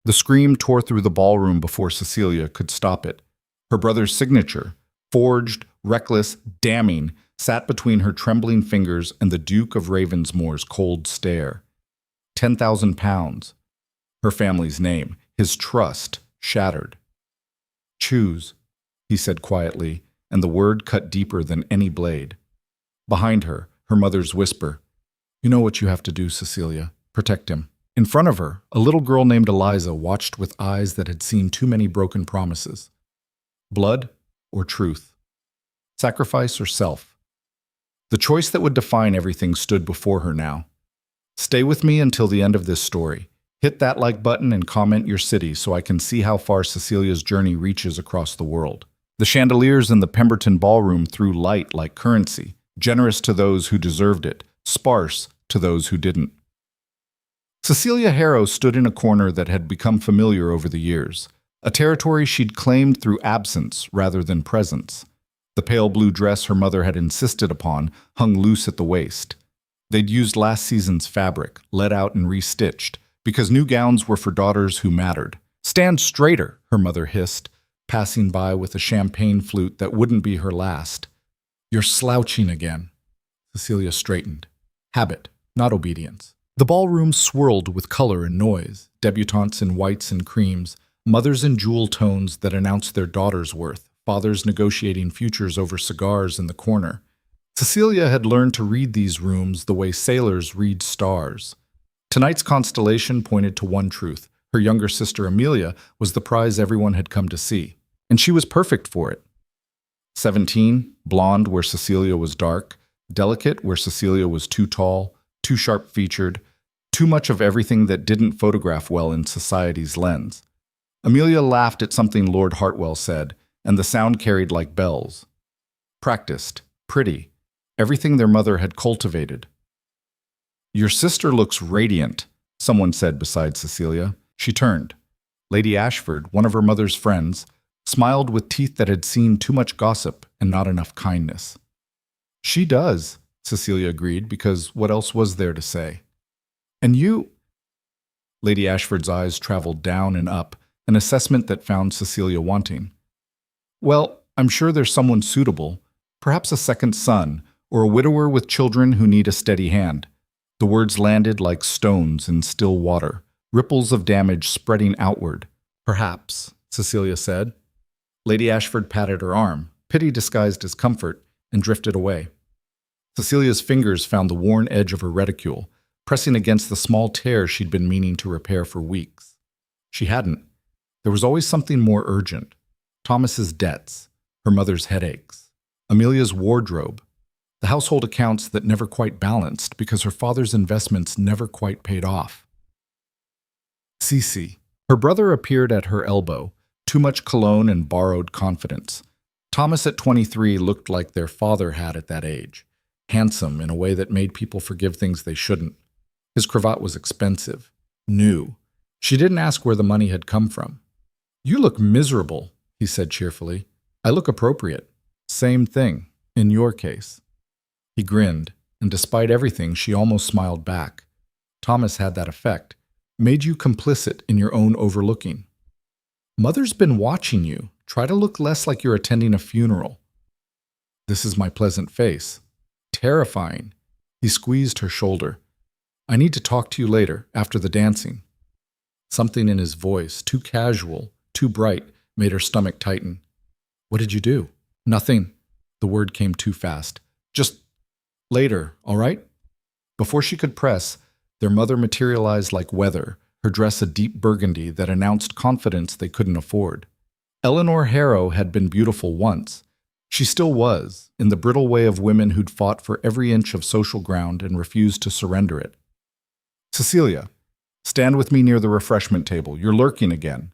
The scream tore through the ballroom before Cecilia could stop it. Her brother's signature, forged, reckless, damning, sat between her trembling fingers and the Duke of Ravensmoor's cold stare. 10,000 pounds. Her family's name, his trust, shattered. Choose, he said quietly, and the word cut deeper than any blade. Behind her, her mother's whisper, "You know what you have to do, Cecilia. Protect him." In front of her, a little girl named Eliza watched with eyes that had seen too many broken promises. Blood or truth? Sacrifice or self? The choice that would define everything stood before her now. Stay with me until the end of this story. Hit that like button and comment your city so I can see how far Cecilia's journey reaches across the world. The chandeliers in the Pemberton ballroom threw light like currency, generous to those who deserved it, sparse to those who didn't. Cecilia Harrow stood in a corner that had become familiar over the years, a territory she'd claimed through absence rather than presence. The pale blue dress her mother had insisted upon hung loose at the waist. They'd used last season's fabric, let out and restitched, because new gowns were for daughters who mattered. "Stand straighter," her mother hissed, passing by with a champagne flute that wouldn't be her last. "You're slouching again." Cecilia straightened. Habit, not obedience. The ballroom swirled with color and noise, debutantes in whites and creams, mothers in jewel tones that announced their daughter's worth, fathers negotiating futures over cigars in the corner. Cecilia had learned to read these rooms the way sailors read stars. Tonight's constellation pointed to one truth. Her younger sister Amelia was the prize everyone had come to see, and she was perfect for it. 17, blonde where Cecilia was dark, delicate where Cecilia was too tall, too sharp-featured, too much of everything that didn't photograph well in society's lens. Amelia laughed at something Lord Hartwell said, and the sound carried like bells. Practiced, pretty, everything their mother had cultivated. "Your sister looks radiant," someone said beside Cecilia. She turned. Lady Ashford, one of her mother's friends, smiled with teeth that had seen too much gossip and not enough kindness. "She does," Cecilia agreed, because what else was there to say? "And you—" Lady Ashford's eyes traveled down and up, an assessment that found Cecilia wanting. "Well, I'm sure there's someone suitable, perhaps a second son, or a widower with children who need a steady hand." The words landed like stones in still water, ripples of damage spreading outward. "Perhaps," Cecilia said. Lady Ashford patted her arm, pity disguised as comfort, and drifted away. Cecilia's fingers found the worn edge of her reticule, pressing against the small tear she'd been meaning to repair for weeks. She hadn't. There was always something more urgent. Thomas's debts, her mother's headaches, Amelia's wardrobe, the household accounts that never quite balanced because her father's investments never quite paid off. Cece. Her brother appeared at her elbow, too much cologne and borrowed confidence. Thomas at 23 looked like their father had at that age, handsome in a way that made people forgive things they shouldn't. His cravat was expensive, new. She didn't ask where the money had come from. "You look miserable," he said cheerfully. "I look appropriate. Same thing, in your case." He grinned, and despite everything, she almost smiled back. Thomas had that effect, made you complicit in your own overlooking. "Mother's been watching you. Try to look less like you're attending a funeral." "This is my pleasant face." "Terrifying." He squeezed her shoulder. "I need to talk to you later, after the dancing." Something in his voice, too casual, too bright, made her stomach tighten. "What did you do?" "Nothing." The word came too fast. "Just later, all right?" Before she could press, their mother materialized like weather, her dress a deep burgundy that announced confidence they couldn't afford. Eleanor Harrow had been beautiful once. She still was, in the brittle way of women who'd fought for every inch of social ground and refused to surrender it. "Cecilia, stand with me near the refreshment table. You're lurking again."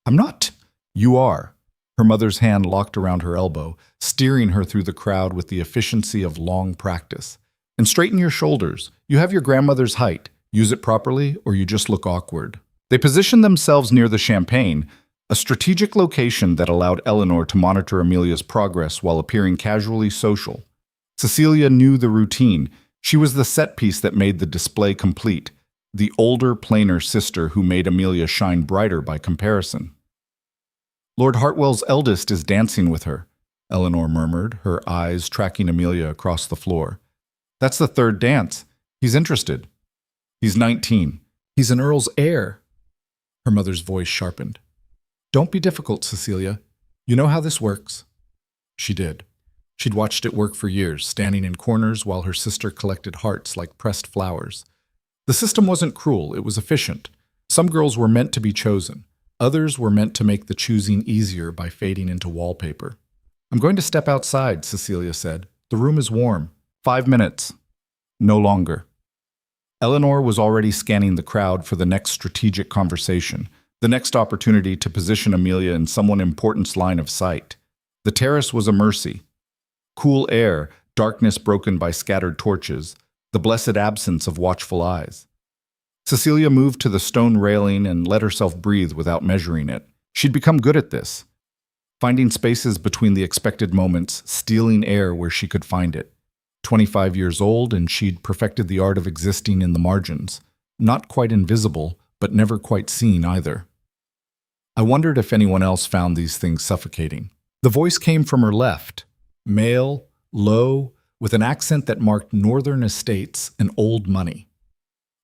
"I'm not." "You are." Her mother's hand locked around her elbow, steering her through the crowd with the efficiency of long practice. "And straighten your shoulders. You have your grandmother's height. Use it properly, or you just look awkward." They positioned themselves near the champagne, a strategic location that allowed Eleanor to monitor Amelia's progress while appearing casually social. Cecilia knew the routine. She was the set piece that made the display complete. The older, plainer sister who made Amelia shine brighter by comparison. Lord Hartwell's eldest is dancing with her, Eleanor murmured, her eyes tracking Amelia across the floor. That's the third dance. He's interested. He's 19. He's an earl's heir. Her mother's voice sharpened. Don't be difficult, Cecilia. You know how this works. She did. She'd watched it work for years, standing in corners while her sister collected hearts like pressed flowers. The system wasn't cruel, it was efficient. Some girls were meant to be chosen. Others were meant to make the choosing easier by fading into wallpaper. I'm going to step outside, Cecilia said. The room is warm. 5 minutes. No longer. Eleanor was already scanning the crowd for the next strategic conversation, the next opportunity to position Amelia in someone important's line of sight. The terrace was a mercy. Cool air, darkness broken by scattered torches, the blessed absence of watchful eyes. Cecilia moved to the stone railing and let herself breathe without measuring it. She'd become good at this, finding spaces between the expected moments, stealing air where she could find it. 25 years old, and she'd perfected the art of existing in the margins, not quite invisible, but never quite seen either. I wondered if anyone else found these things suffocating. The voice came from her left, male, low, with an accent that marked northern estates and old money.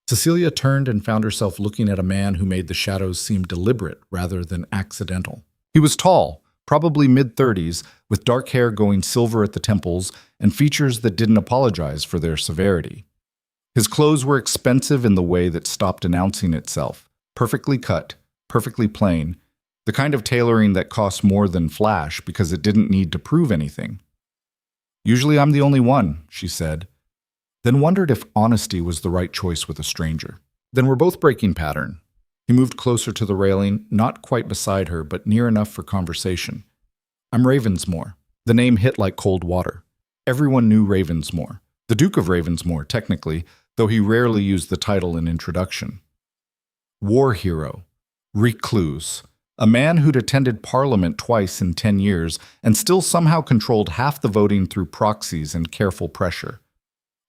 Cecilia turned and found herself looking at a man who made the shadows seem deliberate rather than accidental. He was tall, probably mid-30s, with dark hair going silver at the temples and features that didn't apologize for their severity. His clothes were expensive in the way that stopped announcing itself, perfectly cut, perfectly plain, the kind of tailoring that cost more than flash because it didn't need to prove anything. Usually I'm the only one, she said, then wondered if honesty was the right choice with a stranger. Then we're both breaking pattern. He moved closer to the railing, not quite beside her, but near enough for conversation. I'm Ravensmore. The name hit like cold water. Everyone knew Ravensmore. The Duke of Ravensmore, technically, though he rarely used the title in introduction. War hero. Recluse. A man who'd attended Parliament twice in 10 years and still somehow controlled half the voting through proxies and careful pressure.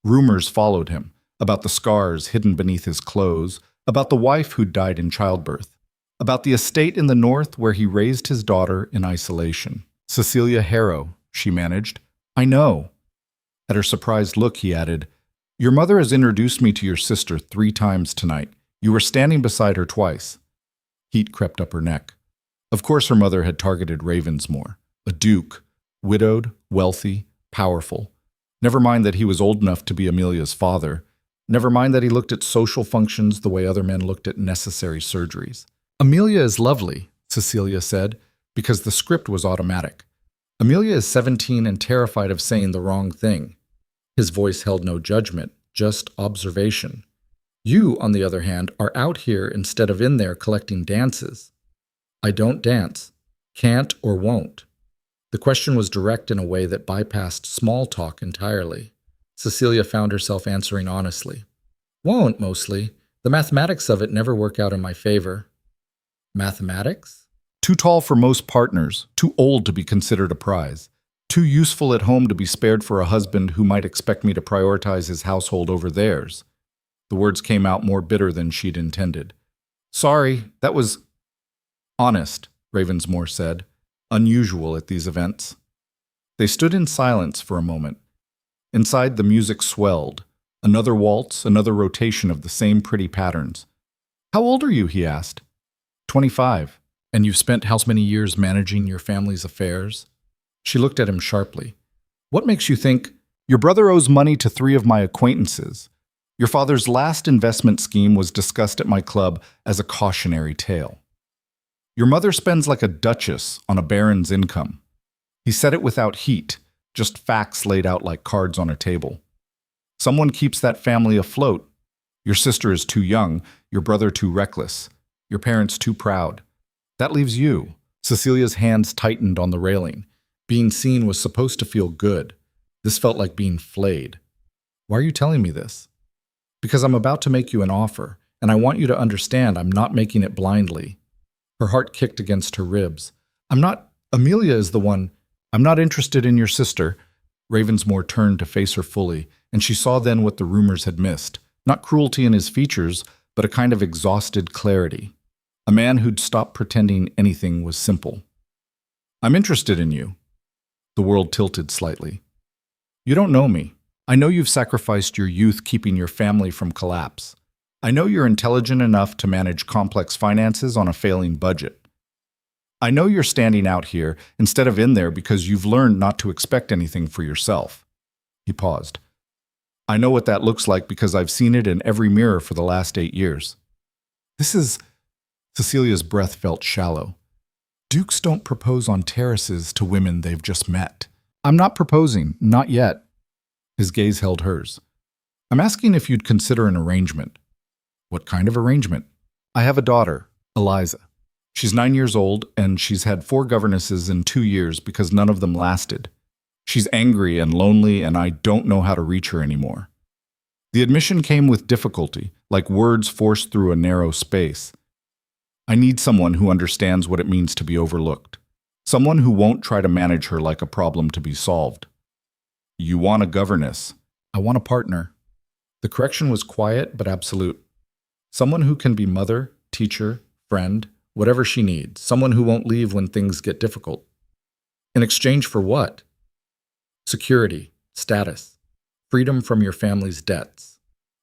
Rumors followed him, about the scars hidden beneath his clothes, about the wife who'd died in childbirth, about the estate in the north where he raised his daughter in isolation. Cecilia Harrow, she managed. I know. At her surprised look, he added, Your mother has introduced me to your sister 3 times tonight. You were standing beside her twice. Heat crept up her neck. Of course her mother had targeted Ravensmore, a duke, widowed, wealthy, powerful. Never mind that he was old enough to be Amelia's father. Never mind that he looked at social functions the way other men looked at necessary surgeries. Amelia is lovely, Cecilia said, because the script was automatic. Amelia is 17 and terrified of saying the wrong thing. His voice held no judgment, just observation. You, on the other hand, are out here instead of in there collecting dances. I don't dance. Can't or won't. The question was direct in a way that bypassed small talk entirely. Cecilia found herself answering honestly. Won't, mostly. The mathematics of it never work out in my favor. Mathematics? Too tall for most partners, too old to be considered a prize, too useful at home to be spared for a husband who might expect me to prioritize his household over theirs. The words came out more bitter than she'd intended. Sorry, that was honest, Ravensmore said, unusual at these events. They stood in silence for a moment. Inside, the music swelled. Another waltz, another rotation of the same pretty patterns. How old are you? He asked. 25. And you've spent how many years managing your family's affairs? She looked at him sharply. What makes you think? Your brother owes money to 3 of my acquaintances. Your father's last investment scheme was discussed at my club as a cautionary tale. Your mother spends like a duchess on a baron's income. He said it without heat, just facts laid out like cards on a table. Someone keeps that family afloat. Your sister is too young, your brother too reckless, your parents too proud. That leaves you. Cecilia's hands tightened on the railing. Being seen was supposed to feel good. This felt like being flayed. Why are you telling me this? Because I'm about to make you an offer, and I want you to understand I'm not making it blindly. Her heart kicked against her ribs. Amelia is the one. I'm not interested in your sister. Ravensmore turned to face her fully, and she saw then what the rumors had missed. Not cruelty in his features, but a kind of exhausted clarity. A man who'd stopped pretending anything was simple. I'm interested in you. The world tilted slightly. You don't know me. I know you've sacrificed your youth keeping your family from collapse. I know you're intelligent enough to manage complex finances on a failing budget. I know you're standing out here instead of in there because you've learned not to expect anything for yourself. He paused. I know what that looks like because I've seen it in every mirror for the last 8 years. This is... Cecilia's breath felt shallow. Dukes don't propose on terraces to women they've just met. I'm not proposing, not yet. His gaze held hers. I'm asking if you'd consider an arrangement. What kind of arrangement? I have a daughter, Eliza. She's 9 years old, and she's had 4 governesses in 2 years because none of them lasted. She's angry and lonely, and I don't know how to reach her anymore. The admission came with difficulty, like words forced through a narrow space. I need someone who understands what it means to be overlooked. Someone who won't try to manage her like a problem to be solved. You want a governess. I want a partner. The correction was quiet but absolute. Someone who can be mother, teacher, friend, whatever she needs. Someone who won't leave when things get difficult. In exchange for what? Security, status, freedom from your family's debts.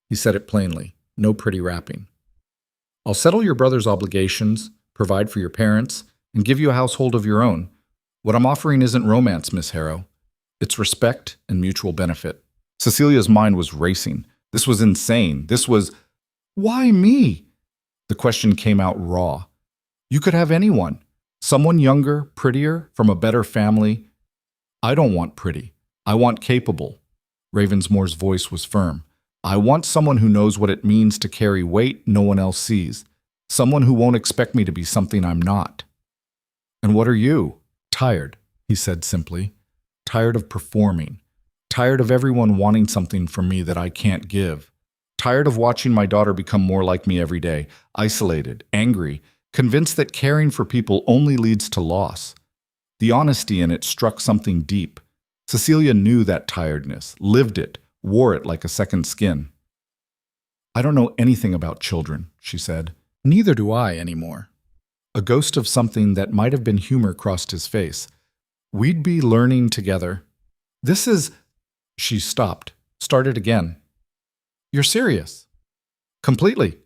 He said it plainly, no pretty wrapping. I'll settle your brother's obligations, provide for your parents, and give you a household of your own. What I'm offering isn't romance, Miss Harrow. It's respect and mutual benefit. Cecilia's mind was racing. This was insane. This was, why me? The question came out raw. You could have anyone. Someone younger, prettier, from a better family. I don't want pretty. I want capable. Ravensmore's voice was firm. I want someone who knows what it means to carry weight no one else sees. Someone who won't expect me to be something I'm not. And what are you? Tired, he said simply. Tired of performing. Tired of everyone wanting something from me that I can't give. Tired of watching my daughter become more like me every day, isolated, angry, convinced that caring for people only leads to loss. The honesty in it struck something deep. Cecilia knew that tiredness, lived it, wore it like a second skin. I don't know anything about children, she said. Neither do I anymore. A ghost of something that might have been humor crossed his face. We'd be learning together. This is... She stopped, started again. You're serious? Completely.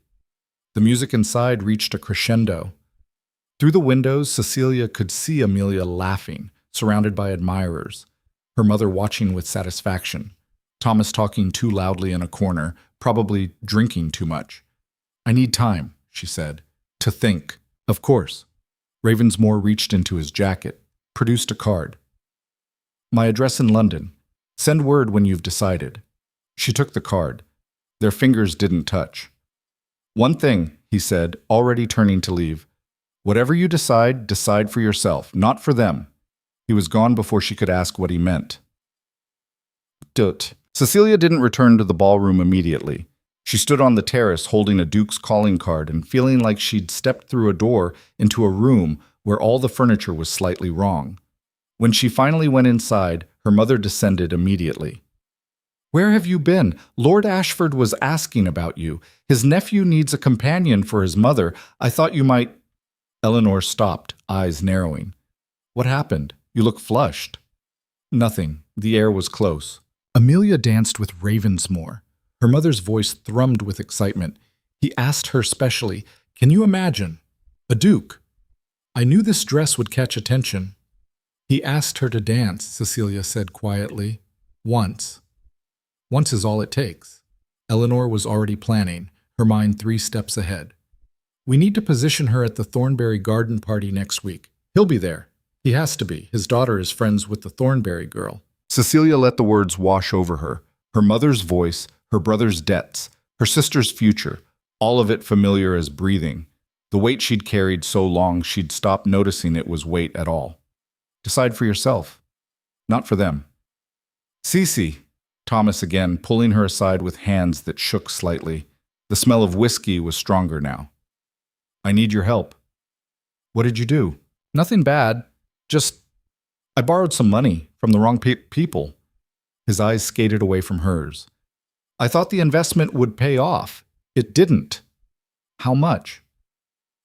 The music inside reached a crescendo. Through the windows, Cecilia could see Amelia laughing, surrounded by admirers, her mother watching with satisfaction, Thomas talking too loudly in a corner, probably drinking too much. I need time, she said, to think. Of course. Ravensmore reached into his jacket, produced a card. My address in London. Send word when you've decided. She took the card. Their fingers didn't touch. One thing, he said, already turning to leave. Whatever you decide, decide for yourself, not for them. He was gone before she could ask what he meant. Dut. Cecilia didn't return to the ballroom immediately. She stood on the terrace holding a Duke's calling card and feeling like she'd stepped through a door into a room where all the furniture was slightly wrong. When she finally went inside, her mother descended immediately. Where have you been? Lord Ashford was asking about you. His nephew needs a companion for his mother. I thought you might... Eleanor stopped, eyes narrowing. What happened? You look flushed. Nothing. The air was close. Amelia danced with Ravensmore. Her mother's voice thrummed with excitement. He asked her specially, can you imagine? A duke. I knew this dress would catch attention. He asked her to dance, Cecilia said quietly. Once. Once is all it takes. Eleanor was already planning, her mind 3 steps ahead. We need to position her at the Thornbury garden party next week. He'll be there. He has to be. His daughter is friends with the Thornbury girl. Cecilia let the words wash over her. Her mother's voice, her brother's debts, her sister's future, all of it familiar as breathing. The weight she'd carried so long she'd stopped noticing it was weight at all. Decide for yourself. Not for them. Cece, Thomas again, pulling her aside with hands that shook slightly. The smell of whiskey was stronger now. I need your help. What did you do? Nothing bad. Just, I borrowed some money from the wrong people. His eyes skated away from hers. I thought the investment would pay off. It didn't. How much?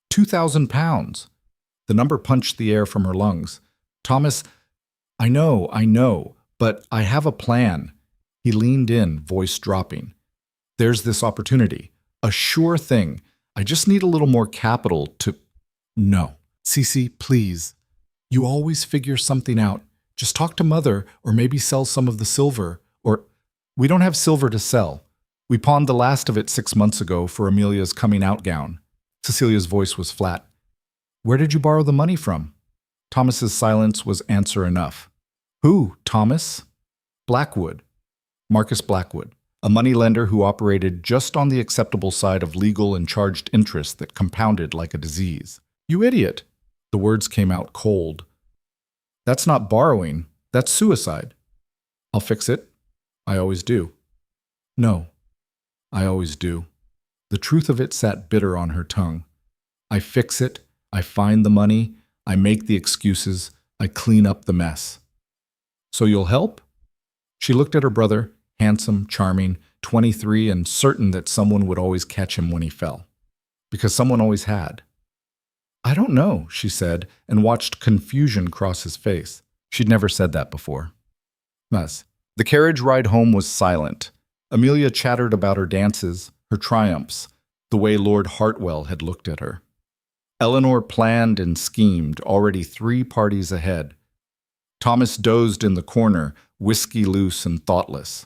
2,000 pounds. The number punched the air from her lungs. Thomas, I know, but I have a plan. He leaned in, voice dropping. There's this opportunity. A sure thing. I just need a little more capital to... No. Cece, please. You always figure something out. Just talk to Mother, or maybe sell some of the silver, or... We don't have silver to sell. We pawned the last of it 6 months ago for Amelia's coming-out gown. Cecilia's voice was flat. Where did you borrow the money from? Thomas's silence was answer enough. Who, Thomas? Blackwood. Marcus Blackwood, a moneylender who operated just on the acceptable side of legal and charged interest that compounded like a disease. You idiot. The words came out cold. That's not borrowing. That's suicide. I'll fix it. I always do. No, I always do. The truth of it sat bitter on her tongue. I fix it. I find the money. I make the excuses. I clean up the mess. So you'll help? She looked at her brother, handsome, charming, 23, and certain that someone would always catch him when he fell. Because someone always had. I don't know, she said, and watched confusion cross his face. She'd never said that before. Mas. The carriage ride home was silent. Amelia chattered about her dances, her triumphs, the way Lord Hartwell had looked at her. Eleanor planned and schemed, already 3 parties ahead. Thomas dozed in the corner, whiskey loose and thoughtless.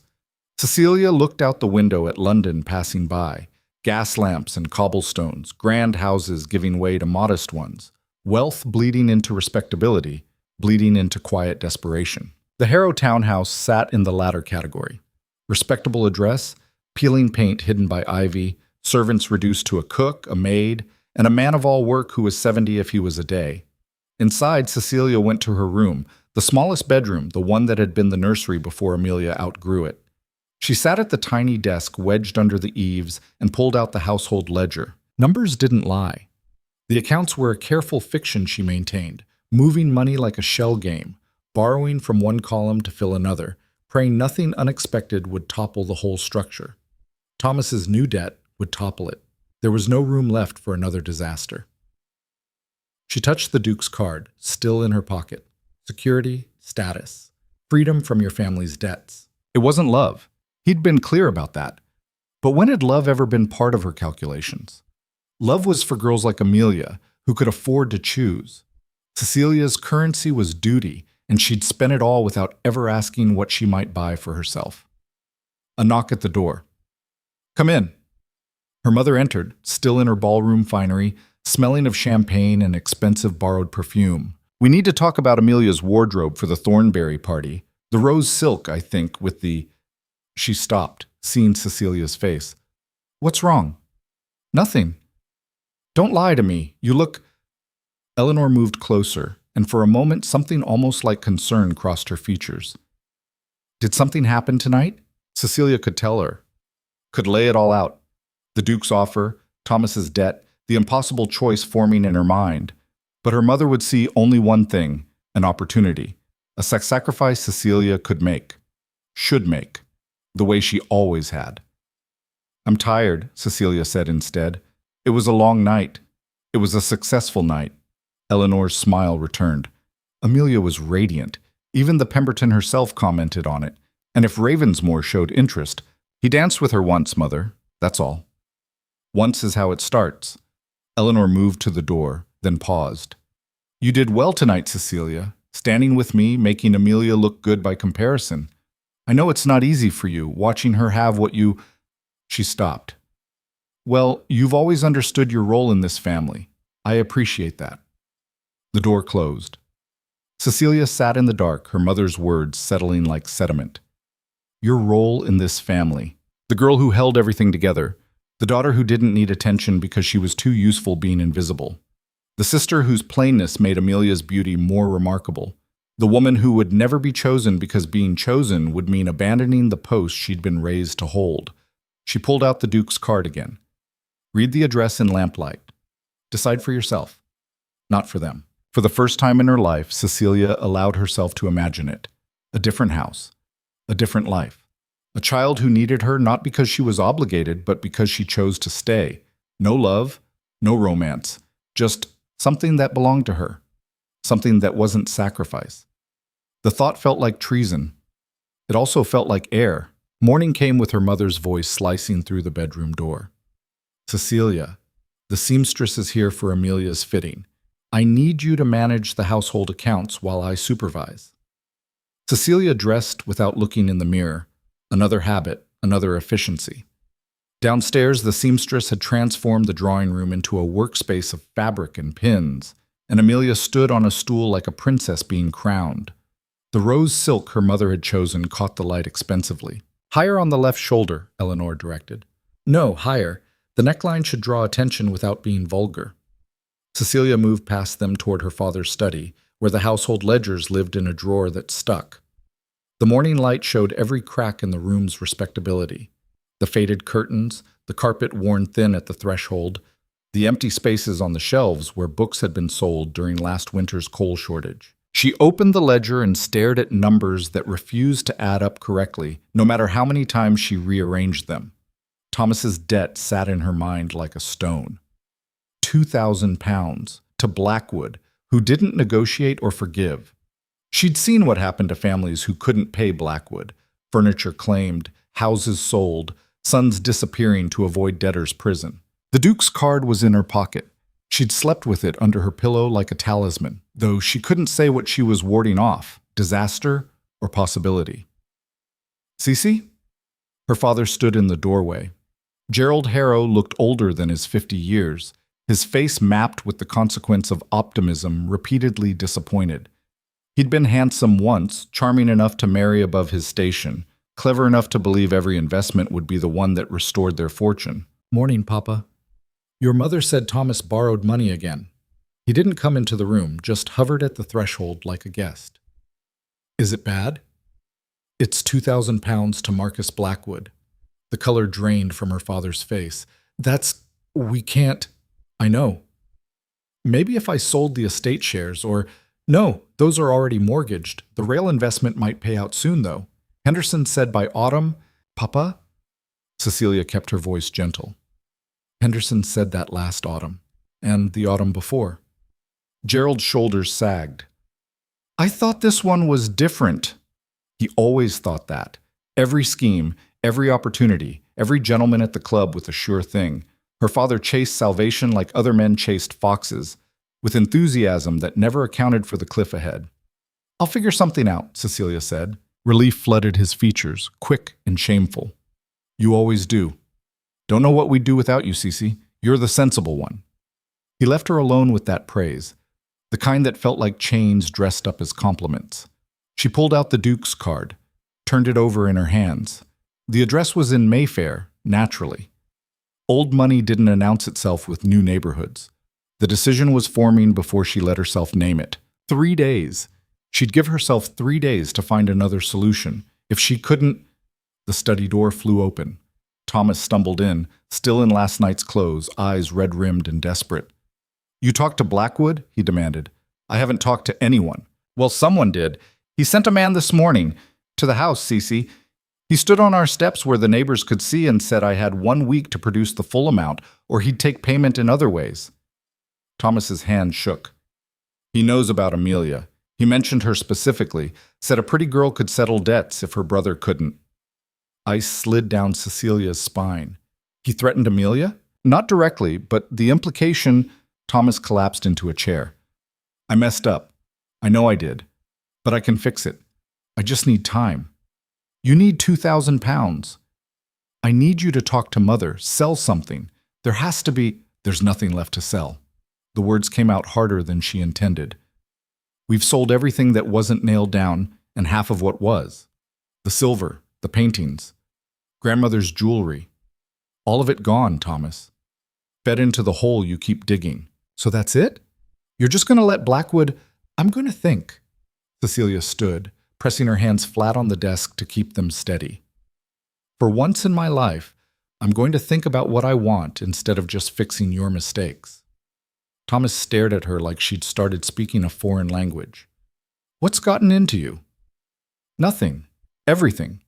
Cecilia looked out the window at London passing by, gas lamps and cobblestones, grand houses giving way to modest ones, wealth bleeding into respectability, bleeding into quiet desperation. The Harrow townhouse sat in the latter category. Respectable address, peeling paint hidden by ivy, servants reduced to a cook, a maid, and a man of all work who was 70 if he was a day. Inside, Cecilia went to her room, the smallest bedroom, the one that had been the nursery before Amelia outgrew it. She sat at the tiny desk wedged under the eaves and pulled out the household ledger. Numbers didn't lie. The accounts were a careful fiction she maintained, moving money like a shell game, borrowing from one column to fill another, praying nothing unexpected would topple the whole structure. Thomas's new debt would topple it. There was no room left for another disaster. She touched the Duke's card, still in her pocket. Security, status, freedom from your family's debts. It wasn't love. He'd been clear about that. But when had love ever been part of her calculations? Love was for girls like Amelia, who could afford to choose. Cecilia's currency was duty, and she'd spent it all without ever asking what she might buy for herself. A knock at the door. Come in. Her mother entered, still in her ballroom finery, smelling of champagne and expensive borrowed perfume. We need to talk about Amelia's wardrobe for the Thornberry party. The rose silk, I think, with the... She stopped, seeing Cecilia's face. What's wrong? Nothing. Don't lie to me. You look... Eleanor moved closer, and for a moment something almost like concern crossed her features. Did something happen tonight? Cecilia could tell her. Could lay it all out. The Duke's offer, Thomas's debt, the impossible choice forming in her mind. But her mother would see only one thing, an opportunity. A sacrifice Cecilia could make. Should make. The way she always had. I'm tired, Cecilia said instead. It was a long night. It was a successful night. Eleanor's smile returned. Amelia was radiant. Even the Pemberton herself commented on it. And if Ravensmore showed interest, he danced with her once, Mother. That's all. Once is how it starts. Eleanor moved to the door, then paused. You did well tonight, Cecilia. Standing with me, making Amelia look good by comparison. I know it's not easy for you, watching her have what you... She stopped. Well, you've always understood your role in this family. I appreciate that. The door closed. Cecilia sat in the dark, her mother's words settling like sediment. Your role in this family. The girl who held everything together. The daughter who didn't need attention because she was too useful being invisible. The sister whose plainness made Amelia's beauty more remarkable. The woman who would never be chosen because being chosen would mean abandoning the post she'd been raised to hold. She pulled out the Duke's card again. Read the address in lamplight. Decide for yourself. Not for them. For the first time in her life, Cecilia allowed herself to imagine it. A different house. A different life. A child who needed her not because she was obligated, but because she chose to stay. No love, no romance, just something that belonged to her, something that wasn't sacrifice. The thought felt like treason. It also felt like air. Morning came with her mother's voice slicing through the bedroom door. Cecilia, the seamstress is here for Amelia's fitting. I need you to manage the household accounts while I supervise. Cecilia dressed without looking in the mirror. Another habit, another efficiency. Downstairs, the seamstress had transformed the drawing room into a workspace of fabric and pins, and Amelia stood on a stool like a princess being crowned. The rose silk her mother had chosen caught the light expensively. Higher on the left shoulder, Eleanor directed. No, higher. The neckline should draw attention without being vulgar. Cecilia moved past them toward her father's study, where the household ledgers lived in a drawer that stuck. The morning light showed every crack in the room's respectability. The faded curtains, the carpet worn thin at the threshold, the empty spaces on the shelves where books had been sold during last winter's coal shortage. She opened the ledger and stared at numbers that refused to add up correctly, no matter how many times she rearranged them. Thomas's debt sat in her mind like a stone. £2,000 to Blackwood, who didn't negotiate or forgive. She'd seen what happened to families who couldn't pay Blackwood. Furniture claimed, houses sold, sons disappearing to avoid debtor's prison. The Duke's card was in her pocket. She'd slept with it under her pillow like a talisman, though she couldn't say what she was warding off, disaster or possibility. Cece? Her father stood in the doorway. Gerald Harrow looked older than his 50 years, his face mapped with the consequence of optimism, repeatedly disappointed. He'd been handsome once, charming enough to marry above his station, clever enough to believe every investment would be the one that restored their fortune. Morning, Papa. Your mother said Thomas borrowed money again. He didn't come into the room, just hovered at the threshold like a guest. Is it bad? It's £2,000 to Marcus Blackwood. The color drained from her father's face. We can't. I know. Maybe if I sold the estate shares or... No, those are already mortgaged. The rail investment might pay out soon, though. Henderson said by autumn... Papa? Cecilia kept her voice gentle. Henderson said that last autumn, and the autumn before. Gerald's shoulders sagged. I thought this one was different. He always thought that. Every scheme, every opportunity, every gentleman at the club with a sure thing. Her father chased salvation like other men chased foxes, with enthusiasm that never accounted for the cliff ahead. I'll figure something out, Cecilia said. Relief flooded his features, quick and shameful. You always do. Don't know what we'd do without you, Cece. You're the sensible one. He left her alone with that praise, the kind that felt like chains dressed up as compliments. She pulled out the Duke's card, turned it over in her hands. The address was in Mayfair, naturally. Old money didn't announce itself with new neighborhoods. The decision was forming before she let herself name it. 3 days. She'd give herself 3 days to find another solution. If she couldn't... The study door flew open. Thomas stumbled in, still in last night's clothes, eyes red-rimmed and desperate. You talked to Blackwood? He demanded. I haven't talked to anyone. Well, someone did. He sent a man this morning. To the house, Cece. He stood on our steps where the neighbors could see and said I had 1 week to produce the full amount, or he'd take payment in other ways. Thomas's hand shook. He knows about Amelia. He mentioned her specifically, said a pretty girl could settle debts if her brother couldn't. Ice slid down Cecilia's spine. He threatened Amelia? Not directly, but the implication... Thomas collapsed into a chair. I messed up. I know I did. But I can fix it. I just need time. You need £2,000. I need you to talk to Mother, sell something. There has to be... There's nothing left to sell. The words came out harder than she intended. We've sold everything that wasn't nailed down, and half of what was. The silver, the paintings, grandmother's jewelry. All of it gone, Thomas. Fed into the hole you keep digging. So that's it? You're just going to let Blackwood... I'm going to think. Cecilia stood, pressing her hands flat on the desk to keep them steady. For once in my life, I'm going to think about what I want instead of just fixing your mistakes. Thomas stared at her like she'd started speaking a foreign language. What's gotten into you? Nothing. Everything.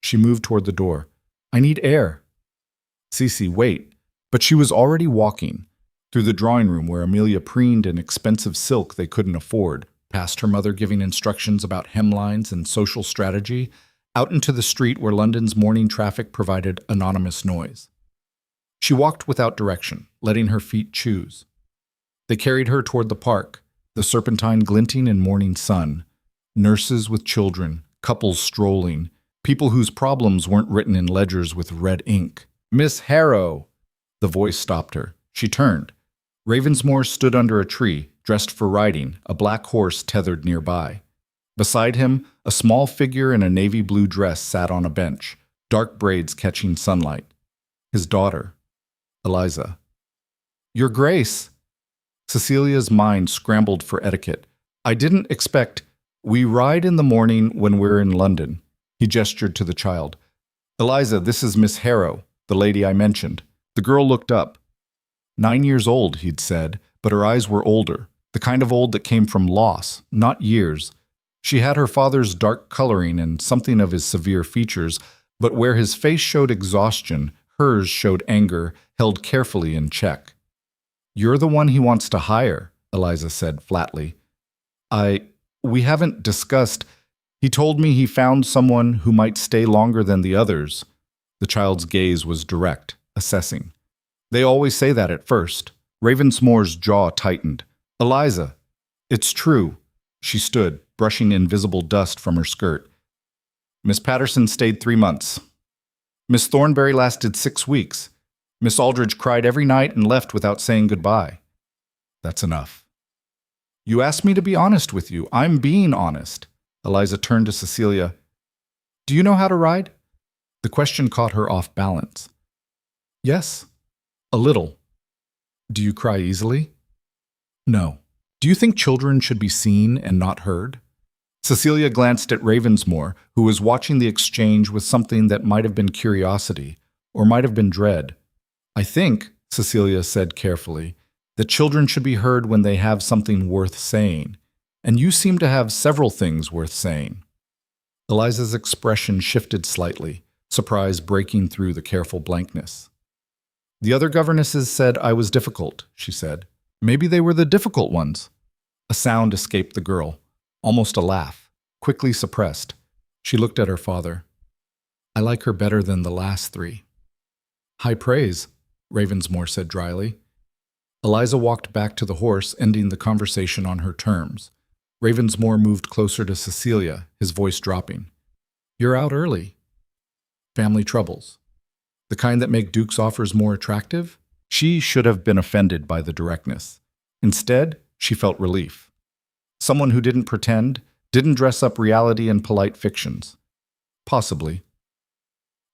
She moved toward the door. I need air. Cece, wait. But she was already walking through the drawing room where Amelia preened in expensive silk they couldn't afford, past her mother giving instructions about hemlines and social strategy, out into the street where London's morning traffic provided anonymous noise. She walked without direction, letting her feet choose. They carried her toward the park, the serpentine glinting in morning sun, nurses with children, couples strolling, people whose problems weren't written in ledgers with red ink. "Miss Harrow!" The voice stopped her. She turned. Ravensmore stood under a tree, dressed for riding, a black horse tethered nearby. Beside him, a small figure in a navy blue dress sat on a bench, dark braids catching sunlight. His daughter, Eliza. "Your Grace!" Cecilia's mind scrambled for etiquette. "I didn't expect—" "We ride in the morning when we're in London." He gestured to the child. "Eliza, this is Miss Harrow, the lady I mentioned." The girl looked up. 9 years old, he'd said, but her eyes were older, the kind of old that came from loss, not years. She had her father's dark coloring and something of his severe features, but where his face showed exhaustion, hers showed anger, held carefully in check. "You're the one he wants to hire," Eliza said flatly. We haven't discussed. He told me he found someone who might stay longer than the others." The child's gaze was direct, assessing. "They always say that at first." Ravensmore's jaw tightened. "Eliza, it's true." She stood, brushing invisible dust from her skirt. "Miss Patterson stayed 3 months. Miss Thornberry lasted 6 weeks. Miss Aldridge cried every night and left without saying goodbye." "That's enough." "You asked me to be honest with you. I'm being honest." Eliza turned to Cecilia. "Do you know how to ride?" The question caught her off balance. "Yes, a little." "Do you cry easily?" "No." "Do you think children should be seen and not heard?" Cecilia glanced at Ravensmore, who was watching the exchange with something that might have been curiosity, or might have been dread. "I think," Cecilia said carefully, "that children should be heard when they have something worth saying, and you seem to have several things worth saying." Eliza's expression shifted slightly, surprise breaking through the careful blankness. "The other governesses said I was difficult," she said. "Maybe they were the difficult ones." A sound escaped the girl, almost a laugh, quickly suppressed. She looked at her father. "I like her better than the last 3. "High praise," Ravensmore said dryly. Eliza walked back to the horse, ending the conversation on her terms. Ravensmore moved closer to Cecilia, his voice dropping. "You're out early." "Family troubles. The kind that make Duke's offers more attractive?" She should have been offended by the directness. Instead, she felt relief. Someone who didn't pretend, didn't dress up reality in polite fictions. Possibly.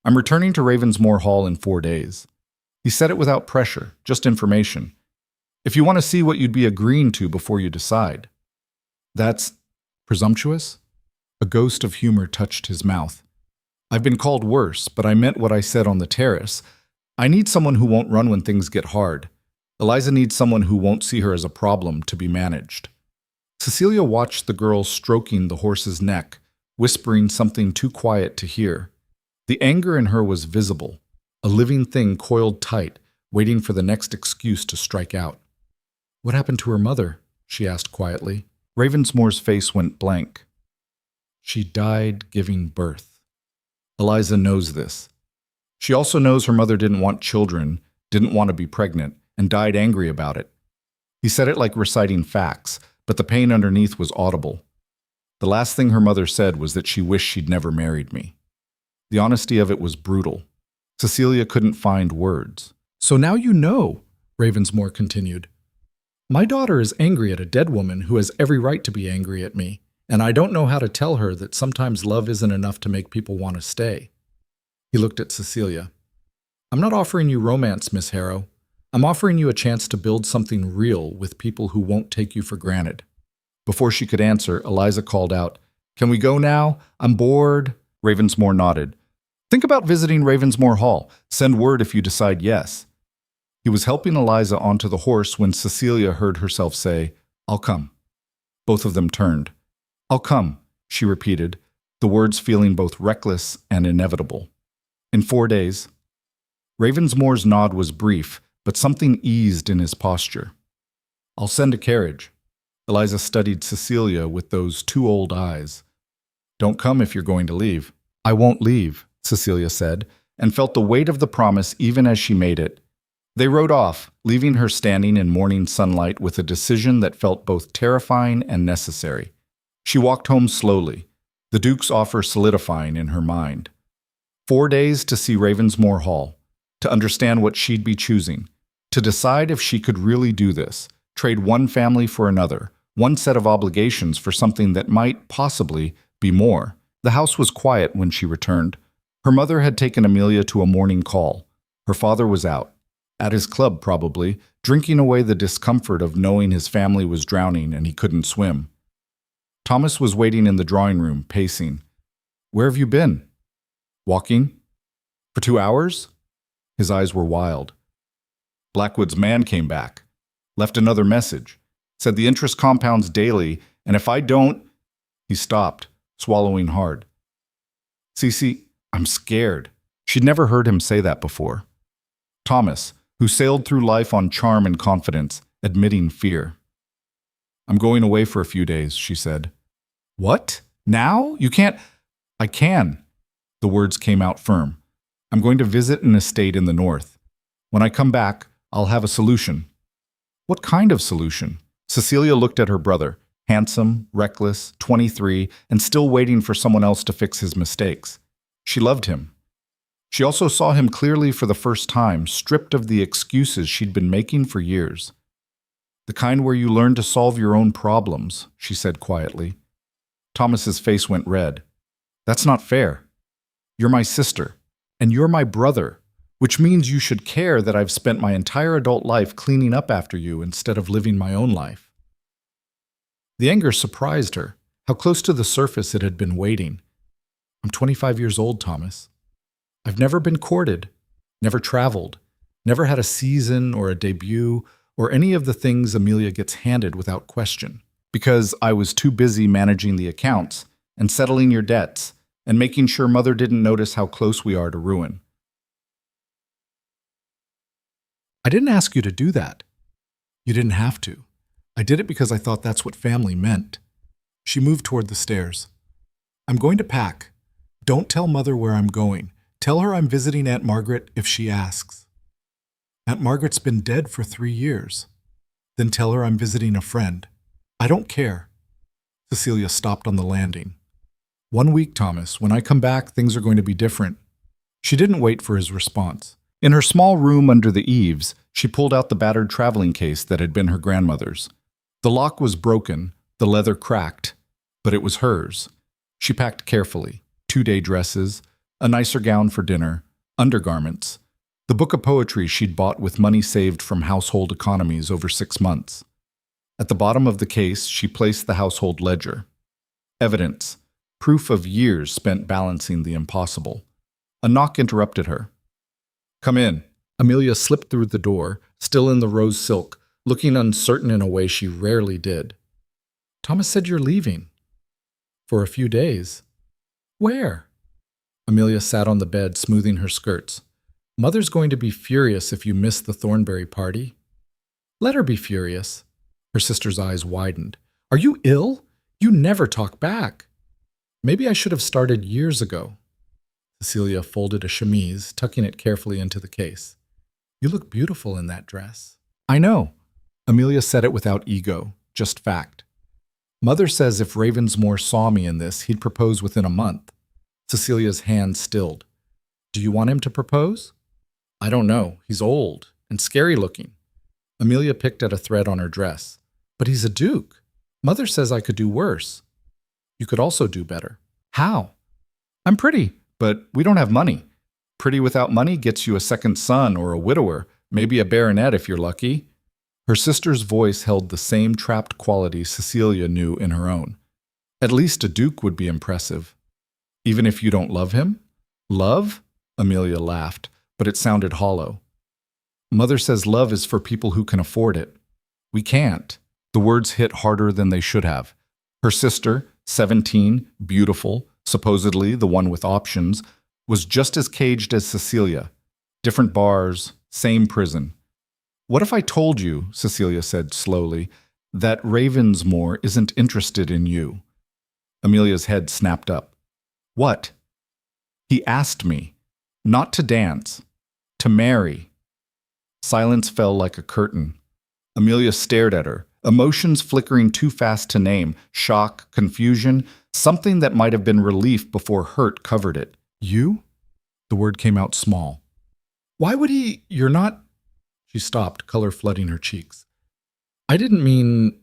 "I'm returning to Ravensmore Hall in 4 days." He said it without pressure, just information. "If you want to see what you'd be agreeing to before you decide." "That's presumptuous?" A ghost of humor touched his mouth. "I've been called worse, but I meant what I said on the terrace. I need someone who won't run when things get hard. Eliza needs someone who won't see her as a problem to be managed." Cecilia watched the girl stroking the horse's neck, whispering something too quiet to hear. The anger in her was visible, a living thing coiled tight, waiting for the next excuse to strike out. "What happened to her mother?" she asked quietly. Ravensmore's face went blank. "She died giving birth. Eliza knows this. She also knows her mother didn't want children, didn't want to be pregnant, and died angry about it." He said it like reciting facts, but the pain underneath was audible. "The last thing her mother said was that she wished she'd never married me." The honesty of it was brutal. Cecilia couldn't find words. "So now you know," Ravensmore continued. "My daughter is angry at a dead woman who has every right to be angry at me, and I don't know how to tell her that sometimes love isn't enough to make people want to stay." He looked at Cecilia. "I'm not offering you romance, Miss Harrow. I'm offering you a chance to build something real with people who won't take you for granted." Before she could answer, Eliza called out, "Can we go now? I'm bored." Ravensmore nodded. "Think about visiting Ravensmore Hall. Send word if you decide yes." He was helping Eliza onto the horse when Cecilia heard herself say, "I'll come." Both of them turned. "I'll come," she repeated, the words feeling both reckless and inevitable. "In 4 days." Ravensmore's nod was brief, but something eased in his posture. I'll send a carriage. Eliza studied Cecilia with those two old eyes. Don't come if you're going to leave. I won't leave, Cecilia said, and felt the weight of the promise even as she made it. They rode off, leaving her standing in morning sunlight with a decision that felt both terrifying and necessary. She walked home slowly, the Duke's offer solidifying in her mind. 4 days to see Ravensmoor Hall, to understand what she'd be choosing, to decide if she could really do this, trade one family for another, one set of obligations for something that might, possibly, be more. The house was quiet when she returned. Her mother had taken Amelia to a morning call. Her father was out. At his club, probably, drinking away the discomfort of knowing his family was drowning and he couldn't swim. Thomas was waiting in the drawing room, pacing. Where have you been? Walking? For 2 hours? His eyes were wild. Blackwood's man came back. Left another message. Said the interest compounds daily, and if I don't... He stopped, swallowing hard. Cece, I'm scared. She'd never heard him say that before. Thomas, who sailed through life on charm and confidence, admitting fear. I'm going away for a few days, she said. What? Now? You can't... I can. The words came out firm. I'm going to visit an estate in the north. When I come back, I'll have a solution. What kind of solution? Cecilia looked at her brother, handsome, reckless, 23, and still waiting for someone else to fix his mistakes. She loved him. She also saw him clearly for the first time, stripped of the excuses she'd been making for years. The kind where you learn to solve your own problems, she said quietly. Thomas's face went red. That's not fair. You're my sister, and you're my brother, which means you should care that I've spent my entire adult life cleaning up after you instead of living my own life. The anger surprised her, how close to the surface it had been waiting. I'm 25 years old, Thomas. I've never been courted, never traveled, never had a season or a debut or any of the things Amelia gets handed without question, because I was too busy managing the accounts and settling your debts and making sure Mother didn't notice how close we are to ruin. I didn't ask you to do that. You didn't have to. I did it because I thought that's what family meant. She moved toward the stairs. I'm going to pack. Don't tell Mother where I'm going. Tell her I'm visiting Aunt Margaret if she asks. Aunt Margaret's been dead for 3 years. Then tell her I'm visiting a friend. I don't care. Cecilia stopped on the landing. 1 week, Thomas. When I come back, things are going to be different. She didn't wait for his response. In her small room under the eaves, she pulled out the battered traveling case that had been her grandmother's. The lock was broken, the leather cracked, but it was hers. She packed carefully. 2-day dresses, a nicer gown for dinner, undergarments, the book of poetry she'd bought with money saved from household economies over 6 months. At the bottom of the case, she placed the household ledger. Evidence, proof of years spent balancing the impossible. A knock interrupted her. Come in. Amelia slipped through the door, still in the rose silk, looking uncertain in a way she rarely did. Thomas said you're leaving. For a few days. Where? Amelia sat on the bed, smoothing her skirts. Mother's going to be furious if you miss the Thornbury party. Let her be furious. Her sister's eyes widened. Are you ill? You never talk back. Maybe I should have started years ago. Cecilia folded a chemise, tucking it carefully into the case. You look beautiful in that dress. I know. Amelia said it without ego, just fact. Mother says if Ravensmoor saw me in this, he'd propose within a month. Cecilia's hand stilled. Do you want him to propose? I don't know. He's old and scary looking. Amelia picked at a thread on her dress. But he's a duke. Mother says I could do worse. You could also do better. How? I'm pretty, but we don't have money. Pretty without money gets you a second son or a widower, maybe a baronet if you're lucky. Her sister's voice held the same trapped quality Cecilia knew in her own. At least a duke would be impressive. Even if you don't love him? Love? Amelia laughed, but it sounded hollow. Mother says love is for people who can afford it. We can't. The words hit harder than they should have. Her sister, 17, beautiful, supposedly the one with options, was just as caged as Cecilia. Different bars, same prison. What if I told you, Cecilia said slowly, that Ravensmore isn't interested in you? Amelia's head snapped up. What? He asked me, not to dance, to marry. Silence fell like a curtain. Amelia stared at her, emotions flickering too fast to name, shock, confusion, something that might have been relief before hurt covered it. You? The word came out small. Why would he? You're not... She stopped, color flooding her cheeks. I didn't mean...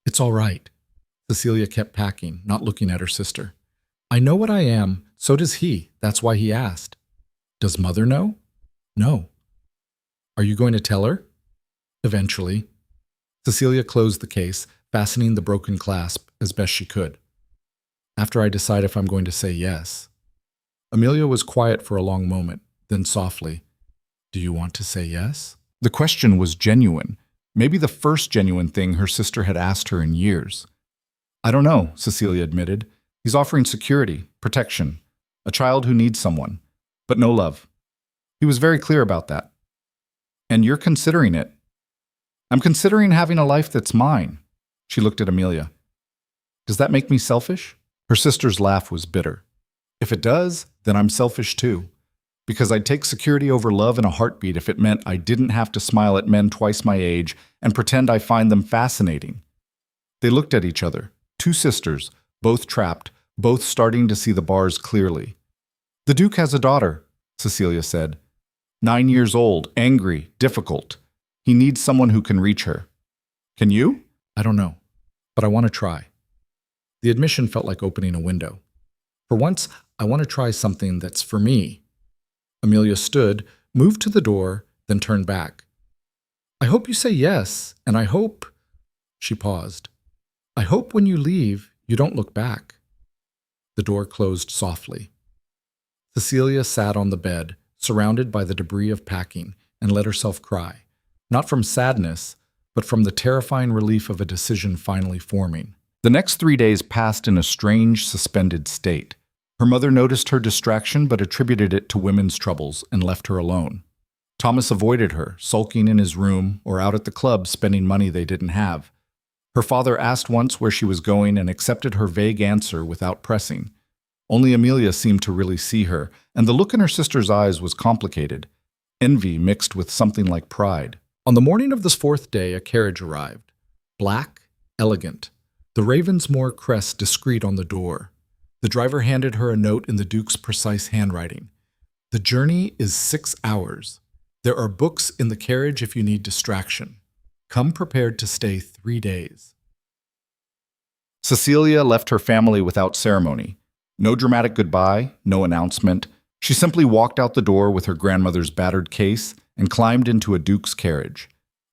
It's all right. Cecilia kept packing, not looking at her sister. I know what I am, so does he. That's why he asked. Does Mother know? No. Are you going to tell her? Eventually. Cecilia closed the case, fastening the broken clasp as best she could. After I decide if I'm going to say yes. Amelia was quiet for a long moment, then softly, Do you want to say yes? The question was genuine, maybe the first genuine thing her sister had asked her in years. I don't know, Cecilia admitted. He's offering security, protection, a child who needs someone, but no love. He was very clear about that. And you're considering it. I'm considering having a life that's mine. She looked at Amelia. Does that make me selfish? Her sister's laugh was bitter. If it does, then I'm selfish too. Because I'd take security over love in a heartbeat if it meant I didn't have to smile at men twice my age and pretend I find them fascinating. They looked at each other, two sisters, both trapped, both starting to see the bars clearly. The Duke has a daughter, Cecilia said. 9 years old, angry, difficult. He needs someone who can reach her. Can you? I don't know, but I want to try. The admission felt like opening a window. For once, I want to try something that's for me. Amelia stood, moved to the door, then turned back. I hope you say yes, and I hope... She paused. I hope when you leave, you don't look back. The door closed softly. Cecilia sat on the bed, surrounded by the debris of packing, and let herself cry, not from sadness, but from the terrifying relief of a decision finally forming. The next 3 days passed in a strange, suspended state. Her mother noticed her distraction but attributed it to women's troubles and left her alone. Thomas avoided her, sulking in his room or out at the club spending money they didn't have. Her father asked once where she was going and accepted her vague answer without pressing. Only Amelia seemed to really see her, and the look in her sister's eyes was complicated, envy mixed with something like pride. On the morning of this 4th day, a carriage arrived. Black, elegant, the Ravensmore crest discreet on the door. The driver handed her a note in the Duke's precise handwriting. The journey is 6 hours. There are books in the carriage if you need distraction. Come prepared to stay 3 days. Cecilia left her family without ceremony. No dramatic goodbye, no announcement. She simply walked out the door with her grandmother's battered case and climbed into a Duke's carriage.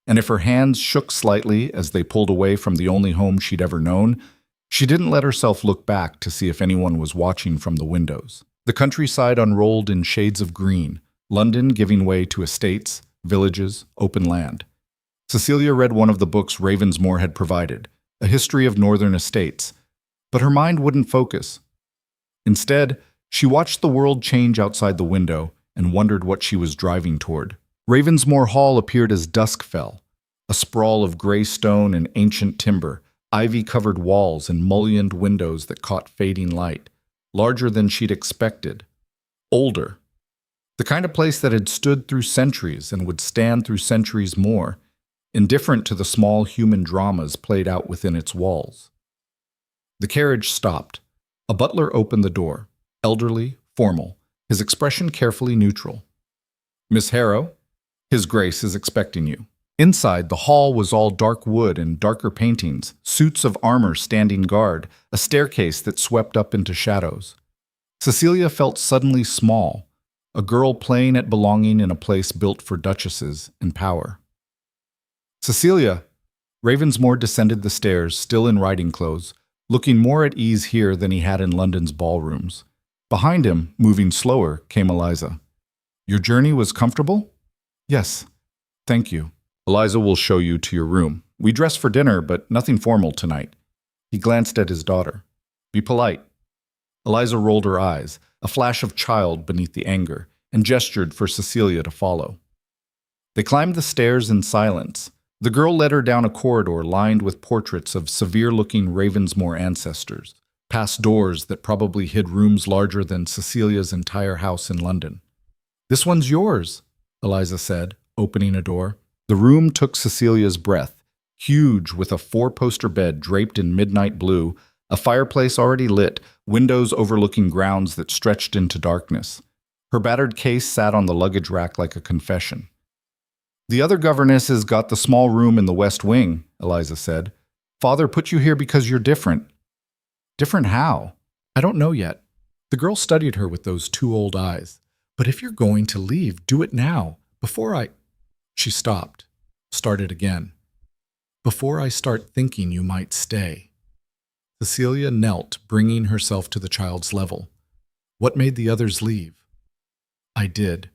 And if her hands shook slightly as they pulled away from the only home she'd ever known, she didn't let herself look back to see if anyone was watching from the windows. The countryside unrolled in shades of green, London giving way to estates, villages, open land. Cecilia read one of the books Ravensmore had provided, a history of northern estates, but her mind wouldn't focus. Instead, she watched the world change outside the window and wondered what she was driving toward. Ravensmore Hall appeared as dusk fell, a sprawl of gray stone and ancient timber, ivy-covered walls and mullioned windows that caught fading light, larger than she'd expected. Older. The kind of place that had stood through centuries and would stand through centuries more, indifferent to the small human dramas played out within its walls. The carriage stopped. A butler opened the door, elderly, formal, his expression carefully neutral. Miss Harrow, His Grace is expecting you. Inside, the hall was all dark wood and darker paintings, suits of armor standing guard, a staircase that swept up into shadows. Cecilia felt suddenly small, a girl playing at belonging in a place built for duchesses and power. Cecilia! Ravensmore descended the stairs, still in riding clothes, looking more at ease here than he had in London's ballrooms. Behind him, moving slower, came Eliza. Your journey was comfortable? Yes, thank you. Eliza will show you to your room. We dress for dinner, but nothing formal tonight. He glanced at his daughter. Be polite. Eliza rolled her eyes, a flash of child beneath the anger, and gestured for Cecilia to follow. They climbed the stairs in silence. The girl led her down a corridor lined with portraits of severe-looking Ravensmore ancestors, past doors that probably hid rooms larger than Cecilia's entire house in London. "This one's yours," Eliza said, opening a door. The room took Cecilia's breath, huge with a four-poster bed draped in midnight blue, a fireplace already lit, windows overlooking grounds that stretched into darkness. Her battered case sat on the luggage rack like a confession. "The other governesses got the small room in the west wing," Eliza said. "Father put you here because you're different." "Different how?" "I don't know yet." The girl studied her with those two old eyes. "But if you're going to leave, do it now, before I—" She stopped, started again. "Before I start thinking you might stay." Cecilia knelt, bringing herself to the child's level. "What made the others leave?" "I did.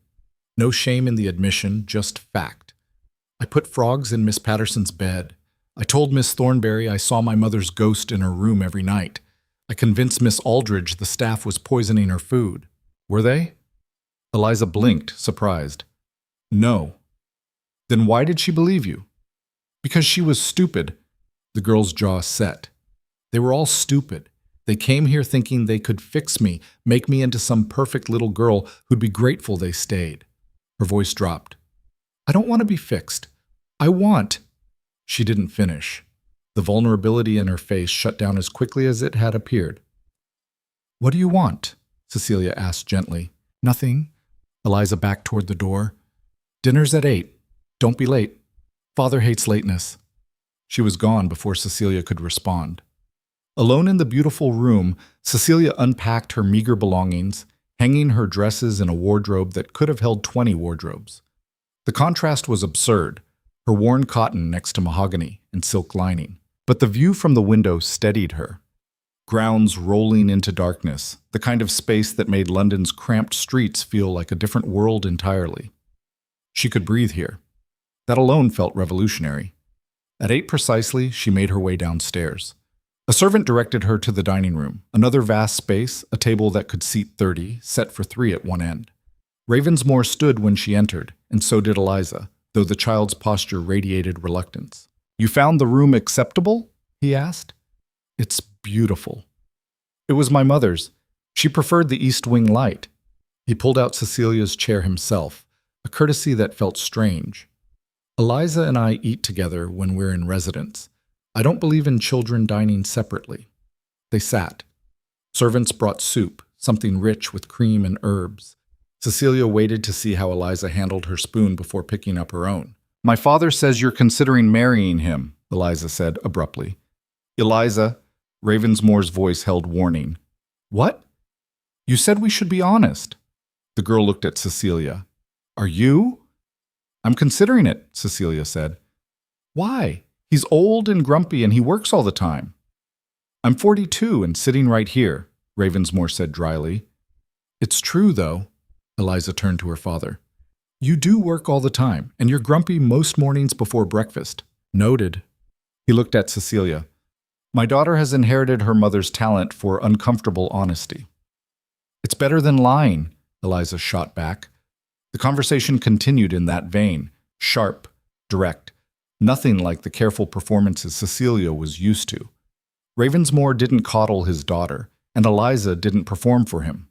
No shame in the admission, just fact. I put frogs in Miss Patterson's bed. I told Miss Thornberry I saw my mother's ghost in her room every night. I convinced Miss Aldridge the staff was poisoning her food." "Were they?" Eliza blinked, surprised. "No." "Then why did she believe you?" "Because she was stupid." The girl's jaw set. "They were all stupid. They came here thinking they could fix me, make me into some perfect little girl who'd be grateful they stayed." Her voice dropped. "I don't want to be fixed. I want—" She didn't finish. The vulnerability in her face shut down as quickly as it had appeared. "What do you want?" Cecilia asked gently. "Nothing." Eliza backed toward the door. "Dinner's at 8. Don't be late. Father hates lateness." She was gone before Cecilia could respond. Alone in the beautiful room, Cecilia unpacked her meager belongings, hanging her dresses in a wardrobe that could have held 20 wardrobes. The contrast was absurd, her worn cotton next to mahogany and silk lining. But the view from the window steadied her. Grounds rolling into darkness, the kind of space that made London's cramped streets feel like a different world entirely. She could breathe here. That alone felt revolutionary. At 8 precisely, she made her way downstairs. A servant directed her to the dining room, another vast space, a table that could seat 30, set for 3 at one end. Ravensmore stood when she entered, and so did Eliza, though the child's posture radiated reluctance. "You found the room acceptable?" he asked. "It's beautiful." "It was my mother's. She preferred the east wing light." He pulled out Cecilia's chair himself, a courtesy that felt strange. "Eliza and I eat together when we're in residence. I don't believe in children dining separately." They sat. Servants brought soup, something rich with cream and herbs. Cecilia waited to see how Eliza handled her spoon before picking up her own. "My father says you're considering marrying him," Eliza said abruptly. "Eliza," Ravensmore's voice held warning. "What? You said we should be honest." The girl looked at Cecilia. "Are you?" "I'm considering it," Cecilia said. "Why? He's old and grumpy and he works all the time." "I'm 42 and sitting right here," Ravensmore said dryly. "It's true, though." Eliza turned to her father. "You do work all the time, and you're grumpy most mornings before breakfast." "Noted." He looked at Cecilia. "My daughter has inherited her mother's talent for uncomfortable honesty." "It's better than lying," Eliza shot back. The conversation continued in that vein, sharp, direct, nothing like the careful performances Cecilia was used to. Ravensmore didn't coddle his daughter, and Eliza didn't perform for him.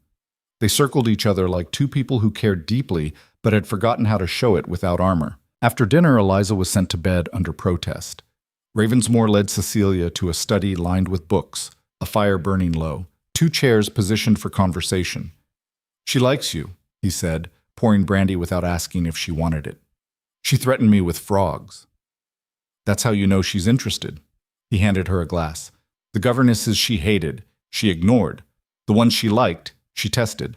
They circled each other like two people who cared deeply but had forgotten how to show it without armor. After dinner, Eliza was sent to bed under protest. Ravensmore led Cecilia to a study lined with books, a fire burning low, 2 chairs positioned for conversation. "She likes you," he said, pouring brandy without asking if she wanted it. "She threatened me with frogs." "That's how you know she's interested." He handed her a glass. "The governesses she hated, she ignored. The ones she liked, she tested."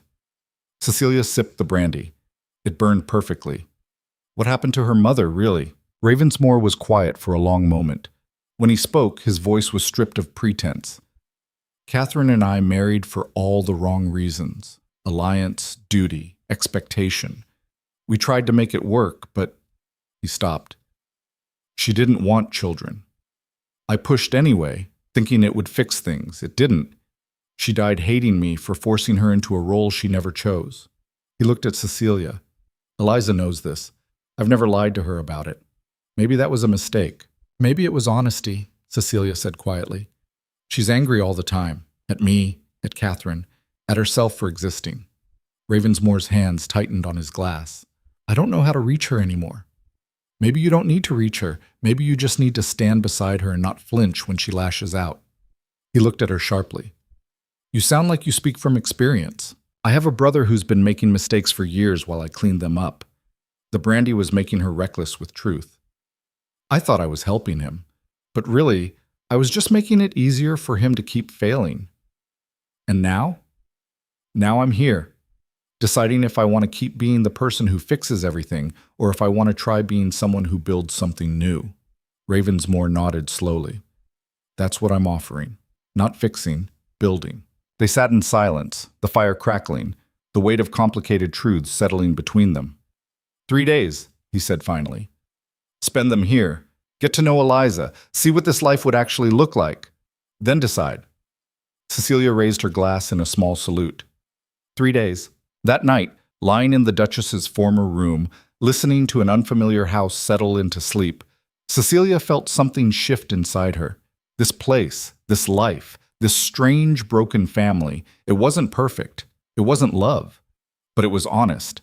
Cecilia sipped the brandy. It burned perfectly. What happened to her mother, really? Ravensmore was quiet for a long moment. When he spoke, his voice was stripped of pretense. "Catherine and I married for all the wrong reasons. Alliance, duty, expectation. We tried to make it work, but—" He stopped. "She didn't want children. I pushed anyway, thinking it would fix things. It didn't. She died hating me for forcing her into a role she never chose." He looked at Cecilia. "Eliza knows this. I've never lied to her about it. Maybe that was a mistake. Maybe it was honesty, Cecilia said quietly. She's angry all the time. At me, at Catherine, at herself for existing. Ravensmore's hands tightened on his glass. I don't know how to reach her anymore. Maybe you don't need to reach her. Maybe you just need to stand beside her and not flinch when she lashes out. He looked at her sharply. You sound like you speak from experience. I have a brother who's been making mistakes for years while I cleaned them up. The brandy was making her reckless with truth. I thought I was helping him, but really, I was just making it easier for him to keep failing. And now? Now I'm here, deciding if I want to keep being the person who fixes everything or if I want to try being someone who builds something new. Ravensmore nodded slowly. That's what I'm offering. Not fixing, building. They sat in silence, the fire crackling, the weight of complicated truths settling between them. 3 days, he said finally. Spend them here. Get to know Eliza. See what this life would actually look like. Then decide. Cecilia raised her glass in a small salute. 3 days. That night, lying in the Duchess's former room, listening to an unfamiliar house settle into sleep, Cecilia felt something shift inside her. This place, this life, this strange, broken family, it wasn't perfect. It wasn't love. But it was honest.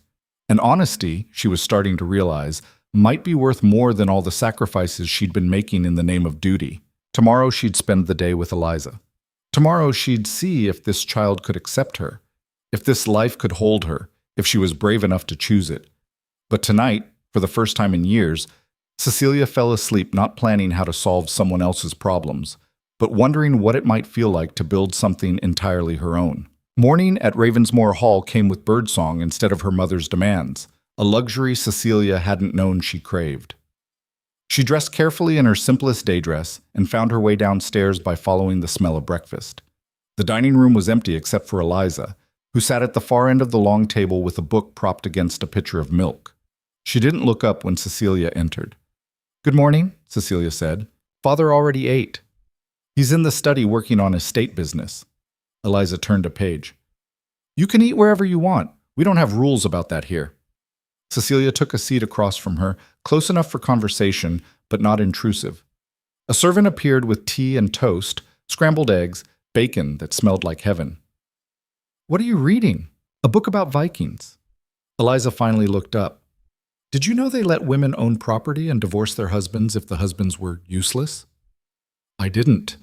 And honesty, she was starting to realize, might be worth more than all the sacrifices she'd been making in the name of duty. Tomorrow she'd spend the day with Eliza. Tomorrow she'd see if this child could accept her, if this life could hold her, if she was brave enough to choose it. But tonight, for the first time in years, Cecilia fell asleep not planning how to solve someone else's problems, but wondering what it might feel like to build something entirely her own. Morning at Ravensmore Hall came with birdsong instead of her mother's demands, a luxury Cecilia hadn't known she craved. She dressed carefully in her simplest day dress and found her way downstairs by following the smell of breakfast. The dining room was empty except for Eliza, who sat at the far end of the long table with a book propped against a pitcher of milk. She didn't look up when Cecilia entered. Good morning, Cecilia said. Father already ate. He's in the study working on estate business. Eliza turned a page. You can eat wherever you want. We don't have rules about that here. Cecilia took a seat across from her, close enough for conversation, but not intrusive. A servant appeared with tea and toast, scrambled eggs, bacon that smelled like heaven. What are you reading? A book about Vikings. Eliza finally looked up. Did you know they let women own property and divorce their husbands if the husbands were useless? I didn't.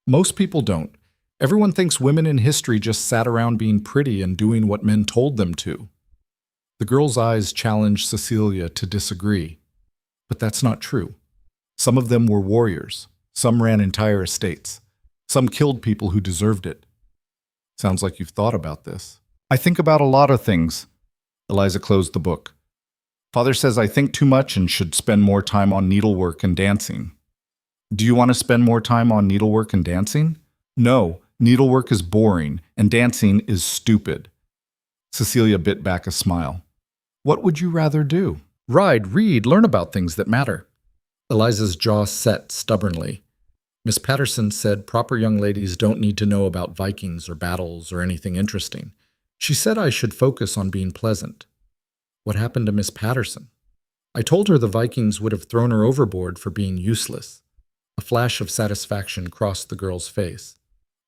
Most people don't. Everyone thinks women in history just sat around being pretty and doing what men told them to. The girl's eyes challenged Cecilia to disagree. But that's not true. Some of them were warriors. Some ran entire estates. Some killed people who deserved it. Sounds like you've thought about this. I think about a lot of things. Eliza closed the book. Father says I think too much and should spend more time on needlework and dancing. Do you want to spend more time on needlework and dancing? No, needlework is boring and dancing is stupid. Cecilia bit back a smile. What would you rather do? Ride, read, learn about things that matter. Eliza's jaw set stubbornly. Miss Patterson said proper young ladies don't need to know about Vikings or battles or anything interesting. She said I should focus on being pleasant. What happened to Miss Patterson? I told her the Vikings would have thrown her overboard for being useless. A flash of satisfaction crossed the girl's face.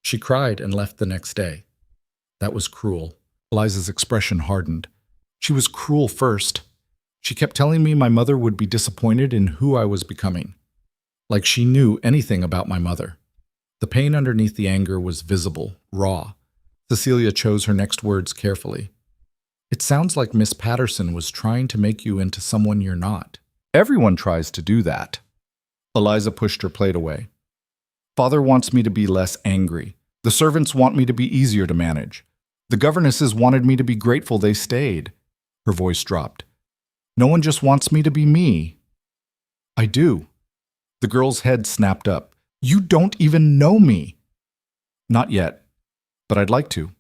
She cried and left the next day. That was cruel. Eliza's expression hardened. She was cruel first. She kept telling me my mother would be disappointed in who I was becoming. Like she knew anything about my mother. The pain underneath the anger was visible, raw. Cecilia chose her next words carefully. It sounds like Miss Patterson was trying to make you into someone you're not. Everyone tries to do that. Eliza pushed her plate away. Father wants me to be less angry. The servants want me to be easier to manage. The governesses wanted me to be grateful they stayed. Her voice dropped. No one just wants me to be me. I do. The girl's head snapped up. You don't even know me. Not yet, but I'd like to.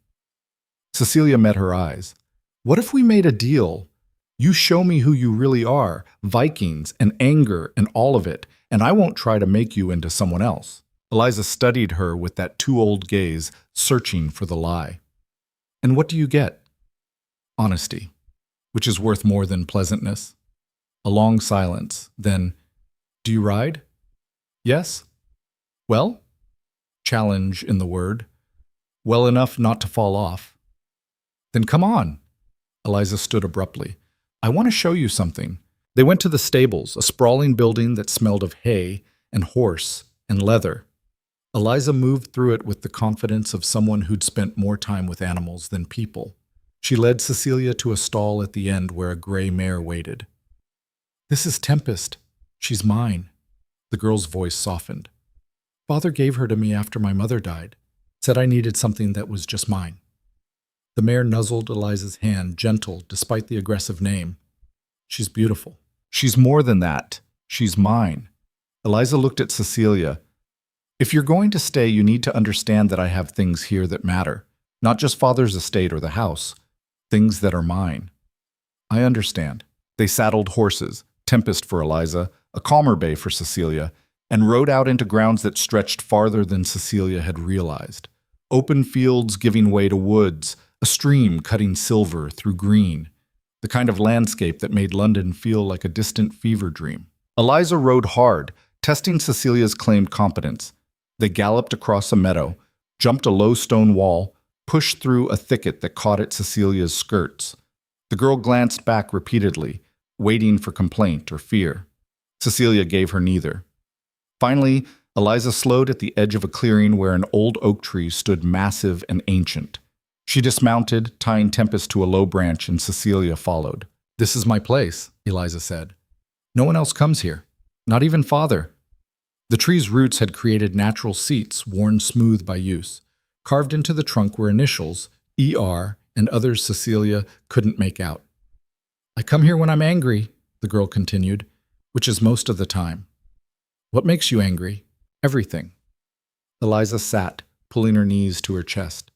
Cecilia met her eyes. What if we made a deal? You show me who you really are, Vikings and anger and all of it, and I won't try to make you into someone else. Eliza studied her with that too-old gaze, searching for the lie. And what do you get? Honesty, which is worth more than pleasantness. A long silence. Then, "Do you ride?" "Yes." "Well?" Challenge in the word. "Well enough not to fall off." "Then come on." Eliza stood abruptly. "I want to show you something." They went to the stables, a sprawling building that smelled of hay and horse and leather. Eliza moved through it with the confidence of someone who'd spent more time with animals than people. She led Cecilia to a stall at the end where a gray mare waited. "This is Tempest. She's mine." The girl's voice softened. "Father gave her to me after my mother died. Said I needed something that was just mine." The mare nuzzled Eliza's hand, gentle despite the aggressive name. "She's beautiful." "She's more than that. She's mine." Eliza looked at Cecilia. "If you're going to stay, you need to understand that I have things here that matter. Not just Father's estate or the house. Things that are mine." "I understand." They saddled horses, Tempest for Eliza, a calmer bay for Cecilia, and rode out into grounds that stretched farther than Cecilia had realized. Open fields giving way to woods, a stream cutting silver through green, the kind of landscape that made London feel like a distant fever dream. Eliza rode hard, testing Cecilia's claimed competence. They galloped across a meadow, jumped a low stone wall, pushed through a thicket that caught at Cecilia's skirts. The girl glanced back repeatedly, waiting for complaint or fear. Cecilia gave her neither. Finally, Eliza slowed at the edge of a clearing where an old oak tree stood massive and ancient. She dismounted, tying Tempest to a low branch, and Cecilia followed. "This is my place," Eliza said. "No one else comes here, not even Father." The tree's roots had created natural seats worn smooth by use. Carved into the trunk were initials, ER, and others Cecilia couldn't make out. "I come here when I'm angry," the girl continued, "which is most of the time." "What makes you angry?" "Everything." Eliza sat, pulling her knees to her chest.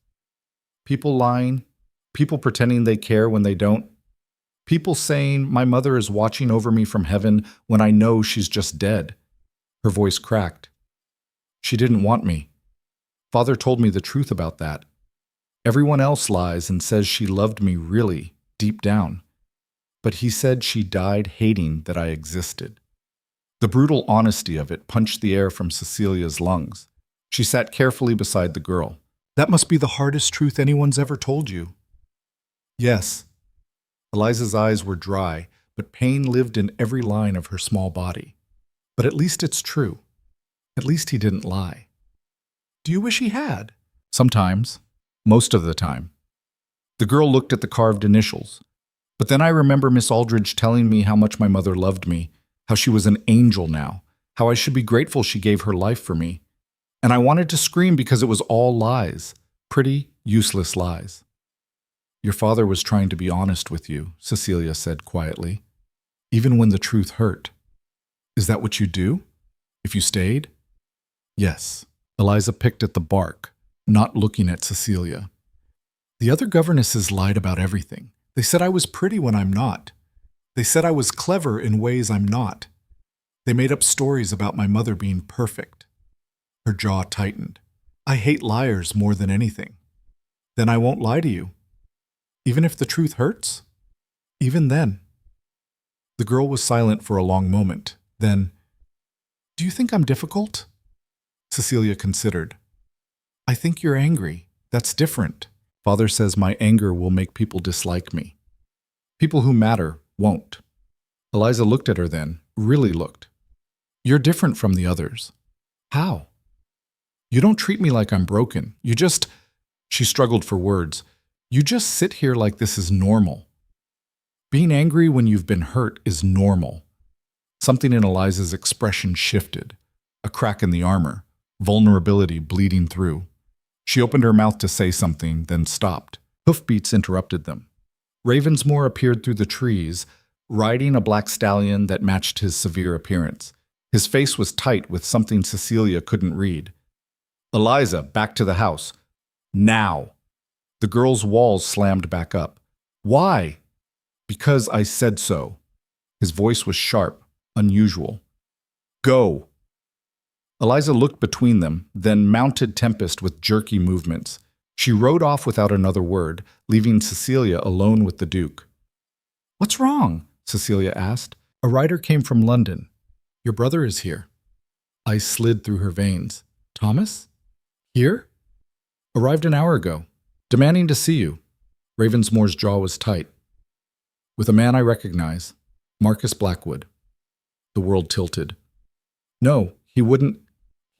"People lying, people pretending they care when they don't, people saying my mother is watching over me from heaven when I know she's just dead." Her voice cracked. "She didn't want me. Father told me the truth about that. Everyone else lies and says she loved me really, deep down. But he said she died hating that I existed." The brutal honesty of it punched the air from Cecilia's lungs. She sat carefully beside the girl. "That must be the hardest truth anyone's ever told you." "Yes." Eliza's eyes were dry, but pain lived in every line of her small body. "But at least it's true. At least he didn't lie." "Do you wish he had?" "Sometimes. Most of the time." The girl looked at the carved initials. "But then I remember Miss Aldridge telling me how much my mother loved me, how she was an angel now, how I should be grateful she gave her life for me. And I wanted to scream because it was all lies, pretty, useless lies." "Your father was trying to be honest with you," Cecilia said quietly, "even when the truth hurt. Is that what you'd do? If you stayed?" "Yes." Eliza picked at the bark, not looking at Cecilia. "The other governesses lied about everything. They said I was pretty when I'm not. They said I was clever in ways I'm not. They made up stories about my mother being perfect." Her jaw tightened. "I hate liars more than anything." "Then I won't lie to you. Even if the truth hurts?" "Even then." The girl was silent for a long moment. Then, "Do you think I'm difficult?" Cecilia considered. "I think you're angry. That's different. Father says my anger will make people dislike me. People who matter won't." Eliza looked at her then, really looked. "You're different from the others." "How?" "You don't treat me like I'm broken. You just—" She struggled for words. "You just sit here like this is normal. Being angry when you've been hurt is normal." Something in Eliza's expression shifted. A crack in the armor, vulnerability bleeding through. She opened her mouth to say something, then stopped. Hoofbeats interrupted them. Ravensmore appeared through the trees, riding a black stallion that matched his severe appearance. His face was tight with something Cecilia couldn't read. "Eliza, back to the house. Now." The girl's walls slammed back up. "Why?" "Because I said so." His voice was sharp, unusual. "Go." Eliza looked between them, then mounted Tempest with jerky movements. She rode off without another word, leaving Cecilia alone with the Duke. "What's wrong?" Cecilia asked. A rider came from London. Your brother is here. Ice slid through her veins. Thomas? Here? Arrived an hour ago. Demanding to see you. Ravensmore's jaw was tight. With a man I recognize. Marcus Blackwood. The world tilted. No, he wouldn't.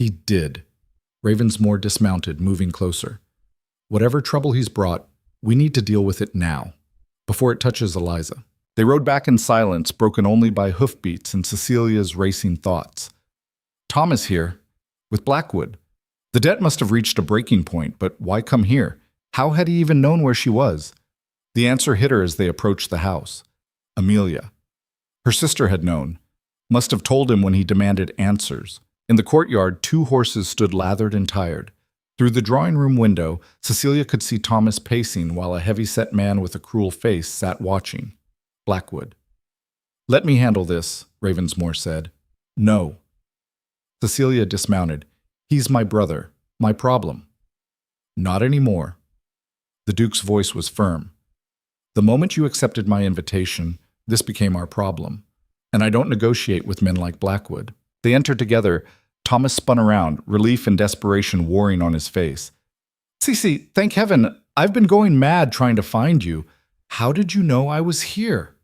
He did. Ravensmore dismounted, moving closer. Whatever trouble he's brought, we need to deal with it now, before it touches Eliza. They rode back in silence, broken only by hoofbeats and Cecilia's racing thoughts. Thomas here, with Blackwood. The debt must have reached a breaking point, but why come here? How had he even known where she was? The answer hit her as they approached the house. Amelia. Her sister had known. Must have told him when he demanded answers. In the courtyard, 2 horses stood lathered and tired. Through the drawing-room window, Cecilia could see Thomas pacing while a heavy-set man with a cruel face sat watching. Blackwood. Let me handle this, Ravensmore said. No. Cecilia dismounted. He's my brother. My problem. Not anymore. The Duke's voice was firm. The moment you accepted my invitation, this became our problem. And I don't negotiate with men like Blackwood. They entered together. Thomas spun around, relief and desperation warring on his face. Cece, thank heaven, I've been going mad trying to find you. How did you know I was here?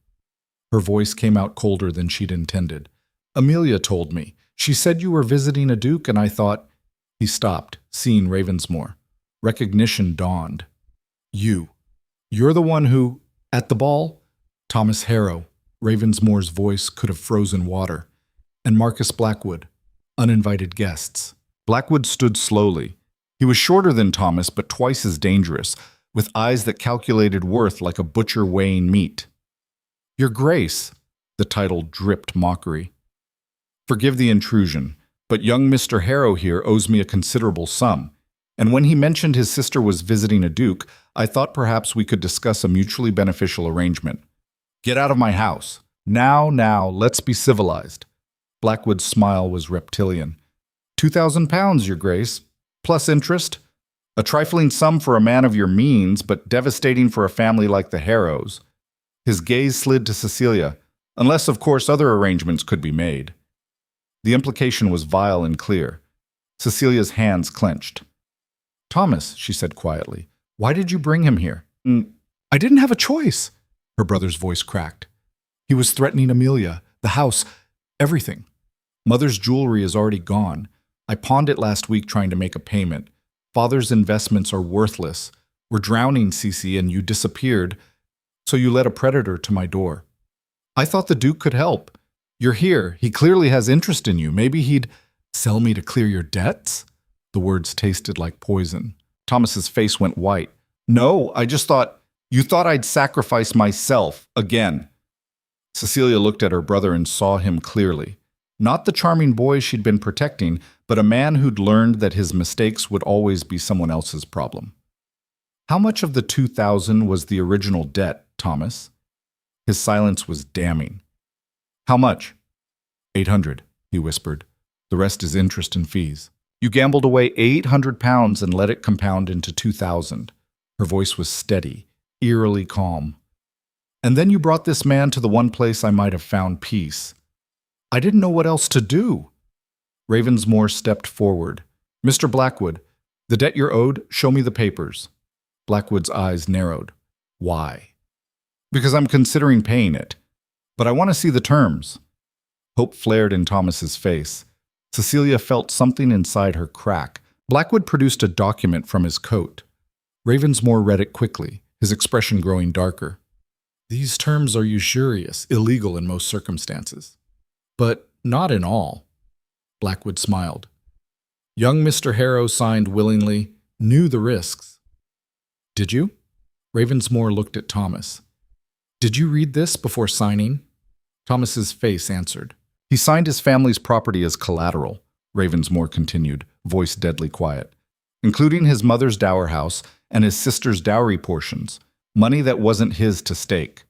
Her voice came out colder than she'd intended. Amelia told me. She said you were visiting a duke, and I thought... He stopped, seeing Ravensmore. Recognition dawned. You're the one who... At the ball? Thomas Harrow. Ravensmore's voice could have frozen water. And Marcus Blackwood. Uninvited guests. Blackwood stood slowly. He was shorter than Thomas, but twice as dangerous, with eyes that calculated worth like a butcher weighing meat. Your Grace, the title dripped mockery. Forgive the intrusion, but young Mr. Harrow here owes me a considerable sum, and when he mentioned his sister was visiting a duke, I thought perhaps we could discuss a mutually beneficial arrangement. Get out of my house. Now, let's be civilized. Blackwood's smile was reptilian. £2,000, Your Grace, plus interest. A trifling sum for a man of your means, but devastating for a family like the Harrows. His gaze slid to Cecilia, unless, of course, other arrangements could be made. The implication was vile and clear. Cecilia's hands clenched. Thomas, she said quietly, why did you bring him here? I didn't have a choice, her brother's voice cracked. He was threatening Amelia, the house, everything. Mother's jewelry is already gone. I pawned it last week trying to make a payment. Father's investments are worthless. We're drowning, Cece, and you disappeared, so you led a predator to my door. I thought the Duke could help. You're here. He clearly has interest in you. Maybe he'd sell me to clear your debts? The words tasted like poison. Thomas's face went white. No, I just thought, you thought I'd sacrifice myself again. Cecilia looked at her brother and saw him clearly. Not the charming boy she'd been protecting, but a man who'd learned that his mistakes would always be someone else's problem. How much of the 2,000 was the original debt, Thomas? His silence was damning. How much? 800, he whispered. The rest is interest and fees. You gambled away £800 and let it compound into 2,000. Her voice was steady, eerily calm. And then you brought this man to the one place I might have found peace. I didn't know what else to do. Ravensmore stepped forward. Mr. Blackwood, the debt you're owed, show me the papers. Blackwood's eyes narrowed. Why? Because I'm considering paying it. But I want to see the terms. Hope flared in Thomas's face. Cecilia felt something inside her crack. Blackwood produced a document from his coat. Ravensmore read it quickly, his expression growing darker. These terms are usurious, illegal in most circumstances. But not in all. Blackwood smiled. Young Mr. Harrow signed willingly, knew the risks. Did you? Ravensmore looked at Thomas. Did you read this before signing? Thomas's face answered. He signed his family's property as collateral, Ravensmore continued, voice deadly quiet, including his mother's dower house and his sister's dowry portions, money that wasn't his to stake.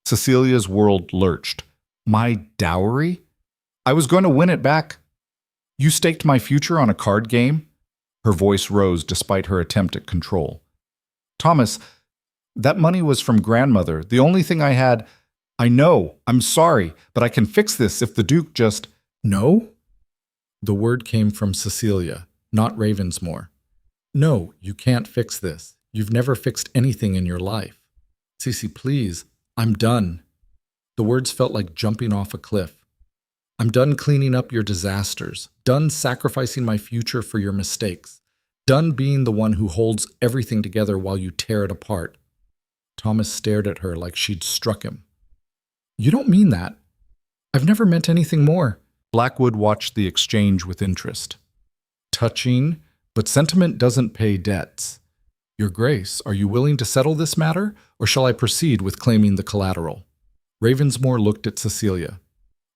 Cecilia's world lurched. My dowry? I was going to win it back. You staked my future on a card game? Her voice rose despite her attempt at control. Thomas, that money was from grandmother. The only thing I had, I know, I'm sorry, but I can fix this if the Duke just... No? The word came from Cecilia, not Ravensmore. No, you can't fix this. You've never fixed anything in your life. Cece, please, I'm done. The words felt like jumping off a cliff. I'm done cleaning up your disasters, done sacrificing my future for your mistakes, done being the one who holds everything together while you tear it apart. Thomas stared at her like she'd struck him. You don't mean that. I've never meant anything more. Blackwood watched the exchange with interest. Touching, but sentiment doesn't pay debts. Your Grace, are you willing to settle this matter, or shall I proceed with claiming the collateral? Ravensmore looked at Cecilia.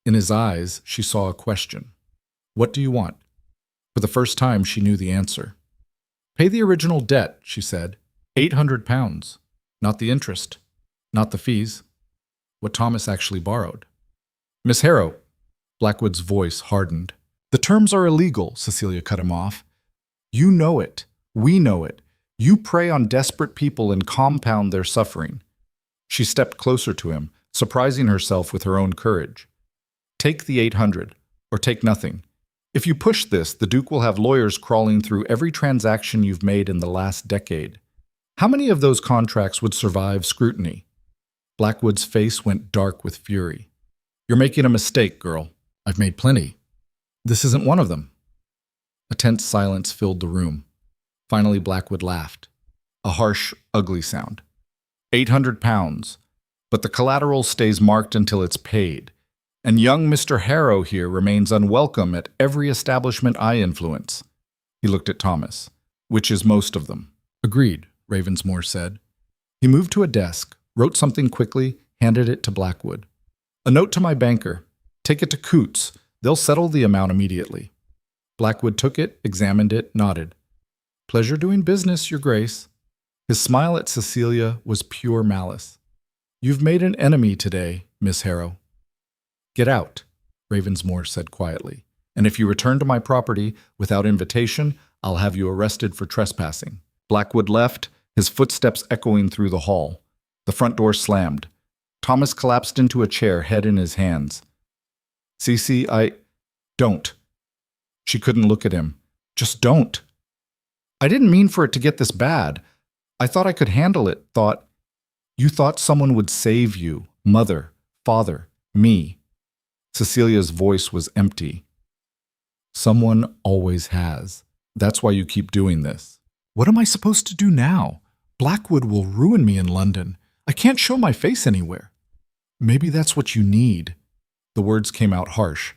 In his eyes, she saw a question. What do you want? For the first time, she knew the answer. Pay the original debt, she said. £800. Not the interest. Not the fees. What Thomas actually borrowed. Miss Harrow. Blackwood's voice hardened. The terms are illegal, Cecilia cut him off. You know it. We know it. You prey on desperate people and compound their suffering. She stepped closer to him, surprising herself with her own courage. Take the 800, or take nothing. If you push this, the Duke will have lawyers crawling through every transaction you've made in the last decade. How many of those contracts would survive scrutiny? Blackwood's face went dark with fury. You're making a mistake, girl. I've made plenty. This isn't one of them. A tense silence filled the room. Finally, Blackwood laughed. A harsh, ugly sound. £800, but the collateral stays marked until it's paid. And young Mr. Harrow here remains unwelcome at every establishment I influence. He looked at Thomas. Which is most of them. Agreed, Ravensmore said. He moved to a desk, wrote something quickly, handed it to Blackwood. A note to my banker. Take it to Coots. They'll settle the amount immediately. Blackwood took it, examined it, nodded. Pleasure doing business, Your Grace. His smile at Cecilia was pure malice. You've made an enemy today, Miss Harrow. Get out, Ravensmore said quietly, and if you return to my property without invitation, I'll have you arrested for trespassing. Blackwood left, his footsteps echoing through the hall. The front door slammed. Thomas collapsed into a chair, head in his hands. Cece, Don't. She couldn't look at him. Just don't. I didn't mean for it to get this bad. I thought I could handle it, You thought someone would save you, mother, father, me. Cecilia's voice was empty. Someone always has. That's why you keep doing this. What am I supposed to do now? Blackwood will ruin me in London. I can't show my face anywhere. Maybe that's what you need. The words came out harsh.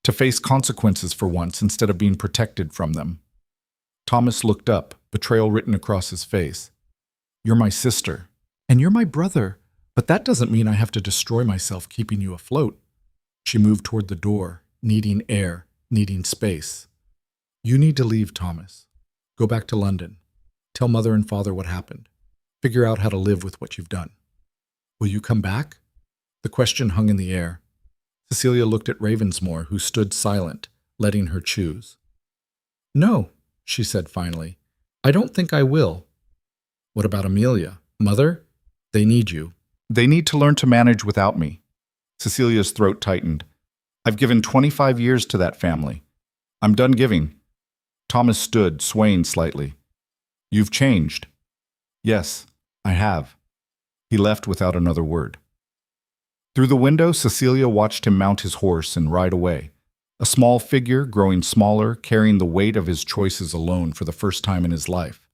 To face consequences for once instead of being protected from them. Thomas looked up, betrayal written across his face. You're my sister. And you're my brother. But that doesn't mean I have to destroy myself keeping you afloat. She moved toward the door, needing air, needing space. You need to leave, Thomas. Go back to London. Tell Mother and Father what happened. Figure out how to live with what you've done. Will you come back? The question hung in the air. Cecilia looked at Ravensmore, who stood silent, letting her choose. No, she said finally. I don't think I will. What about Amelia? Mother? They need you. They need to learn to manage without me. Cecilia's throat tightened. I've given 25 years to that family. I'm done giving. Thomas stood, swaying slightly. You've changed. Yes, I have. He left without another word. Through the window, Cecilia watched him mount his horse and ride away. A small figure, growing smaller, carrying the weight of his choices alone for the first time in his life.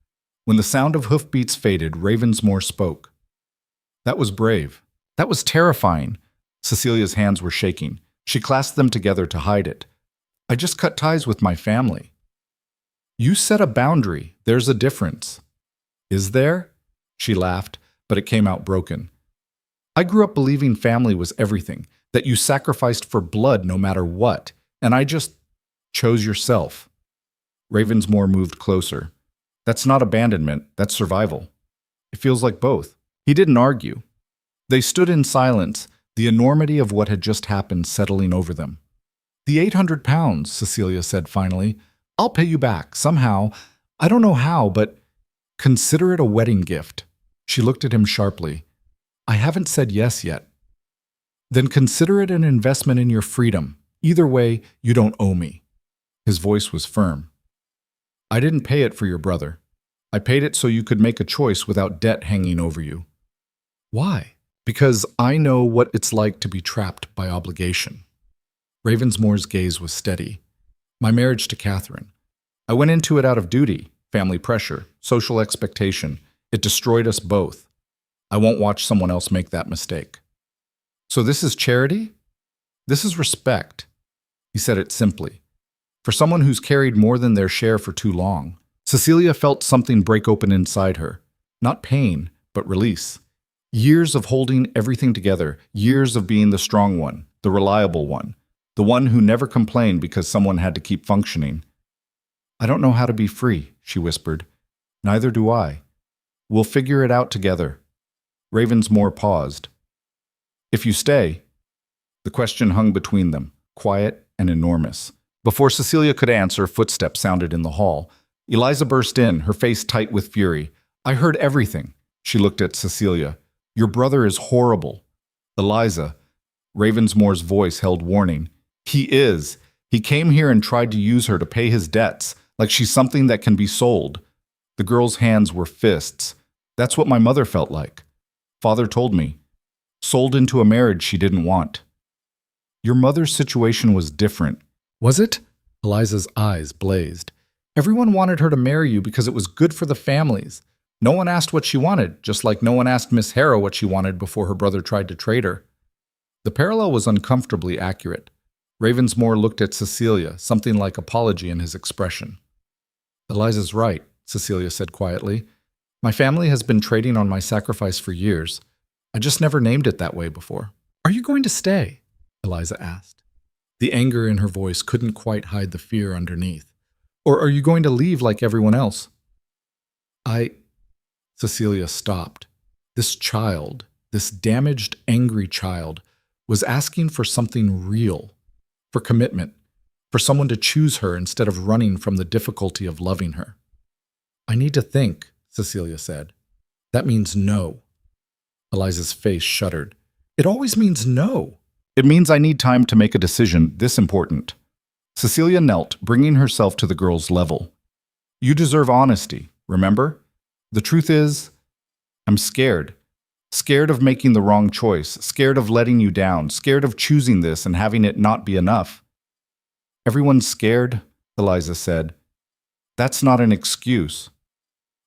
When the sound of hoofbeats faded, Ravensmore spoke. That was brave. That was terrifying. Cecilia's hands were shaking. She clasped them together to hide it. I just cut ties with my family. You set a boundary. There's a difference. Is there? She laughed, but it came out broken. I grew up believing family was everything, that you sacrificed for blood no matter what, and I just chose yourself. Ravensmore moved closer. That's not abandonment, that's survival. It feels like both. He didn't argue. They stood in silence, the enormity of what had just happened settling over them. The £800, Cecilia said finally. I'll pay you back, somehow. I don't know how, but consider it a wedding gift. She looked at him sharply. I haven't said yes yet. Then consider it an investment in your freedom. Either way, you don't owe me. His voice was firm. I didn't pay it for your brother. I paid it so you could make a choice without debt hanging over you. Why? Because I know what it's like to be trapped by obligation. Ravensmore's gaze was steady. My marriage to Catherine. I went into it out of duty, family pressure, social expectation. It destroyed us both. I won't watch someone else make that mistake. So this is charity? This is respect. He said it simply. For someone who's carried more than their share for too long. Cecilia felt something break open inside her. Not pain, but release. Years of holding everything together, years of being the strong one, the reliable one, the one who never complained because someone had to keep functioning. I don't know how to be free, she whispered. Neither do I. We'll figure it out together. Ravensmore paused. If you stay, the question hung between them, quiet and enormous. Before Cecilia could answer, footsteps sounded in the hall. Eliza burst in, her face tight with fury. I heard everything. She looked at Cecilia. Your brother is horrible. Eliza, Ravensmore's voice held warning. He is. He came here and tried to use her to pay his debts, like she's something that can be sold. The girl's hands were fists. That's what my mother felt like. Father told me. Sold into a marriage she didn't want. Your mother's situation was different. Was it? Eliza's eyes blazed. Everyone wanted her to marry you because it was good for the families. No one asked what she wanted, just like no one asked Miss Harrow what she wanted before her brother tried to trade her. The parallel was uncomfortably accurate. Ravensmore looked at Cecilia, something like apology in his expression. Eliza's right, Cecilia said quietly. My family has been trading on my sacrifice for years. I just never named it that way before. Are you going to stay? Eliza asked. The anger in her voice couldn't quite hide the fear underneath. Or are you going to leave like everyone else? Cecilia stopped. This child, this damaged, angry child, was asking for something real, for commitment, for someone to choose her instead of running from the difficulty of loving her. I need to think, Cecilia said. That means no. Eliza's face shuddered. It always means no. It means I need time to make a decision this important. Cecilia knelt, bringing herself to the girl's level. You deserve honesty, remember? The truth is, I'm scared. Scared of making the wrong choice, scared of letting you down, scared of choosing this and having it not be enough. Everyone's scared, Eliza said. That's not an excuse.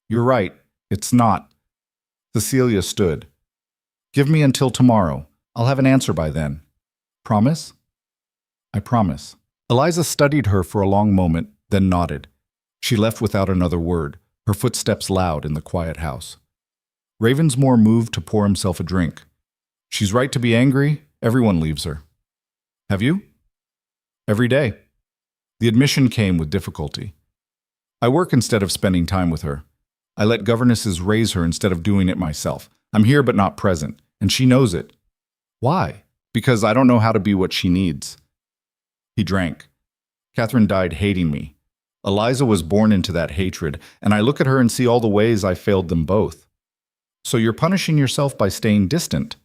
You're right, it's not. Cecilia stood. Give me until tomorrow. I'll have an answer by then. Promise? I promise. Eliza studied her for a long moment, then nodded. She left without another word, her footsteps loud in the quiet house. Ravensmore moved to pour himself a drink. She's right to be angry. Everyone leaves her. Have you? Every day. The admission came with difficulty. I work instead of spending time with her. I let governesses raise her instead of doing it myself. I'm here but not present, and she knows it. Why? Because I don't know how to be what she needs. He drank. Catherine died hating me. Eliza was born into that hatred, and I look at her and see all the ways I failed them both. So you're punishing yourself by staying distant.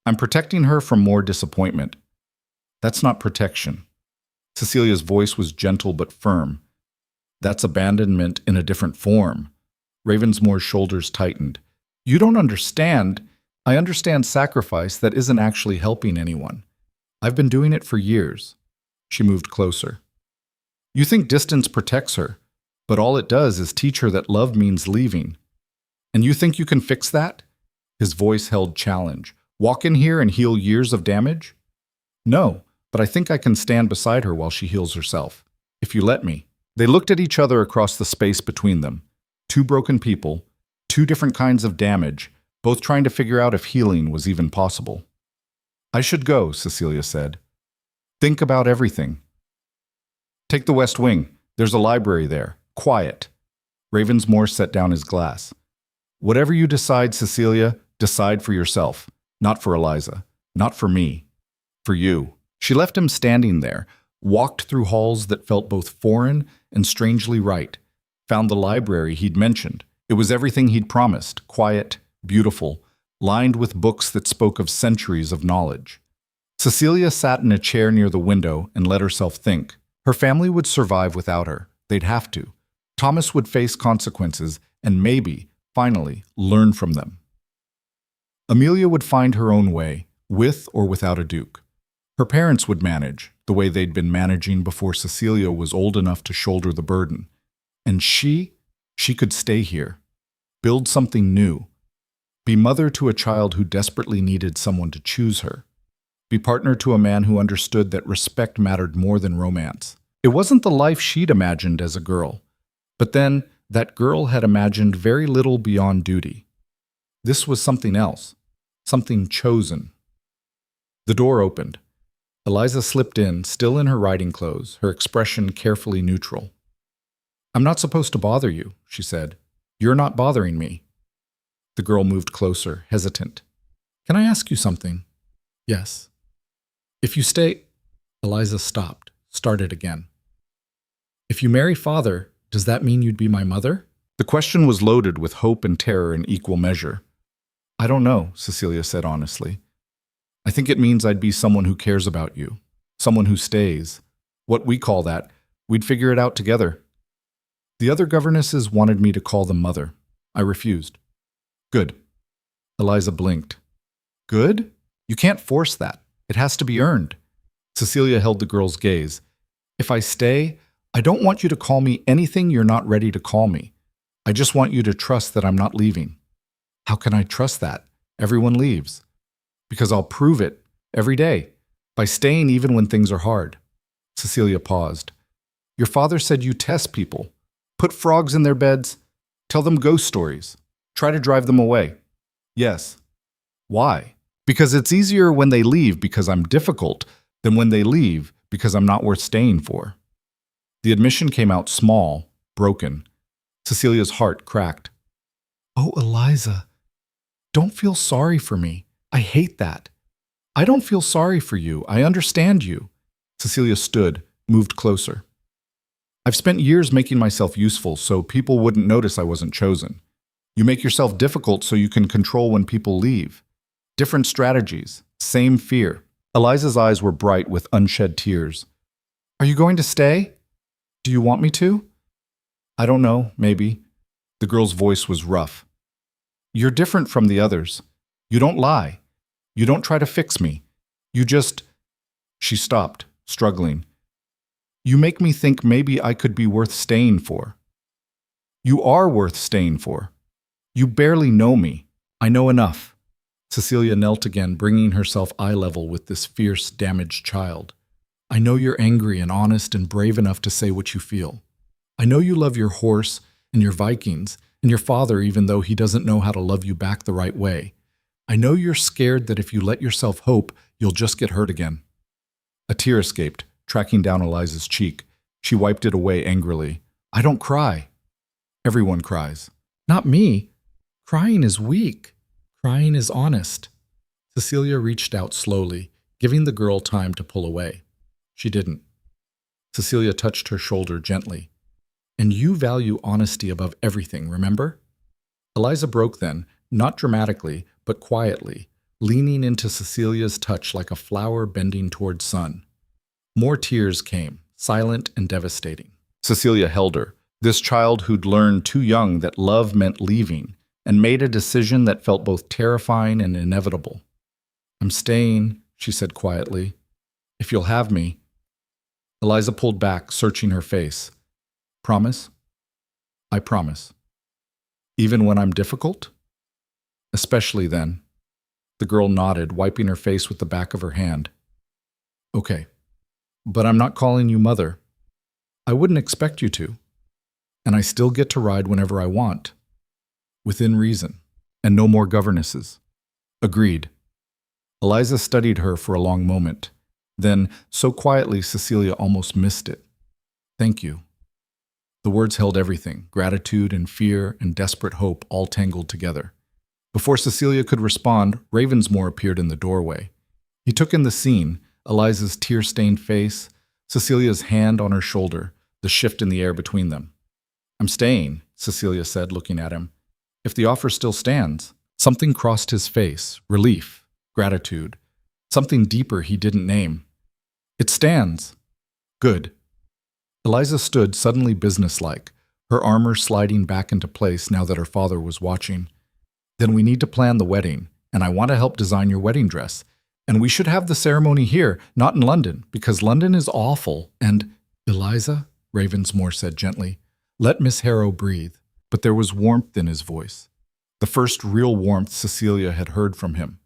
I'm protecting her from more disappointment. That's not protection. Cecilia's voice was gentle but firm. That's abandonment in a different form. Ravensmore's shoulders tightened. You don't understand. I understand sacrifice that isn't actually helping anyone. I've been doing it for years. She moved closer. You think distance protects her, but all it does is teach her that love means leaving. And you think you can fix that? His voice held challenge. Walk in here and heal years of damage? No, but I think I can stand beside her while she heals herself. If you let me. They looked at each other across the space between them. Two broken people, two different kinds of damage, both trying to figure out if healing was even possible. I should go, Cecilia said. Think about everything. Take the West Wing. There's a library there. Quiet. Ravensmore set down his glass. Whatever you decide, Cecilia, decide for yourself. Not for Eliza. Not for me. For you. She left him standing there, walked through halls that felt both foreign and strangely right, found the library he'd mentioned. It was everything he'd promised, quiet, beautiful, lined with books that spoke of centuries of knowledge. Cecilia sat in a chair near the window and let herself think. Her family would survive without her. They'd have to. Thomas would face consequences and maybe, finally, learn from them. Amelia would find her own way, with or without a duke. Her parents would manage, the way they'd been managing before Cecilia was old enough to shoulder the burden. And she could stay here, build something new, be mother to a child who desperately needed someone to choose her, be partner to a man who understood that respect mattered more than romance. It wasn't the life she'd imagined as a girl, but then that girl had imagined very little beyond duty. This was something else, something chosen. The door opened. Eliza slipped in, still in her riding clothes, her expression carefully neutral. "I'm not supposed to bother you," she said. "You're not bothering me." The girl moved closer, hesitant. "Can I ask you something?" "Yes." "If you stay—" Eliza stopped, started again. "If you marry father, does that mean you'd be my mother?" The question was loaded with hope and terror in equal measure. "I don't know," Cecilia said honestly. "I think it means I'd be someone who cares about you, someone who stays. What we call that, we'd figure it out together." The other governesses wanted me to call them mother. I refused. "Good." Eliza blinked. "Good? You can't force that. It has to be earned." Cecilia held the girl's gaze. "If I stay, I don't want you to call me anything you're not ready to call me. I just want you to trust that I'm not leaving." "How can I trust that? Everyone leaves." "Because I'll prove it, every day, by staying even when things are hard." Cecilia paused. "Your father said you test people. Put frogs in their beds, tell them ghost stories, try to drive them away." "Yes." "Why?" "Because it's easier when they leave because I'm difficult than when they leave because I'm not worth staying for." The admission came out small, broken. Cecilia's heart cracked. "Oh, Eliza, don't feel sorry for me. I hate that. I don't feel sorry for you. I understand you." Cecilia stood, moved closer. "I've spent years making myself useful so people wouldn't notice I wasn't chosen. You make yourself difficult so you can control when people leave. Different strategies, same fear." Eliza's eyes were bright with unshed tears. "Are you going to stay? Do you want me to?" "I don't know, maybe." The girl's voice was rough. "You're different from the others. You don't lie. You don't try to fix me. You just—" She stopped, struggling. "You make me think maybe I could be worth staying for." "You are worth staying for. You barely know me. I know enough." Cecilia knelt again, bringing herself eye level with this fierce, damaged child. "I know you're angry and honest and brave enough to say what you feel. I know you love your horse and your Vikings and your father even though he doesn't know how to love you back the right way. I know you're scared that if you let yourself hope, you'll just get hurt again." A tear escaped, tracking down Eliza's cheek. She wiped it away angrily. "I don't cry." "Everyone cries." "Not me. Crying is weak. Crying is honest." Cecilia reached out slowly, giving the girl time to pull away. She didn't. Cecilia touched her shoulder gently. "And you value honesty above everything, remember?" Eliza broke then, not dramatically, but quietly, leaning into Cecilia's touch like a flower bending toward sun. More tears came, silent and devastating. Cecilia held her, this child who'd learned too young that love meant leaving, and made a decision that felt both terrifying and inevitable. "I'm staying," she said quietly. "If you'll have me." Eliza pulled back, searching her face. "Promise?" "I promise." "Even when I'm difficult?" "Especially then." The girl nodded, wiping her face with the back of her hand. "Okay. But I'm not calling you mother. I wouldn't expect you to. And I still get to ride whenever I want. Within reason. And no more governesses." "Agreed." Eliza studied her for a long moment. Then, so quietly Cecilia almost missed it. "Thank you." The words held everything, gratitude and fear and desperate hope all tangled together. Before Cecilia could respond, Ravensmore appeared in the doorway. He took in the scene, Eliza's tear-stained face, Cecilia's hand on her shoulder, the shift in the air between them. "I'm staying," Cecilia said, looking at him. "If the offer still stands." Something crossed his face, relief, gratitude. something deeper he didn't name. It stands. Good. Eliza stood suddenly businesslike, her armor sliding back into place now that her father was watching. Then we need to plan the wedding, and I want to help design your wedding dress. And we should have the ceremony here, not in London, because London is awful. And, Eliza, Ravensmore said gently, let Miss Harrow breathe. But there was warmth in his voice. The first real warmth Cecilia had heard from him.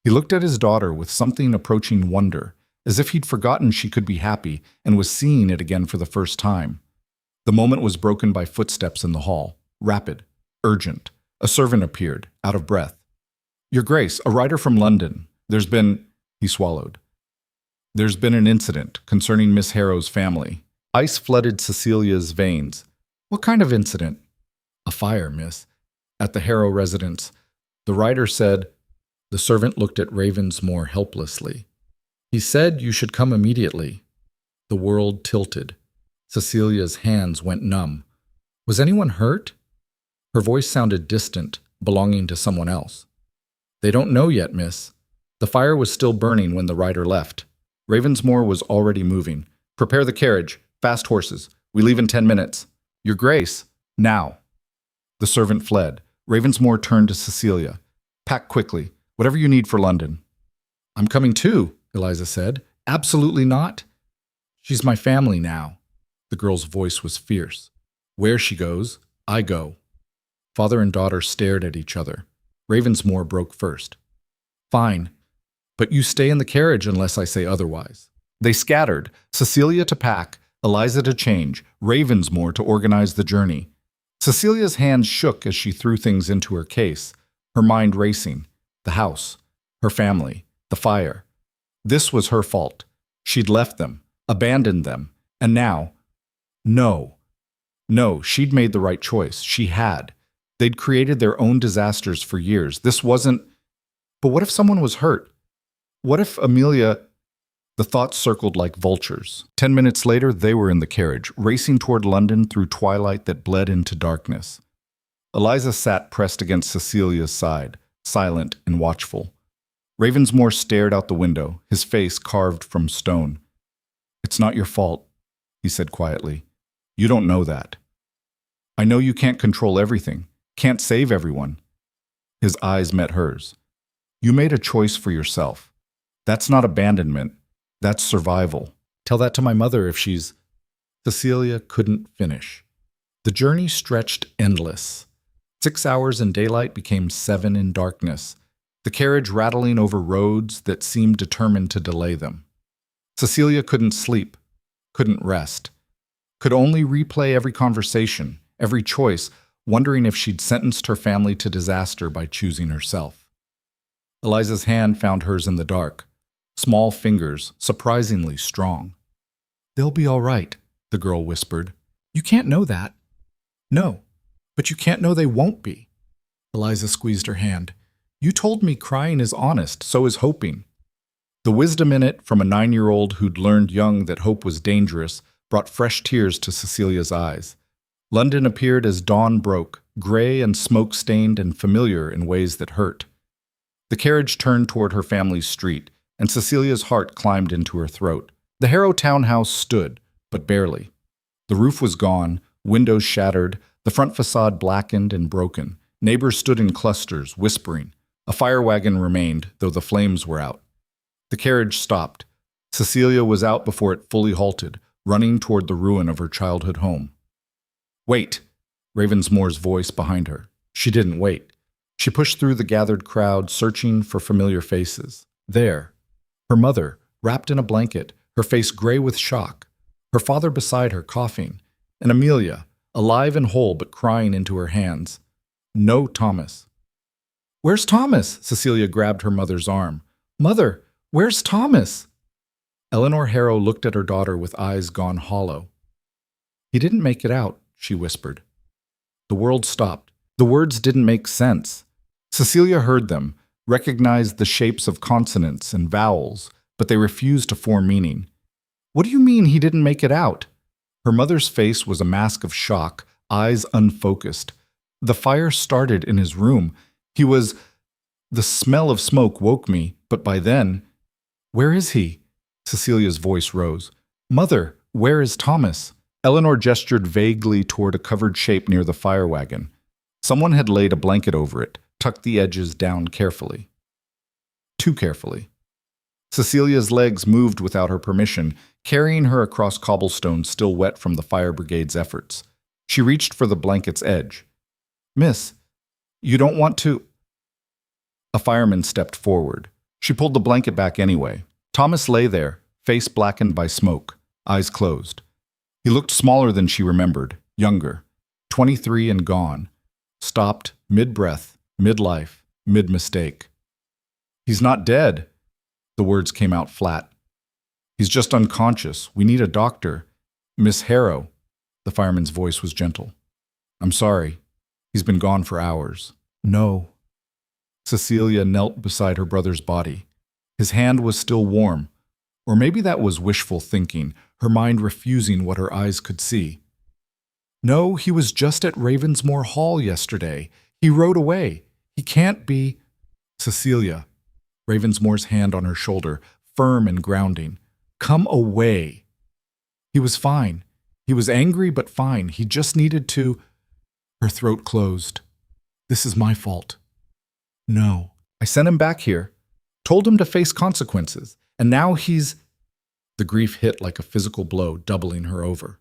He looked at his daughter with something approaching wonder, as if he'd forgotten she could be happy and was seeing it again for the first time. The moment was broken by footsteps in the hall, rapid, urgent. A servant appeared, out of breath. Your Grace, a writer from London. He swallowed. There's been an incident concerning Miss Harrow's family. Ice flooded Cecilia's veins. What kind of incident? A fire, miss. At the Harrow residence. The writer said. The servant looked at Ravensmore helplessly. He said you should come immediately. The world tilted. Cecilia's hands went numb. Was anyone hurt? Her voice sounded distant, belonging to someone else. They don't know yet, miss. The fire was still burning when the writer left. Ravensmore was already moving. Prepare the carriage. Fast horses. We leave in 10 minutes. Your Grace, now. The servant fled. Ravensmore turned to Cecilia. Pack quickly. Whatever you need for London. I'm coming too, Eliza said. Absolutely not. She's my family now. The girl's voice was fierce. Where she goes, I go. Father and daughter stared at each other. Ravensmore broke first. Fine, but you stay in the carriage unless I say otherwise. They scattered, Cecilia to pack, Eliza to change, Ravensmore to organize the journey. Cecilia's hands shook as she threw things into her case, her mind racing. The house, her family, the fire. This was her fault. She'd left them, abandoned them, and now, no, she'd made the right choice. She had. They'd created their own disasters for years. This wasn't. But what if someone was hurt? What if Amelia. The thoughts circled like vultures. 10 minutes later, they were in the carriage, racing toward London through twilight that bled into darkness. Eliza sat pressed against Cecilia's side, silent and watchful. Ravensmore stared out the window, his face carved from stone. It's not your fault, he said quietly. You don't know that. I know you can't control everything, can't save everyone. His eyes met hers. You made a choice for yourself. That's not abandonment. That's survival. Tell that to my mother if she's. Cecilia couldn't finish. The journey stretched endless. 6 hours in daylight became 7 in darkness, the carriage rattling over roads that seemed determined to delay them. Cecilia couldn't sleep, couldn't rest, could only replay every conversation, every choice, wondering if she'd sentenced her family to disaster by choosing herself. Eliza's hand found hers in the dark. Small fingers, surprisingly strong. They'll be all right, the girl whispered. You can't know that. No, but you can't know they won't be. Eliza squeezed her hand. You told me crying is honest, so is hoping. The wisdom in it from a 9-year-old who'd learned young that hope was dangerous brought fresh tears to Cecilia's eyes. London appeared as dawn broke, gray and smoke-stained and familiar in ways that hurt. The carriage turned toward her family's street, and Cecilia's heart climbed into her throat. The Harrow townhouse stood, but barely. The roof was gone, windows shattered, the front facade blackened and broken. Neighbors stood in clusters, whispering. A fire wagon remained, though the flames were out. The carriage stopped. Cecilia was out before it fully halted, running toward the ruin of her childhood home. Wait! Ravensmore's voice behind her. She didn't wait. She pushed through the gathered crowd, searching for familiar faces. There. Her mother, wrapped in a blanket, her face gray with shock. Her father beside her, coughing. And Amelia, alive and whole but crying into her hands. No Thomas. Where's Thomas? Cecilia grabbed her mother's arm. Mother, where's Thomas? Eleanor Harrow looked at her daughter with eyes gone hollow. He didn't make it out, she whispered. The world stopped. The words didn't make sense. Cecilia heard them, recognized the shapes of consonants and vowels, but they refused to form meaning. What do you mean he didn't make it out? Her mother's face was a mask of shock, eyes unfocused. The fire started in his room. The smell of smoke woke me, but by then, Where is he? Cecilia's voice rose. Mother, where is Thomas? Eleanor gestured vaguely toward a covered shape near the fire wagon. Someone had laid a blanket over it, tucked the edges down carefully. Too carefully. Cecilia's legs moved without her permission, carrying her across cobblestones still wet from the fire brigade's efforts. She reached for the blanket's edge. Miss, you don't want to... A fireman stepped forward. She pulled the blanket back anyway. Thomas lay there, face blackened by smoke, eyes closed. He looked smaller than she remembered, younger, 23 and gone, stopped mid-breath, mid-life, mid-mistake. He's not dead. The words came out flat. He's just unconscious. We need a doctor. Miss Harrow. The fireman's voice was gentle. I'm sorry. He's been gone for hours. No. Cecilia knelt beside her brother's body. His hand was still warm. Or maybe that was wishful thinking, her mind refusing what her eyes could see. No, he was just at Ravensmoor Hall yesterday. He rode away. He can't be... Cecilia. Ravensmoor's hand on her shoulder, firm and grounding. Come away. He was fine. He was angry but fine. He just needed to... Her throat closed. This is my fault. No. I sent him back here. Told him to face consequences. And now he's... The grief hit like a physical blow, doubling her over.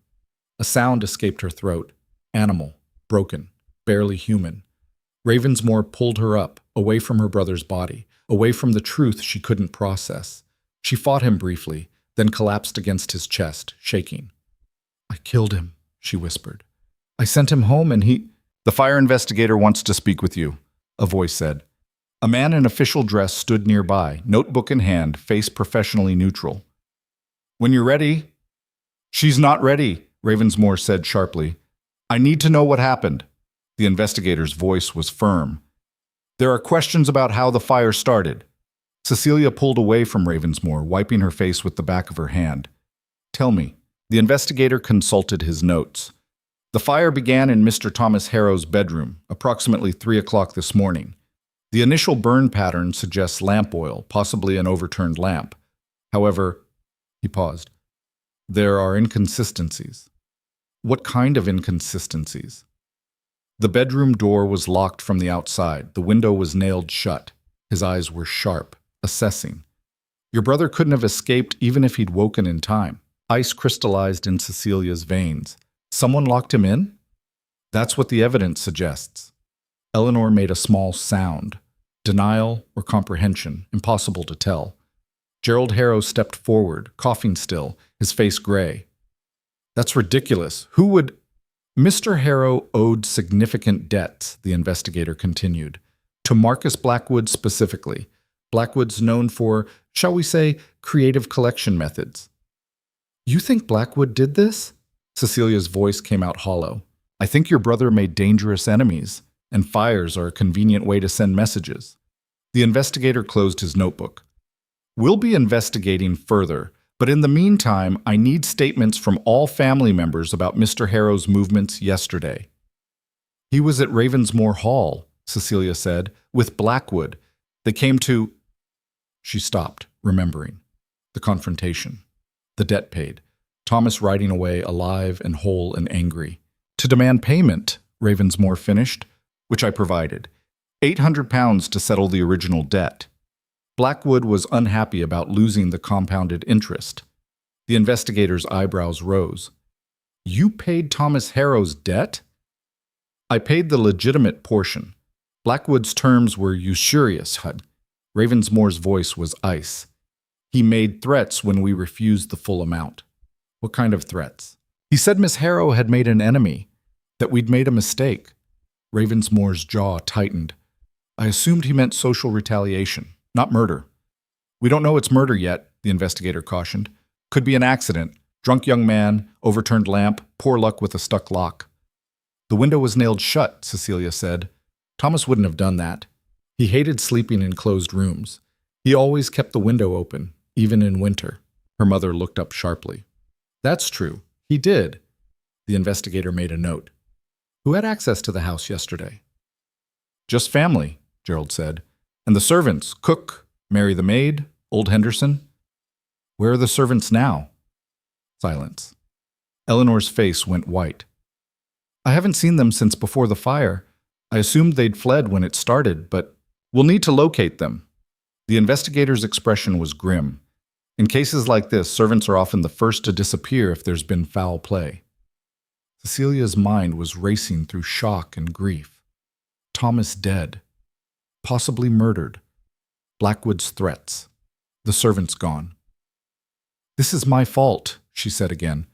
A sound escaped her throat. Animal. Broken. Barely human. Ravensmoor pulled her up, away from her brother's body, away from the truth she couldn't process. She fought him briefly, then collapsed against his chest, shaking. I killed him, she whispered. I sent him home and he... The fire investigator wants to speak with you, a voice said. A man in official dress stood nearby, notebook in hand, face professionally neutral. When you're ready... She's not ready, Ravensmoor said sharply. I need to know what happened. The investigator's voice was firm. There are questions about how the fire started. Cecilia pulled away from Ravensmoor, wiping her face with the back of her hand. Tell me. The investigator consulted his notes. The fire began in Mr. Thomas Harrow's bedroom, approximately 3 o'clock this morning. The initial burn pattern suggests lamp oil, possibly an overturned lamp. However, he paused. There are inconsistencies. What kind of inconsistencies? The bedroom door was locked from the outside. The window was nailed shut. His eyes were sharp, assessing. Your brother couldn't have escaped even if he'd woken in time. Ice crystallized in Cecilia's veins. Someone locked him in? That's what the evidence suggests. Eleanor made a small sound. Denial or comprehension, impossible to tell. Gerald Harrow stepped forward, coughing still, his face gray. That's ridiculous. Who would... Mr. Harrow owed significant debts, the investigator continued, to Marcus Blackwood specifically. Blackwood's known for, shall we say, creative collection methods. You think Blackwood did this? Cecilia's voice came out hollow. I think your brother made dangerous enemies, and fires are a convenient way to send messages. The investigator closed his notebook. We'll be investigating further, but in the meantime, I need statements from all family members about Mr. Harrow's movements yesterday. He was at Ravensmoor Hall, Cecilia said, with Blackwood. They came to... She stopped, remembering. The confrontation. The debt paid. Thomas riding away alive and whole and angry. To demand payment, Ravensmoor finished, which I provided. £800 to settle the original debt. Blackwood was unhappy about losing the compounded interest. The investigator's eyebrows rose. You paid Thomas Harrow's debt? I paid the legitimate portion. Blackwood's terms were usurious, Hud. Ravensmoor's voice was ice. He made threats when we refused the full amount. What kind of threats? He said Miss Harrow had made an enemy, that we'd made a mistake. Ravensmoor's jaw tightened. I assumed he meant social retaliation, not murder. We don't know it's murder yet, the investigator cautioned. Could be an accident. Drunk young man, overturned lamp, poor luck with a stuck lock. The window was nailed shut, Cecilia said. Thomas wouldn't have done that. He hated sleeping in closed rooms. He always kept the window open, even in winter. Her mother looked up sharply. That's true. He did. The investigator made a note. Who had access to the house yesterday? Just family, Gerald said. And the servants, cook, Mary the maid, old Henderson. Where are the servants now? Silence. Eleanor's face went white. I haven't seen them since before the fire. I assumed they'd fled when it started, but we'll need to locate them. The investigator's expression was grim. In cases like this, servants are often the first to disappear if there's been foul play. Cecilia's mind was racing through shock and grief. Thomas dead. Possibly murdered. Blackwood's threats. The servants gone. This is my fault, she said again.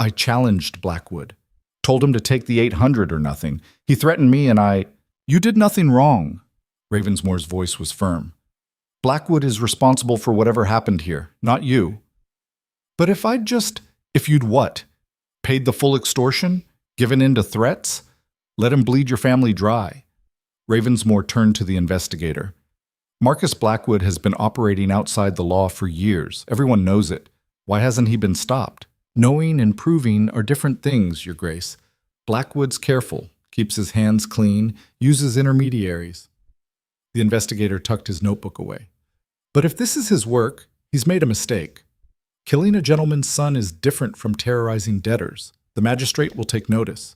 I challenged Blackwood. Told him to take the 800 or nothing. He threatened me and I... You did nothing wrong. Ravensmore's voice was firm. Blackwood is responsible for whatever happened here, not you. But if you'd what? Paid the full extortion? Given in to threats? Let him bleed your family dry. Ravensmore turned to the investigator. Marcus Blackwood has been operating outside the law for years. Everyone knows it. Why hasn't he been stopped? Knowing and proving are different things, Your Grace. Blackwood's careful, keeps his hands clean, uses intermediaries. The investigator tucked his notebook away. But if this is his work, he's made a mistake. Killing a gentleman's son is different from terrorizing debtors. The magistrate will take notice.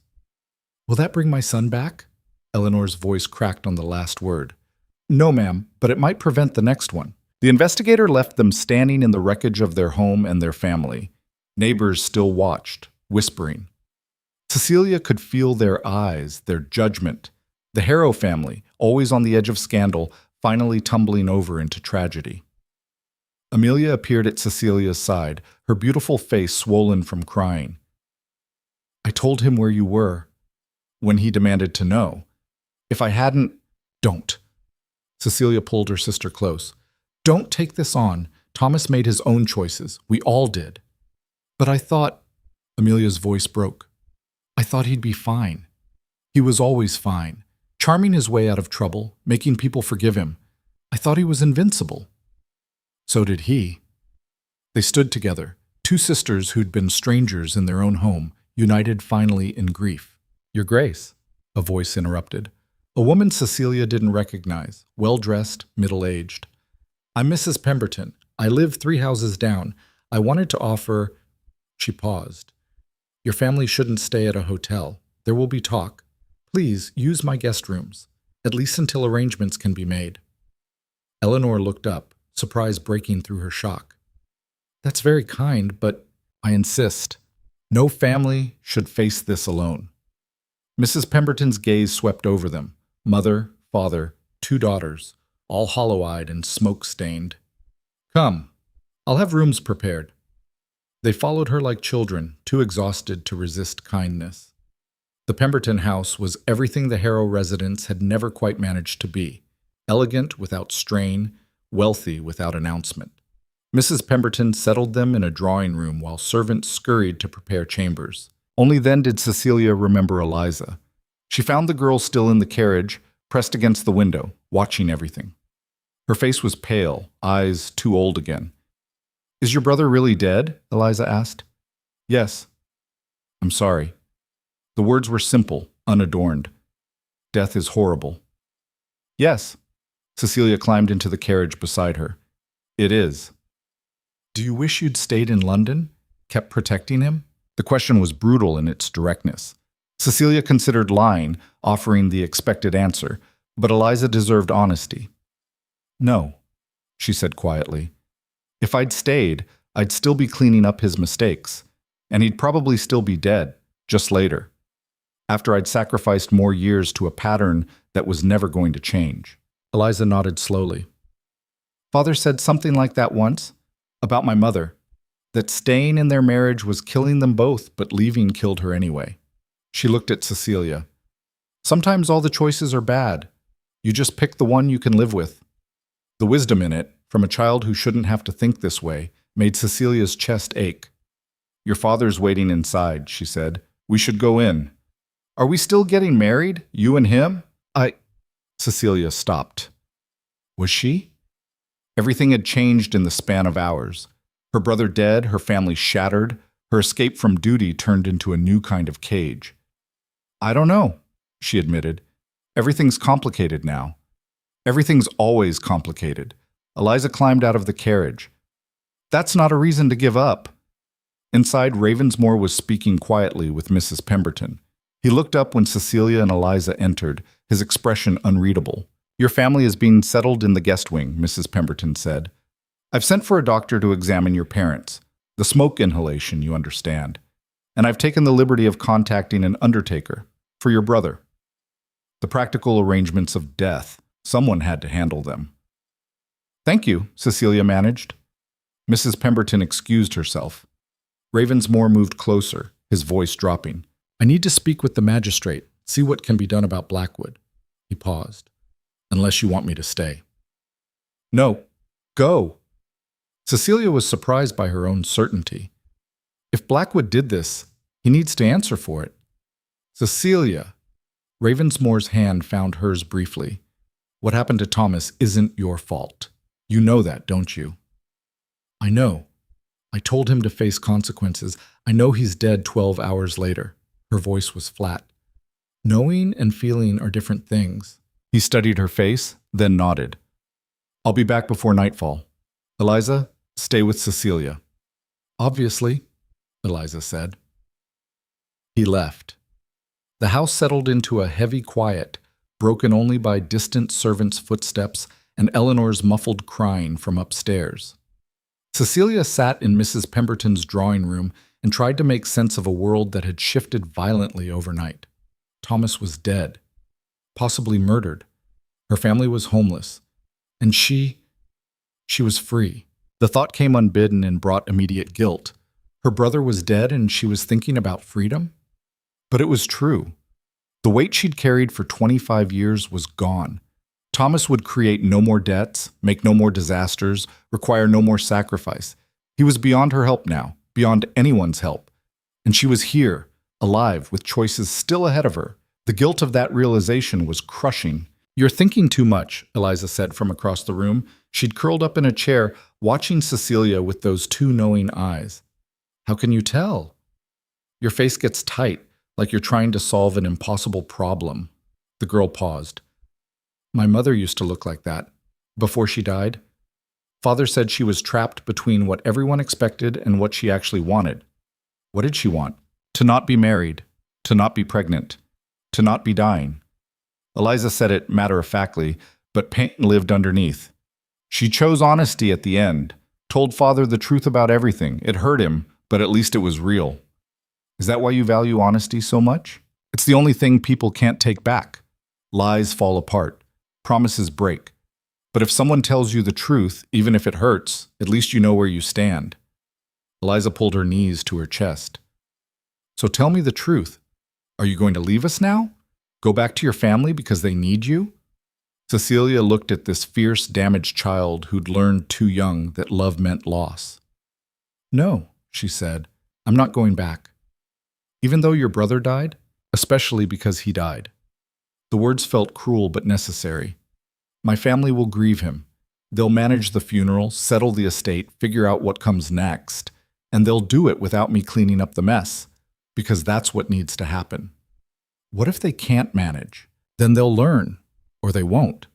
Will that bring my son back? Eleanor's voice cracked on the last word. No, ma'am, but it might prevent the next one. The investigator left them standing in the wreckage of their home and their family. Neighbors still watched, whispering. Cecilia could feel their eyes, their judgment. The Harrow family, always on the edge of scandal, finally tumbling over into tragedy. Amelia appeared at Cecilia's side, her beautiful face swollen from crying. I told him where you were, when he demanded to know. If I hadn't... Don't. Cecilia pulled her sister close. Don't take this on. Thomas made his own choices. We all did. But I thought... Amelia's voice broke. I thought he'd be fine. He was always fine. Charming his way out of trouble, making people forgive him. I thought he was invincible. So did he. They stood together, two sisters who'd been strangers in their own home, united finally in grief. Your Grace, a voice interrupted. A woman Cecilia didn't recognize, well-dressed, middle-aged. I'm Mrs. Pemberton. I live 3 houses down. I wanted to offer... She paused. Your family shouldn't stay at a hotel. There will be talk. Please use my guest rooms, at least until arrangements can be made. Eleanor looked up, surprise breaking through her shock. That's very kind, but I insist. No family should face this alone. Mrs. Pemberton's gaze swept over them. Mother, father, 2 daughters, all hollow-eyed and smoke-stained. Come, I'll have rooms prepared. They followed her like children, too exhausted to resist kindness. The Pemberton house was everything the Harrow residents had never quite managed to be. Elegant without strain, wealthy without announcement. Mrs. Pemberton settled them in a drawing room while servants scurried to prepare chambers. Only then did Cecilia remember Eliza. She found the girl still in the carriage, pressed against the window, watching everything. Her face was pale, eyes too old again. Is your brother really dead? Eliza asked. Yes. I'm sorry. The words were simple, unadorned. Death is horrible. Yes. Cecilia climbed into the carriage beside her. It is. Do you wish you'd stayed in London? Kept protecting him? The question was brutal in its directness. Cecilia considered lying, offering the expected answer, but Eliza deserved honesty. No, she said quietly. If I'd stayed, I'd still be cleaning up his mistakes, and he'd probably still be dead, just later, after I'd sacrificed more years to a pattern that was never going to change. Eliza nodded slowly. Father said something like that once, about my mother, that staying in their marriage was killing them both, but leaving killed her anyway. She looked at Cecilia. Sometimes all the choices are bad. You just pick the one you can live with. The wisdom in it, from a child who shouldn't have to think this way, made Cecilia's chest ache. Your father's waiting inside, she said. We should go in. Are we still getting married, you and him? Cecilia stopped. Was she? Everything had changed in the span of hours. Her brother dead, her family shattered, her escape from duty turned into a new kind of cage. I don't know, she admitted. Everything's complicated now. Everything's always complicated. Eliza climbed out of the carriage. That's not a reason to give up. Inside, Ravensmore was speaking quietly with Mrs. Pemberton. He looked up when Cecilia and Eliza entered, his expression unreadable. Your family is being settled in the guest wing, Mrs. Pemberton said. I've sent for a doctor to examine your parents. The smoke inhalation, you understand. And I've taken the liberty of contacting an undertaker for your brother. The practical arrangements of death. Someone had to handle them. Thank you, Cecilia managed. Mrs. Pemberton excused herself. Ravensmore moved closer, his voice dropping. I need to speak with the magistrate, see what can be done about Blackwood. He paused. Unless you want me to stay. No, go. Cecilia was surprised by her own certainty. If Blackwood did this, he needs to answer for it. Cecilia. Ravensmore's hand found hers briefly. What happened to Thomas isn't your fault. You know that, don't you? I know. I told him to face consequences. I know he's dead 12 hours later. Her voice was flat. Knowing and feeling are different things. He studied her face, then nodded. I'll be back before nightfall. Eliza, stay with Cecilia. Obviously, Eliza said. He left. The house settled into a heavy quiet, broken only by distant servants' footsteps and Eleanor's muffled crying from upstairs. Cecilia sat in Mrs. Pemberton's drawing room and tried to make sense of a world that had shifted violently overnight. Thomas was dead, possibly murdered. Her family was homeless, and she was free. The thought came unbidden and brought immediate guilt. Her brother was dead and she was thinking about freedom? But it was true. The weight she'd carried for 25 years was gone. Thomas would create no more debts, make no more disasters, require no more sacrifice. He was beyond her help now, beyond anyone's help. And she was here, alive, with choices still ahead of her. The guilt of that realization was crushing. You're thinking too much, Eliza said from across the room. She'd curled up in a chair, watching Cecilia with those two knowing eyes. How can you tell? Your face gets tight, like you're trying to solve an impossible problem. The girl paused. My mother used to look like that, before she died. Father said she was trapped between what everyone expected and what she actually wanted. What did she want? To not be married, to not be pregnant, to not be dying. Eliza said it matter-of-factly, but pain lived underneath. She chose honesty at the end, told Father the truth about everything. It hurt him, but at least it was real. Is that why you value honesty so much? It's the only thing people can't take back. Lies fall apart. Promises break. But if someone tells you the truth, even if it hurts, at least you know where you stand. Eliza pulled her knees to her chest. So tell me the truth. Are you going to leave us now? Go back to your family because they need you? Cecilia looked at this fierce, damaged child who'd learned too young that love meant loss. No, she said, I'm not going back. Even though your brother died, especially because he died. The words felt cruel but necessary. My family will grieve him. They'll manage the funeral, settle the estate, figure out what comes next, and they'll do it without me cleaning up the mess, because that's what needs to happen. What if they can't manage? Then they'll learn, or they won't.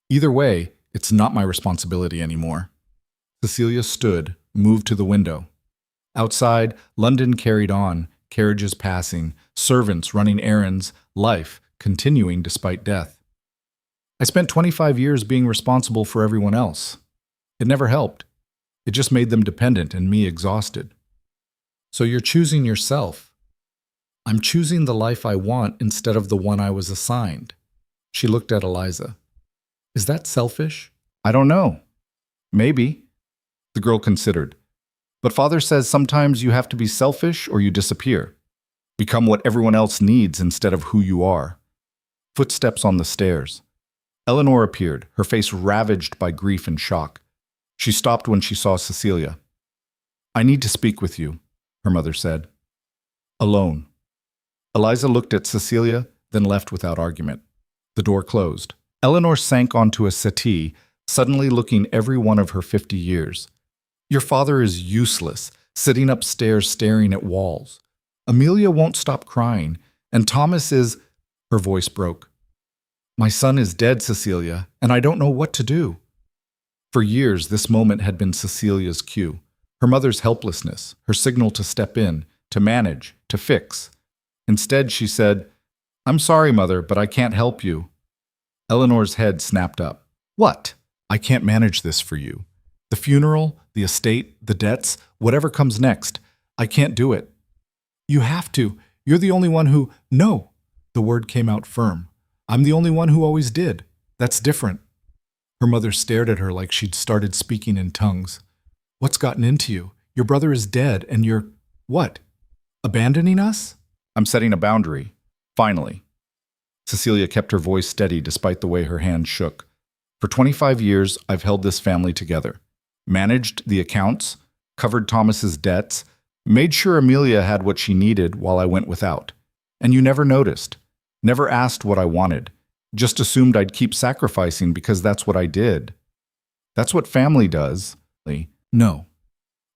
Either way, it's not my responsibility anymore. Cecilia stood, moved to the window. Outside, London carried on, carriages passing, servants running errands, life continuing despite death. I spent 25 years being responsible for everyone else. It never helped. It just made them dependent and me exhausted. So you're choosing yourself. I'm choosing the life I want instead of the one I was assigned. She looked at Eliza. Is that selfish? I don't know. Maybe. The girl considered. But Father says sometimes you have to be selfish or you disappear. Become what everyone else needs instead of who you are. Footsteps on the stairs. Eleanor appeared, her face ravaged by grief and shock. She stopped when she saw Cecilia. I need to speak with you, her mother said. Alone. Eliza looked at Cecilia, then left without argument. The door closed. Eleanor sank onto a settee, suddenly looking every one of her 50 years. Your father is useless, sitting upstairs staring at walls. Amelia won't stop crying, and Thomas is... Her voice broke. My son is dead, Cecilia, and I don't know what to do. For years, this moment had been Cecilia's cue. Her mother's helplessness, her signal to step in, to manage, to fix. Instead, she said, "I'm sorry, Mother, but I can't help you." Eleanor's head snapped up. "What? I can't manage this for you. The funeral, the estate, the debts, whatever comes next. I can't do it." "You have to. You're the only one who—" "No." The word came out firm. "I'm the only one who always did. That's different." Her mother stared at her like she'd started speaking in tongues. "What's gotten into you? Your brother is dead and you're— what? Abandoning us?" "I'm setting a boundary. Finally." Cecilia kept her voice steady despite the way her hand shook. "For 25 years, I've held this family together. Managed the accounts, covered Thomas's debts, made sure Amelia had what she needed while I went without. And you never noticed. Never asked what I wanted. Just assumed I'd keep sacrificing because that's what I did. That's what family does." "No.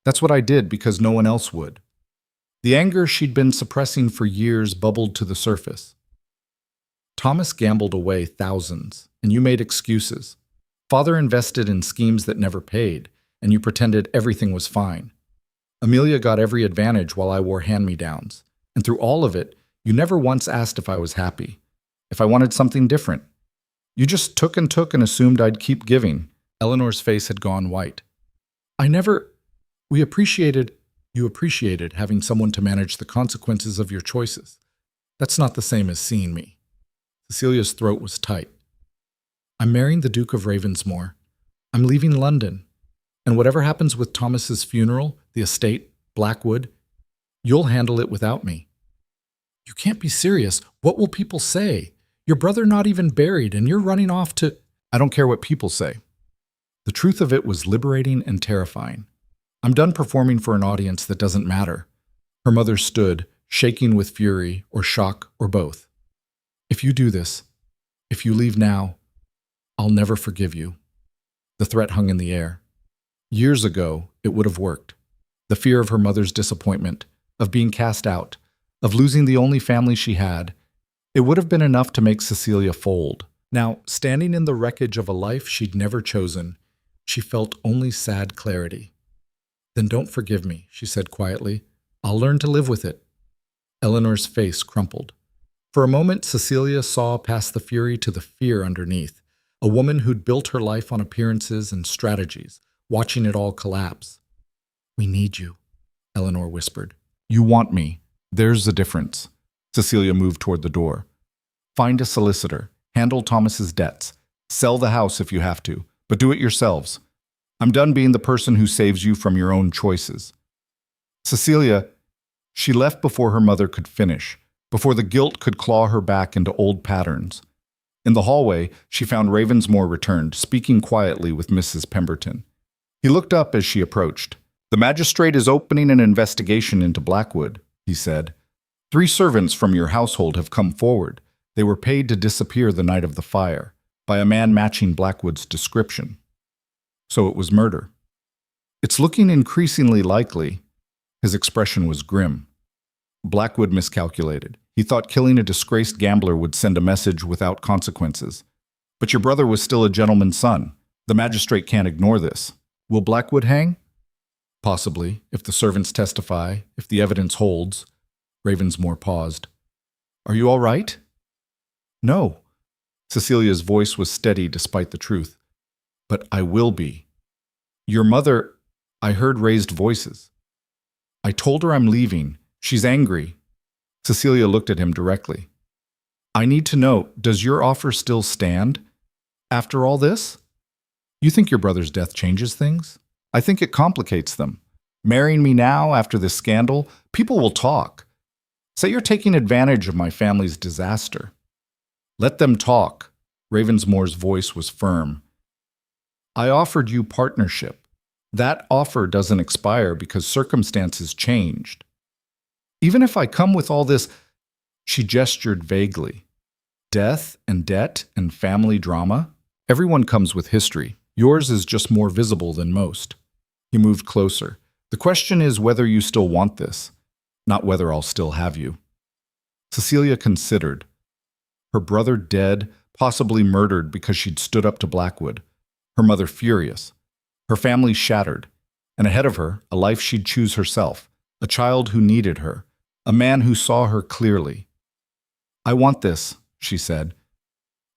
That's what I did because no one else would." The anger she'd been suppressing for years bubbled to the surface. "Thomas gambled away thousands, and you made excuses. Father invested in schemes that never paid, and you pretended everything was fine. Amelia got every advantage while I wore hand-me-downs, and through all of it, you never once asked if I was happy, if I wanted something different. You just took and assumed I'd keep giving." Eleanor's face had gone white. You appreciated having someone to manage the consequences of your choices. That's not the same as seeing me." Cecilia's throat was tight. "I'm marrying the Duke of Ravensmore. I'm leaving London. And whatever happens with Thomas's funeral, the estate, Blackwood, you'll handle it without me." "You can't be serious. What will people say? Your brother not even buried, and you're running off to—" "I don't care what people say." The truth of it was liberating and terrifying. "I'm done performing for an audience that doesn't matter." Her mother stood, shaking with fury or shock or both. "If you do this, if you leave now, I'll never forgive you." The threat hung in the air. Years ago, it would have worked. The fear of her mother's disappointment, of being cast out, of losing the only family she had, it would have been enough to make Cecilia fold. Now, standing in the wreckage of a life she'd never chosen, she felt only sad clarity. "Then don't forgive me," she said quietly. "I'll learn to live with it." Eleanor's face crumpled. For a moment, Cecilia saw past the fury to the fear underneath, a woman who'd built her life on appearances and strategies, watching it all collapse. "We need you," Eleanor whispered. "You want me. There's the difference." Cecilia moved toward the door. "Find a solicitor. Handle Thomas's debts. Sell the house if you have to, but do it yourselves. I'm done being the person who saves you from your own choices." Cecilia, she left before her mother could finish, before the guilt could claw her back into old patterns. In the hallway, she found Ravensmore returned, speaking quietly with Mrs. Pemberton. He looked up as she approached. "The magistrate is opening an investigation into Blackwood," he said. "3 servants from your household have come forward. They were paid to disappear the night of the fire, by a man matching Blackwood's description. So it was murder. It's looking increasingly likely." His expression was grim. Blackwood miscalculated. He thought killing a disgraced gambler would send a message without consequences. But your brother was still a gentleman's son. The magistrate can't ignore this. Will Blackwood hang? Possibly, if the servants testify, if the evidence holds. Ravensmore paused. "Are you all right?" "No." Cecilia's voice was steady despite the truth. "But I will be. Your mother—" I heard raised voices. "I told her I'm leaving. She's angry." Cecilia looked at him directly. "I need to know, does your offer still stand? After all this? You think your brother's death changes things? I think it complicates them. Marrying me now after this scandal, people will talk. Say you're taking advantage of my family's disaster." "Let them talk." Ravensmore's voice was firm. "I offered you partnership. That offer doesn't expire because circumstances changed. Even if I come with all this—" She gestured vaguely. "Death and debt and family drama? Everyone comes with history. Yours is just more visible than most." He moved closer. "The question is whether you still want this, not whether I'll still have you." Cecilia considered. Her brother dead, possibly murdered because she'd stood up to Blackwood. Her mother furious. Her family shattered. and ahead of her, a life she'd choose herself, a child who needed her, a man who saw her clearly. "I want this," she said.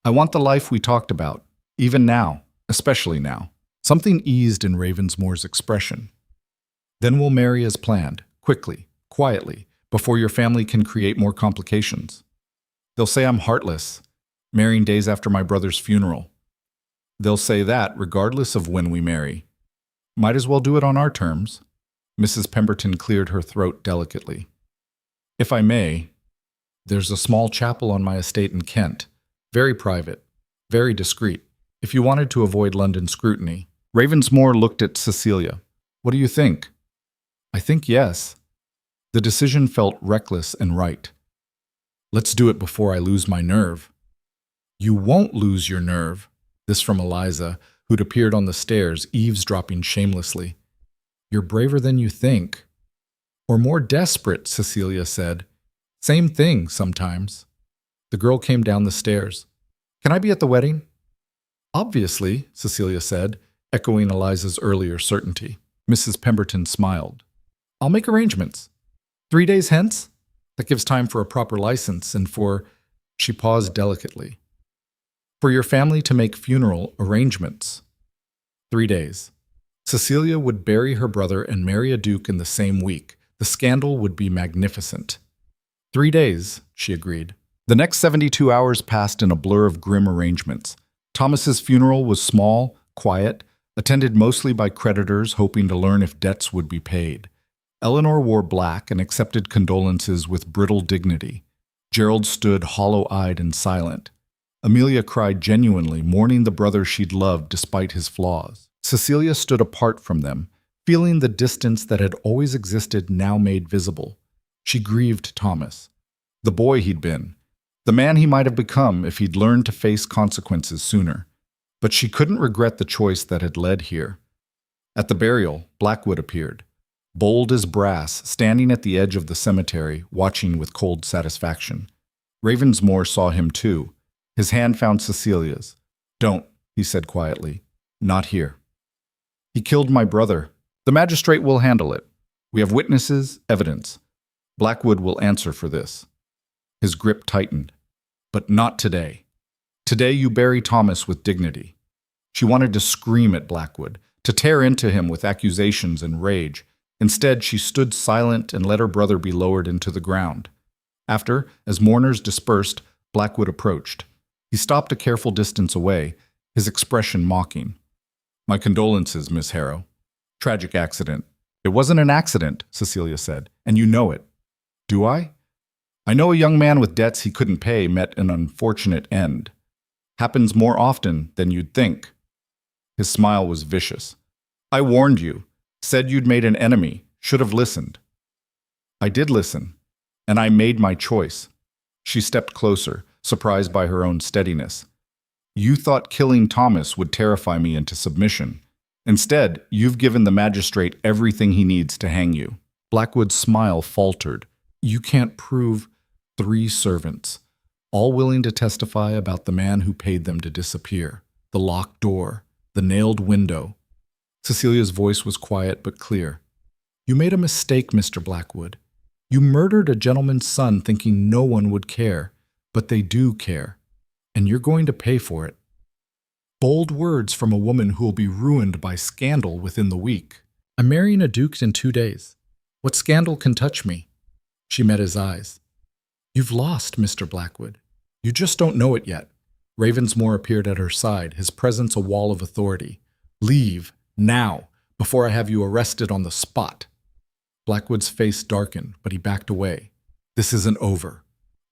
"I want the life we talked about, even now, especially now." Something eased in Ravensmore's expression. "Then we'll marry as planned, quickly, quietly, before your family can create more complications. They'll say I'm heartless, marrying days after my brother's funeral. They'll say that regardless of when we marry. Might as well do it on our terms." Mrs. Pemberton cleared her throat delicately. "If I may, there's a small chapel on my estate in Kent, very private, very discreet, if you wanted to avoid London scrutiny." Ravensmore looked at Cecilia. "What do you think?" "I think yes." The decision felt reckless and right. "Let's do it before I lose my nerve." "You won't lose your nerve." This from Eliza, who'd appeared on the stairs, eavesdropping shamelessly. "You're braver than you think." "Or more desperate," Cecilia said. "Same thing, sometimes." The girl came down the stairs. "Can I be at the wedding?" "Obviously," Cecilia said, echoing Eliza's earlier certainty. Mrs. Pemberton smiled. "I'll make arrangements. 3 days hence? That gives time for a proper license and for—" She paused delicately. "For your family to make funeral arrangements." 3 days. Cecilia would bury her brother and marry a duke in the same week. The scandal would be magnificent. 3 days, she agreed. The next 72 hours passed in a blur of grim arrangements. Thomas's funeral was small, quiet, attended mostly by creditors hoping to learn if debts would be paid. Eleanor wore black and accepted condolences with brittle dignity. Gerald stood hollow-eyed and silent. Amelia cried genuinely, mourning the brother she'd loved despite his flaws. Cecilia stood apart from them, feeling the distance that had always existed now made visible. She grieved Thomas, the boy he'd been, the man he might have become if he'd learned to face consequences sooner. But she couldn't regret the choice that had led here. At the burial, Blackwood appeared, bold as brass, standing at the edge of the cemetery, watching with cold satisfaction. Ravensmore saw him too. His hand found Cecilia's. "Don't," he said quietly. "Not here." "He killed my brother. The magistrate will handle it. We have witnesses, evidence. Blackwood will answer for this." His grip tightened. "But not today. Today you bury Thomas with dignity." She wanted to scream at Blackwood, to tear into him with accusations and rage. Instead, she stood silent and let her brother be lowered into the ground. After, as mourners dispersed, Blackwood approached. He stopped a careful distance away, his expression mocking. "My condolences, Miss Harrow. Tragic accident." "It wasn't an accident," Cecilia said, "and you know it." "Do I?" "I know a young man with debts he couldn't pay met an unfortunate end. Happens more often than you'd think." His smile was vicious. "I warned you, said you'd made an enemy, should have listened." "I did listen, and I made my choice." She stepped closer, surprised by her own steadiness. "You thought killing Thomas would terrify me into submission. Instead, you've given the magistrate everything he needs to hang you." Blackwood's smile faltered. "You can't prove—" 3 servants, all willing to testify about the man who paid them to disappear, the locked door, the nailed window. Cecilia's voice was quiet but clear. "You made a mistake, Mr. Blackwood. You murdered a gentleman's son thinking no one would care, but they do care, and you're going to pay for it." Bold words from a woman who will be ruined by scandal within the week. "I'm marrying a duke in 2 days. What scandal can touch me?" She met his eyes. "You've lost, Mr. Blackwood. You just don't know it yet." Ravensmore appeared at her side, his presence a wall of authority. "Leave, now, before I have you arrested on the spot." Blackwood's face darkened, but he backed away. "This isn't over."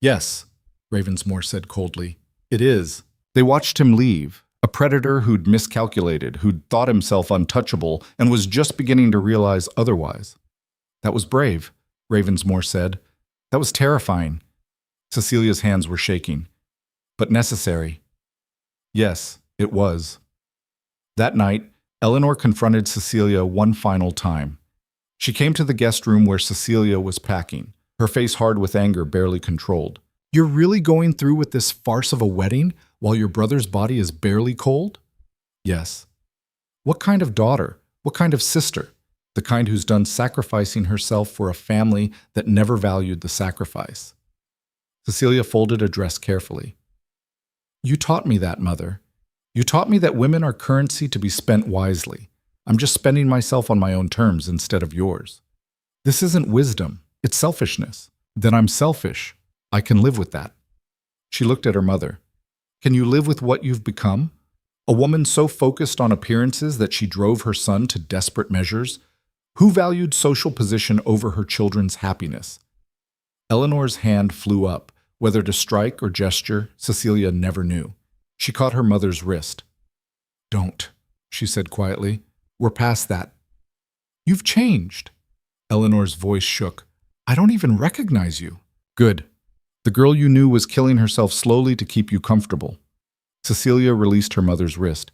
"Yes," Ravensmore said coldly. "It is." They watched him leave, a predator who'd miscalculated, who'd thought himself untouchable, and was just beginning to realize otherwise. "That was brave," Ravensmore said. "That was terrifying." Cecilia's hands were shaking. "But necessary." "Yes, it was." That night, Eleanor confronted Cecilia one final time. She came to the guest room where Cecilia was packing, her face hard with anger barely controlled. "You're really going through with this farce of a wedding while your brother's body is barely cold?" "Yes." "What kind of daughter? What kind of sister?" the kind who's done sacrificing herself for a family that never valued the sacrifice. Cecilia folded a dress carefully. You taught me that, Mother. You taught me that women are currency to be spent wisely. I'm just spending myself on my own terms instead of yours. This isn't wisdom, it's selfishness. Then I'm selfish. I can live with that. She looked at her mother. Can you live with what you've become? A woman so focused on appearances that she drove her son to desperate measures? Who valued social position over her children's happiness? Eleanor's hand flew up. Whether to strike or gesture, Cecilia never knew. She caught her mother's wrist. Don't, she said quietly. We're past that. You've changed. Eleanor's voice shook. I don't even recognize you. Good. The girl you knew was killing herself slowly to keep you comfortable. Cecilia released her mother's wrist.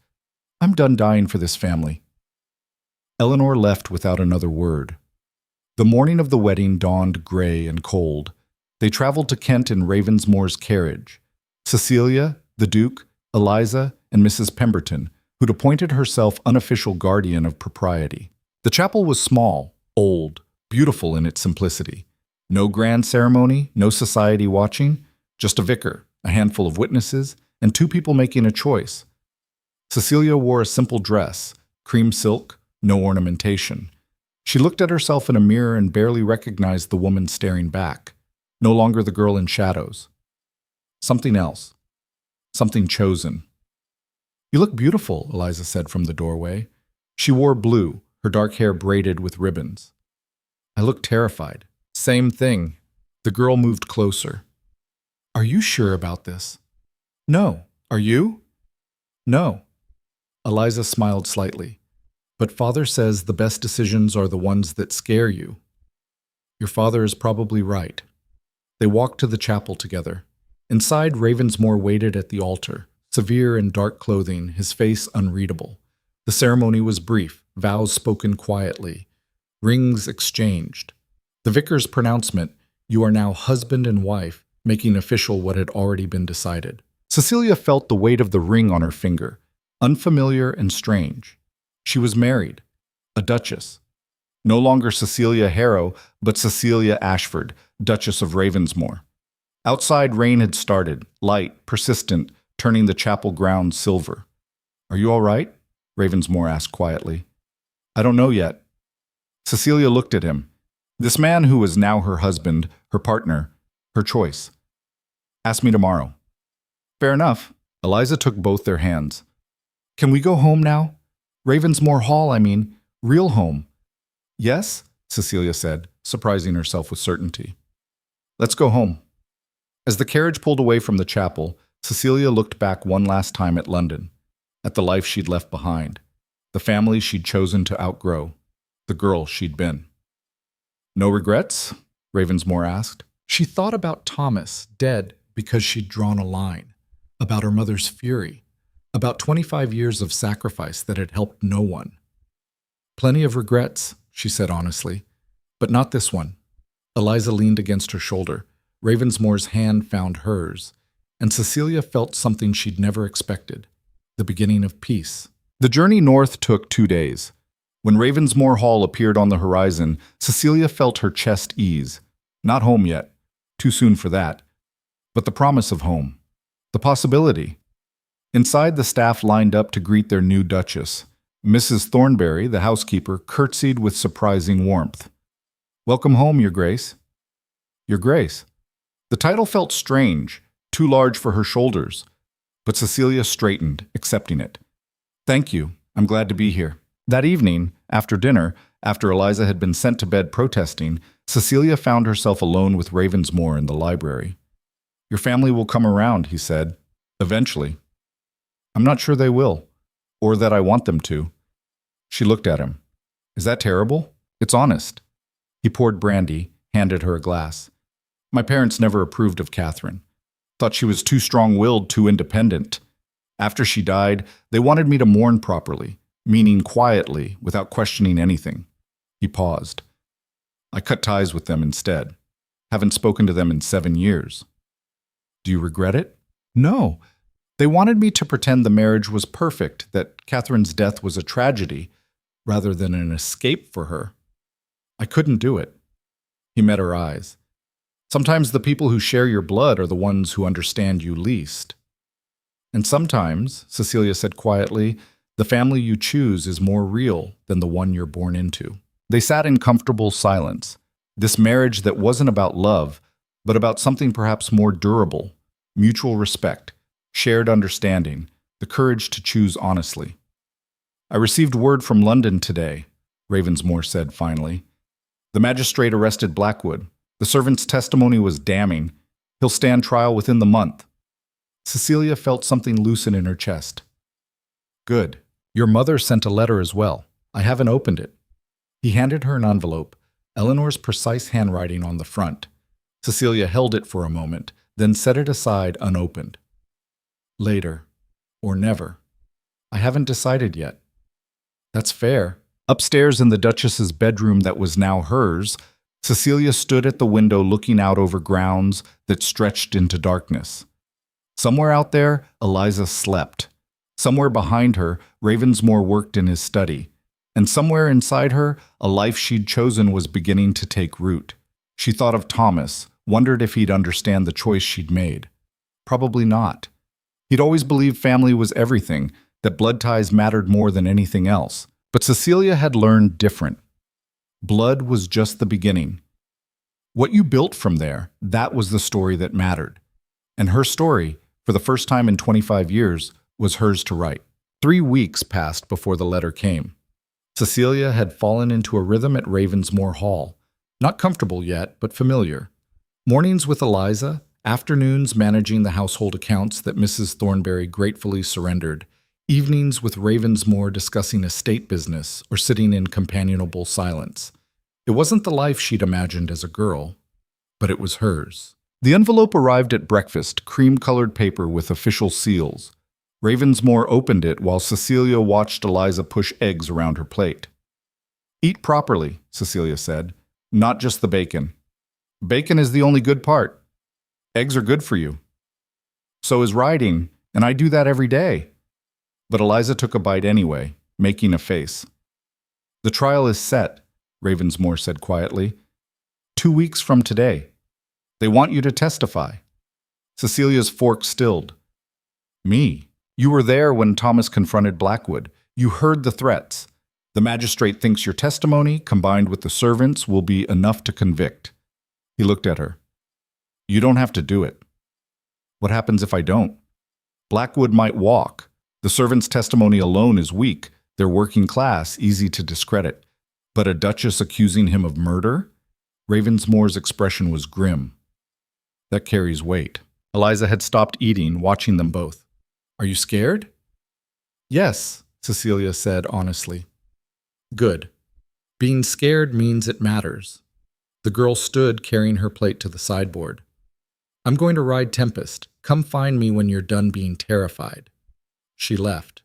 I'm done dying for this family. Eleanor left without another word. The morning of the wedding dawned gray and cold. They traveled to Kent in Ravensmore's carriage. Cecilia, the Duke, Eliza, and Mrs. Pemberton, who'd appointed herself unofficial guardian of propriety. The chapel was small, old, beautiful in its simplicity. No grand ceremony, no society watching, just a vicar, a handful of witnesses, and two people making a choice. Cecilia wore a simple dress, cream silk, no ornamentation. She looked at herself in a mirror and barely recognized the woman staring back. No longer the girl in shadows. Something else. Something chosen. You look beautiful, Eliza said from the doorway. She wore blue, her dark hair braided with ribbons. I look terrified. Same thing. The girl moved closer. Are you sure about this? No. Are you? No. Eliza smiled slightly. But Father says the best decisions are the ones that scare you. Your father is probably right. They walked to the chapel together. Inside, Ravensmore waited at the altar, severe in dark clothing, his face unreadable. The ceremony was brief, vows spoken quietly, rings exchanged. The vicar's pronouncement, you are now husband and wife, making official what had already been decided. Cecilia felt the weight of the ring on her finger, unfamiliar and strange. She was married, a duchess. No longer Cecilia Harrow, but Cecilia Ashford, Duchess of Ravensmore. Outside, rain had started, light, persistent, turning the chapel grounds silver. Are you all right? Ravensmore asked quietly. I don't know yet. Cecilia looked at him. This man who was now her husband, her partner, her choice. Ask me tomorrow. Fair enough. Eliza took both their hands. Can we go home now? Ravensmore Hall, I mean. Real home. Yes, Cecilia said, surprising herself with certainty. Let's go home. As the carriage pulled away from the chapel, Cecilia looked back one last time at London, at the life she'd left behind, the family she'd chosen to outgrow, the girl she'd been. No regrets? Ravensmore asked. She thought about Thomas, dead because she'd drawn a line, about her mother's fury, about 25 years of sacrifice that had helped no one. Plenty of regrets, she said honestly, but not this one. Eliza leaned against her shoulder. Ravensmore's hand found hers, and Cecilia felt something she'd never expected, the beginning of peace. The journey north took 2 days. When Ravensmore Hall appeared on the horizon, Cecilia felt her chest ease. Not home yet, too soon for that, but the promise of home, the possibility. Inside, the staff lined up to greet their new duchess. Mrs. Thornberry, the housekeeper, curtsied with surprising warmth. Welcome home, Your Grace. Your Grace. The title felt strange, too large for her shoulders, but Cecilia straightened, accepting it. Thank you. I'm glad to be here. That evening, after dinner, after Eliza had been sent to bed protesting, Cecilia found herself alone with Ravensmore in the library. Your family will come around, he said. Eventually. I'm not sure they will, or that I want them to. She looked at him. Is that terrible? It's honest. He poured brandy, handed her a glass. My parents never approved of Catherine. Thought she was too strong-willed, too independent. After she died, they wanted me to mourn properly, meaning quietly, without questioning anything. He paused. I cut ties with them instead. Haven't spoken to them in 7 years. Do you regret it? No. They wanted me to pretend the marriage was perfect, that Catherine's death was a tragedy. rather than an escape for her. I couldn't do it. He met her eyes. Sometimes the people who share your blood are the ones who understand you least. And sometimes, Cecilia said quietly, the family you choose is more real than the one you're born into. They sat in comfortable silence. This marriage that wasn't about love, but about something perhaps more durable, mutual respect, shared understanding, the courage to choose honestly. I received word from London today, Ravensmore said finally. The magistrate arrested Blackwood. The servant's testimony was damning. He'll stand trial within the month. Cecilia felt something loosen in her chest. Good. Your mother sent a letter as well. I haven't opened it. He handed her an envelope, Eleanor's precise handwriting on the front. Cecilia held it for a moment, then set it aside unopened. Later. Or never. I haven't decided yet. That's fair. Upstairs in the Duchess's bedroom that was now hers, Cecilia stood at the window looking out over grounds that stretched into darkness. Somewhere out there, Eliza slept. Somewhere behind her, Ravensmore worked in his study. And somewhere inside her, a life she'd chosen was beginning to take root. She thought of Thomas, wondered if he'd understand the choice she'd made. Probably not. He'd always believed family was everything, that blood ties mattered more than anything else. But Cecilia had learned different. Blood was just the beginning. What you built from there, that was the story that mattered. And her story, for the first time in 25 years, was hers to write. 3 weeks passed before the letter came. Cecilia had fallen into a rhythm at Ravensmore Hall. Not comfortable yet, but familiar. Mornings with Eliza, afternoons managing the household accounts that Mrs. Thornberry gratefully surrendered, evenings with Ravensmore discussing estate business or sitting in companionable silence. It wasn't the life she'd imagined as a girl, but it was hers. The envelope arrived at breakfast, cream-colored paper with official seals. Ravensmore opened it while Cecilia watched Eliza push eggs around her plate. Eat properly, Cecilia said, not just the bacon. Bacon is the only good part. Eggs are good for you. So is writing, and I do that every day. But Eliza took a bite anyway, making a face. The trial is set, Ravensmore said quietly. 2 weeks from today. They want you to testify. Cecilia's fork stilled. Me? You were there when Thomas confronted Blackwood. You heard the threats. The magistrate thinks your testimony, combined with the servants, will be enough to convict. He looked at her. You don't have to do it. What happens if I don't? Blackwood might walk. The servants' testimony alone is weak. They're working class, easy to discredit. But a duchess accusing him of murder? Ravensmore's expression was grim. That carries weight. Eliza had stopped eating, watching them both. Are you scared? Yes, Cecilia said honestly. Good. Being scared means it matters. The girl stood, carrying her plate to the sideboard. I'm going to ride Tempest. Come find me when you're done being terrified. She left.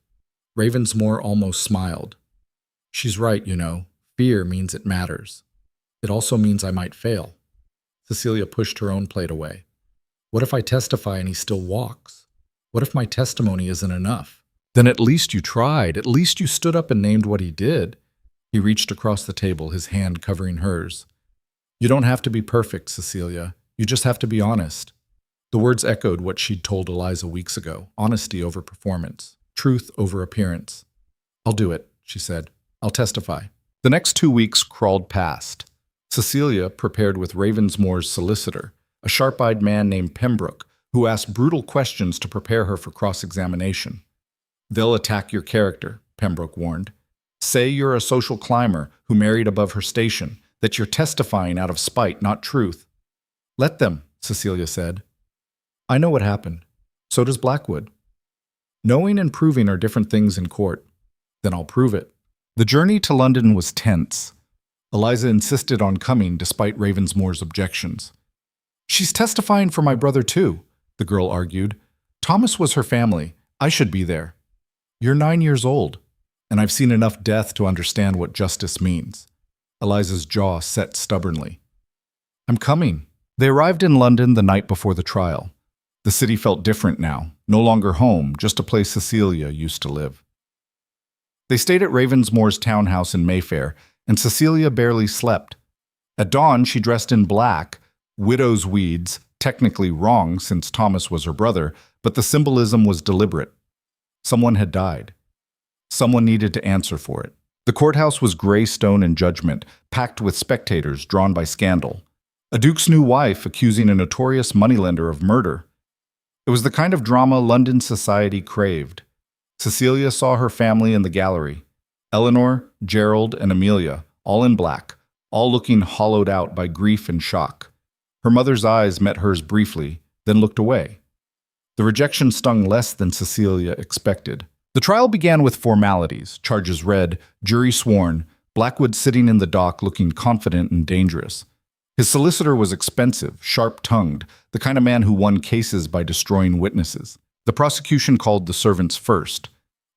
Ravensmore almost smiled. She's right, you know. Fear means it matters. It also means I might fail. Cecilia pushed her own plate away. What if I testify and he still walks? What if my testimony isn't enough? Then at least you tried. At least you stood up and named what he did. He reached across the table, his hand covering hers. You don't have to be perfect, Cecilia. You just have to be honest. The words echoed what she'd told Eliza weeks ago. Honesty over performance. Truth over appearance. I'll do it, she said. I'll testify. The next 2 weeks crawled past. Cecilia prepared with Ravensmore's solicitor, a sharp-eyed man named Pembroke, who asked brutal questions to prepare her for cross-examination. They'll attack your character, Pembroke warned. Say you're a social climber who married above her station, that you're testifying out of spite, not truth. Let them, Cecilia said. I know what happened. So does Blackwood. Knowing and proving are different things in court. Then I'll prove it. The journey to London was tense. Eliza insisted on coming despite Ravensmore's objections. She's testifying for my brother too, the girl argued. Thomas was her family. I should be there. You're 9 years old, and I've seen enough death to understand what justice means. Eliza's jaw set stubbornly. I'm coming. They arrived in London the night before the trial. The city felt different now, no longer home, just a place Cecilia used to live. They stayed at Ravensmoor's townhouse in Mayfair, and Cecilia barely slept. At dawn, she dressed in black, widow's weeds, technically wrong since Thomas was her brother, but the symbolism was deliberate. Someone had died. Someone needed to answer for it. The courthouse was gray stone in judgment, packed with spectators drawn by scandal. A duke's new wife accusing a notorious moneylender of murder. It was the kind of drama London society craved. Cecilia saw her family in the gallery. Eleanor, Gerald, and Amelia, all in black, all looking hollowed out by grief and shock. Her mother's eyes met hers briefly, then looked away. The rejection stung less than Cecilia expected. The trial began with formalities, charges read, jury sworn, Blackwood sitting in the dock looking confident and dangerous. His solicitor was expensive, sharp-tongued, the kind of man who won cases by destroying witnesses. The prosecution called the servants first.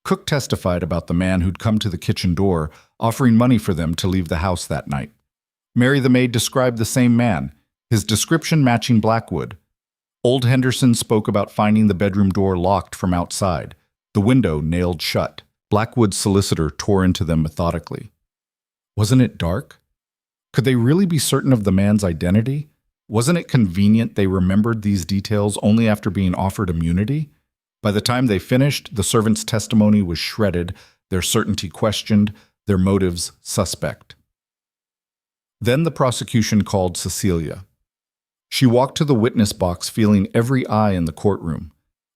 Cook testified about the man who'd come to the kitchen door, offering money for them to leave the house that night. Mary the maid described the same man, his description matching Blackwood. Old Henderson spoke about finding the bedroom door locked from outside, the window nailed shut. Blackwood's solicitor tore into them methodically. Wasn't it dark? Could they really be certain of the man's identity? Wasn't it convenient they remembered these details only after being offered immunity? By the time they finished, the servant's testimony was shredded, their certainty questioned, their motives suspect. Then the prosecution called Cecilia. She walked to the witness box feeling every eye in the courtroom.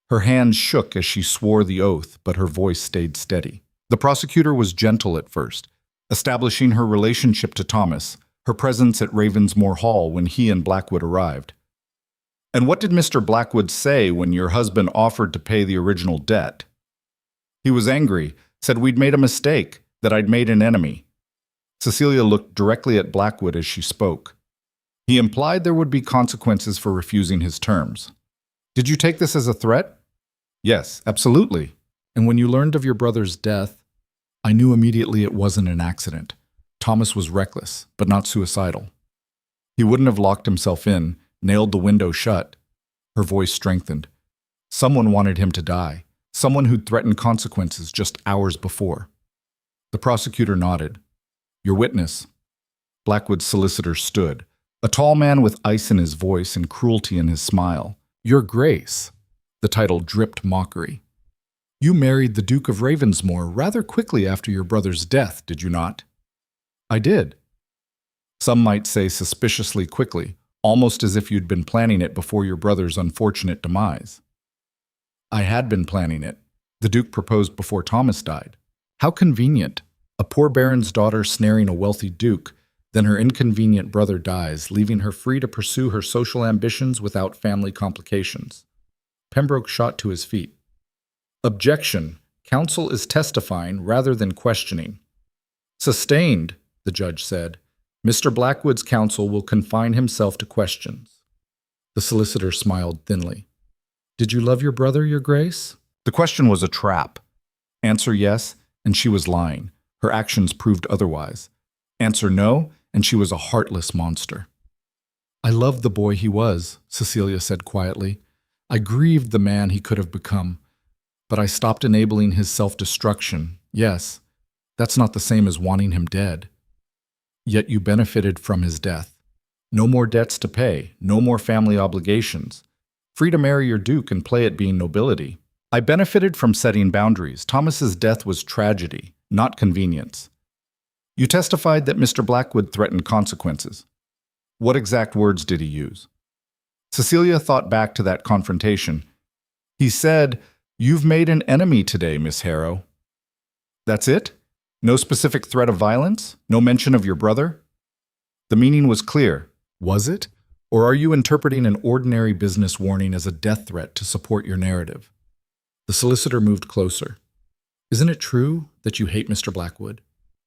Her hands shook as she swore the oath, but her voice stayed steady. The prosecutor was gentle at first, establishing her relationship to Thomas, her presence at Ravensmoor Hall when he and Blackwood arrived. "And what did Mr. Blackwood say when your husband offered to pay the original debt?" "He was angry, said we'd made a mistake, that I'd made an enemy." Cecilia looked directly at Blackwood as she spoke. "He implied there would be consequences for refusing his terms." "Did you take this as a threat?" "Yes, absolutely." "And when you learned of your brother's death?" "I knew immediately it wasn't an accident. Thomas was reckless, but not suicidal. He wouldn't have locked himself in, nailed the window shut." Her voice strengthened. "Someone wanted him to die. Someone who'd threatened consequences just hours before." The prosecutor nodded. "Your witness." Blackwood's solicitor stood, a tall man with ice in his voice and cruelty in his smile. "Your Grace." The title dripped mockery. "You married the Duke of Ravensmoor rather quickly after your brother's death, did you not?" "I did." "Some might say suspiciously quickly, almost as if you'd been planning it before your brother's unfortunate demise." "I had been planning it. The Duke proposed before Thomas died. How convenient. A poor baron's daughter snaring a wealthy duke, then her inconvenient brother dies, leaving her free to pursue her social ambitions without family complications." Pembroke shot to his feet. "Objection. Counsel is testifying rather than questioning." "Sustained," the judge said. "Mr. Blackwood's counsel will confine himself to questions." The solicitor smiled thinly. "Did you love your brother, Your Grace?" The question was a trap. Answer yes, and she was lying. Her actions proved otherwise. Answer no, and she was a heartless monster. "I loved the boy he was," Cecilia said quietly. "I grieved the man he could have become. But I stopped enabling his self-destruction. Yes, that's not the same as wanting him dead. Yet you benefited from his death. No more debts to pay, no more family obligations. Free to marry your duke and play at being nobility. I benefited from setting boundaries. Thomas's death was tragedy, not convenience. You testified that Mr. Blackwood threatened consequences. What exact words did he use?" Cecilia thought back to that confrontation. "He said, 'You've made an enemy today, Miss Harrow.'" "That's it? No specific threat of violence? No mention of your brother?" The meaning was clear. Was it? Or are you interpreting an ordinary business warning as a death threat to support your narrative? The solicitor moved closer. "Isn't it true that you hate Mr. Blackwood?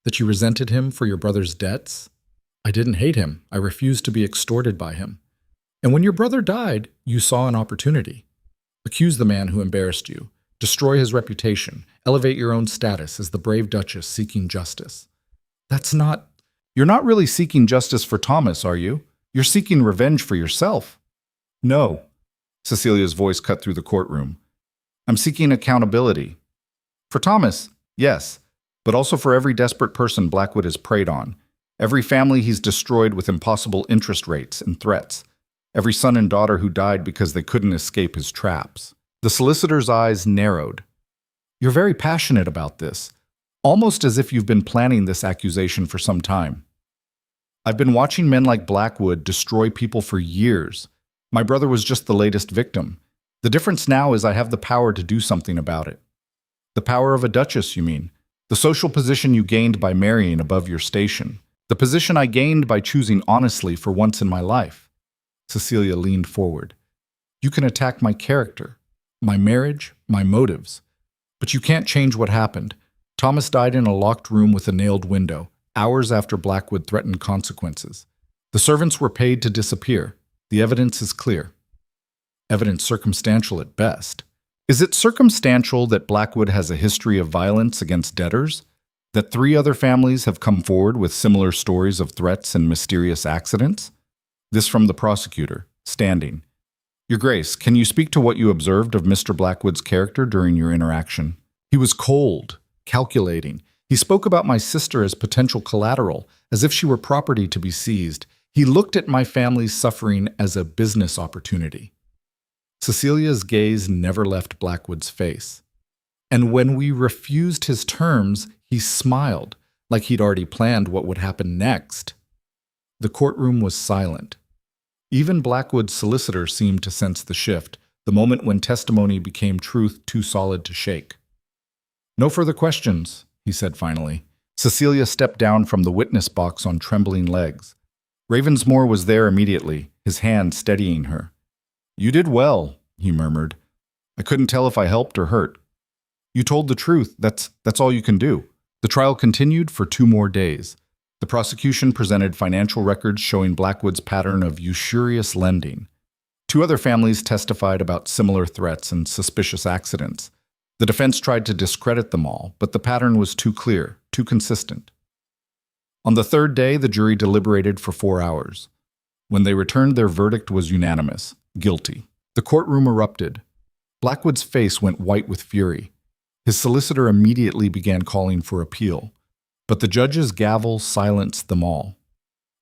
That you resented him for your brother's debts?" "I didn't hate him. I refused to be extorted by him. And when your brother died, you saw an opportunity. Accuse the man who embarrassed you. Destroy his reputation. Elevate your own status as the brave Duchess seeking justice." "That's not—" "You're not really seeking justice for Thomas, are you? You're seeking revenge for yourself." "No." Cecilia's voice cut through the courtroom. "I'm seeking accountability. For Thomas, yes. but also for every desperate person Blackwood has preyed on, every family he's destroyed with impossible interest rates and threats, every son and daughter who died because they couldn't escape his traps. The solicitor's eyes narrowed. You're very passionate about this, almost as if you've been planning this accusation for some time. I've been watching men like Blackwood destroy people for years. My brother was just the latest victim. The difference now is I have the power to do something about it. The power of a duchess, you mean? The social position you gained by marrying above your station. The position I gained by choosing honestly for once in my life. Cecilia leaned forward. You can attack my character, my marriage, my motives. But you can't change what happened. Thomas died in a locked room with a nailed window, hours after Blackwood threatened consequences. The servants were paid to disappear. The evidence is clear. Evidence circumstantial at best. Is it circumstantial that Blackwood has a history of violence against debtors? That 3 other families have come forward with similar stories of threats and mysterious accidents? This from the prosecutor, standing. Your Grace, can you speak to what you observed of Mr. Blackwood's character during your interaction? He was cold, calculating. He spoke about my sister as potential collateral, as if she were property to be seized. He looked at my family's suffering as a business opportunity. Cecilia's gaze never left Blackwood's face. And when we refused his terms, he smiled, like he'd already planned what would happen next. The courtroom was silent. Even Blackwood's solicitor seemed to sense the shift, the moment when testimony became truth too solid to shake. No further questions, he said finally. Cecilia stepped down from the witness box on trembling legs. Ravensmore was there immediately, his hand steadying her. You did well, he murmured. I couldn't tell if I helped or hurt. You told the truth. That's all you can do. The trial continued for 2 more days. The prosecution presented financial records showing Blackwood's pattern of usurious lending. 2 other families testified about similar threats and suspicious accidents. The defense tried to discredit them all, but the pattern was too clear, too consistent. On the 3rd day, the jury deliberated for 4 hours. When they returned, their verdict was unanimous, guilty. The courtroom erupted. Blackwood's face went white with fury. His solicitor immediately began calling for appeal. But the judge's gavel silenced them all.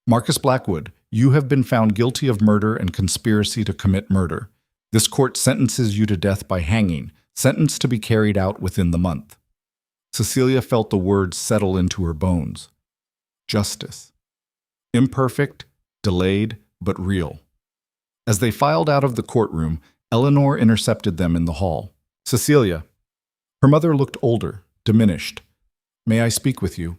Marcus Blackwood, you have been found guilty of murder and conspiracy to commit murder. This court sentences you to death by hanging, sentence to be carried out within the month. Cecilia felt the words settle into her bones. Justice. Imperfect, delayed, but real. As they filed out of the courtroom, Eleanor intercepted them in the hall. Cecilia. Her mother looked older, diminished. May I speak with you?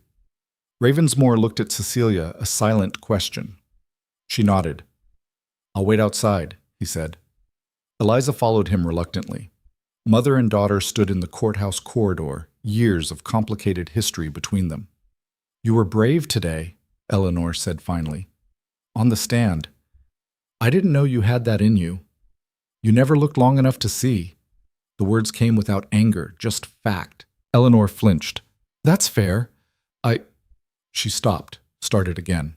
Ravensmore looked at Cecilia, a silent question. She nodded. I'll wait outside, he said. Eliza followed him reluctantly. Mother and daughter stood in the courthouse corridor, years of complicated history between them. You were brave today, Eleanor said finally. On the stand. I didn't know you had that in you. You never looked long enough to see. The words came without anger, just fact. Eleanor flinched. That's fair. She stopped, started again.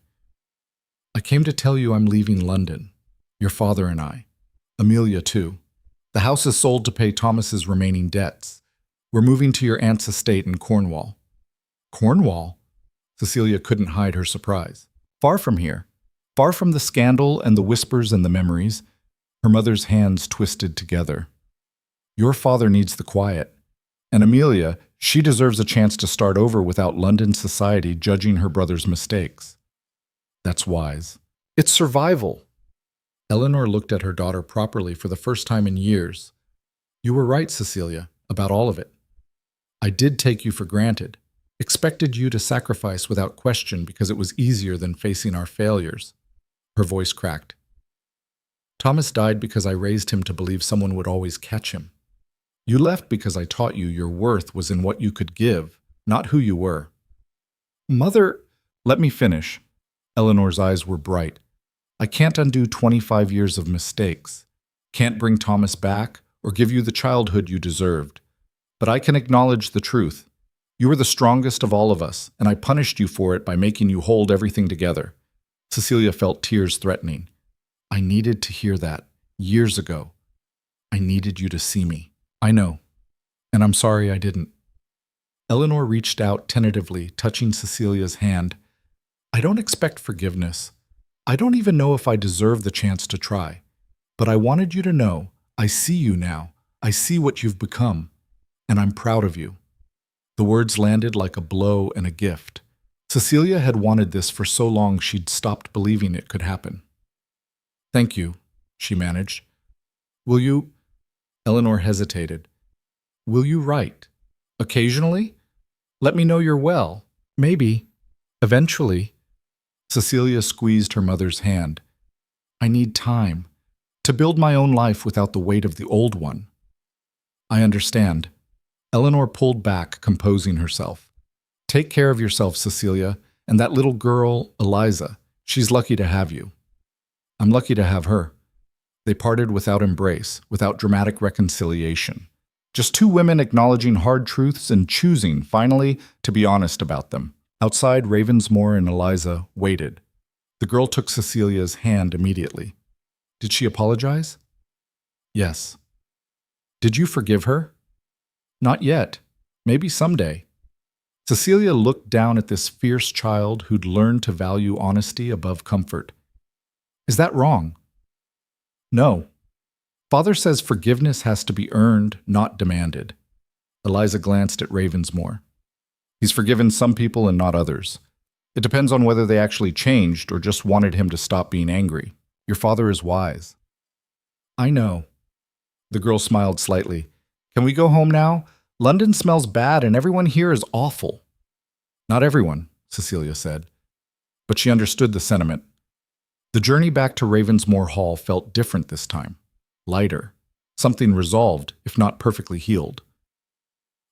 I came to tell you I'm leaving London. Your father and I. Amelia, too. The house is sold to pay Thomas's remaining debts. We're moving to your aunt's estate in Cornwall. Cornwall? Cecilia couldn't hide her surprise. Far from here. Far from the scandal and the whispers and the memories. Her mother's hands twisted together. Your father needs the quiet. And Amelia, she deserves a chance to start over without London society judging her brother's mistakes. That's wise. It's survival. Eleanor looked at her daughter properly for the first time in years. You were right, Cecilia, about all of it. I did take you for granted, expected you to sacrifice without question because it was easier than facing our failures. Her voice cracked. Thomas died because I raised him to believe someone would always catch him. You left because I taught you your worth was in what you could give, not who you were. Mother, let me finish. Eleanor's eyes were bright. I can't undo 25 years of mistakes. Can't bring Thomas back or give you the childhood you deserved. But I can acknowledge the truth. You were the strongest of all of us, and I punished you for it by making you hold everything together. Cecilia felt tears threatening. I needed to hear that, years ago. I needed you to see me. I know, and I'm sorry I didn't. Eleanor reached out tentatively, touching Cecilia's hand. I don't expect forgiveness. I don't even know if I deserve the chance to try. But I wanted you to know, I see you now. I see what you've become. And I'm proud of you. The words landed like a blow and a gift. Cecilia had wanted this for so long she'd stopped believing it could happen. Thank you, she managed. Will you? Eleanor hesitated. Will you write? Occasionally? Let me know you're well. Maybe. Eventually. Cecilia squeezed her mother's hand. I need time. To build my own life without the weight of the old one. I understand. Eleanor pulled back, composing herself. Take care of yourself, Cecilia, and that little girl, Eliza. She's lucky to have you. I'm lucky to have her. They parted without embrace, without dramatic reconciliation. Just two women acknowledging hard truths and choosing, finally, to be honest about them. Outside, Ravensmore and Eliza waited. The girl took Cecilia's hand immediately. Did she apologize? Yes. Did you forgive her? Not yet. Maybe someday. Cecilia looked down at this fierce child who'd learned to value honesty above comfort. Is that wrong? No. Father says forgiveness has to be earned, not demanded. Eliza glanced at Ravensmore. He's forgiven some people and not others. It depends on whether they actually changed or just wanted him to stop being angry. Your father is wise. I know. The girl smiled slightly. Can we go home now? London smells bad and everyone here is awful. Not everyone, Cecilia said. But she understood the sentiment. The journey back to Ravensmore Hall felt different this time. Lighter. Something resolved, if not perfectly healed.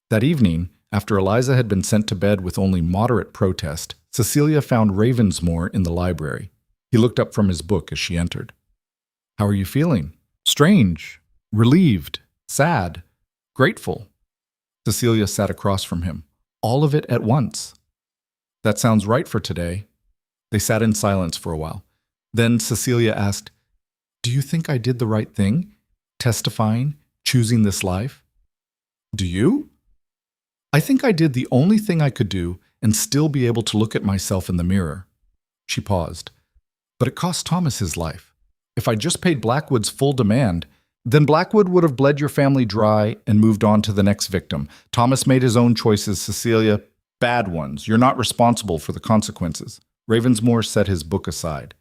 That evening, after Eliza had been sent to bed with only moderate protest, Cecilia found Ravensmore in the library. He looked up from his book as she entered. How are you feeling? Strange. Relieved. Sad. Grateful. Cecilia sat across from him. All of it at once. That sounds right for today. They sat in silence for a while. Then Cecilia asked, Do you think I did the right thing? Testifying, choosing this life? Do you? I think I did the only thing I could do and still be able to look at myself in the mirror. She paused. But it cost Thomas his life. If I just paid Blackwood's full demand, then Blackwood would have bled your family dry and moved on to the next victim. Thomas made his own choices, Cecilia. Bad ones. You're not responsible for the consequences. Ravensmore set his book aside.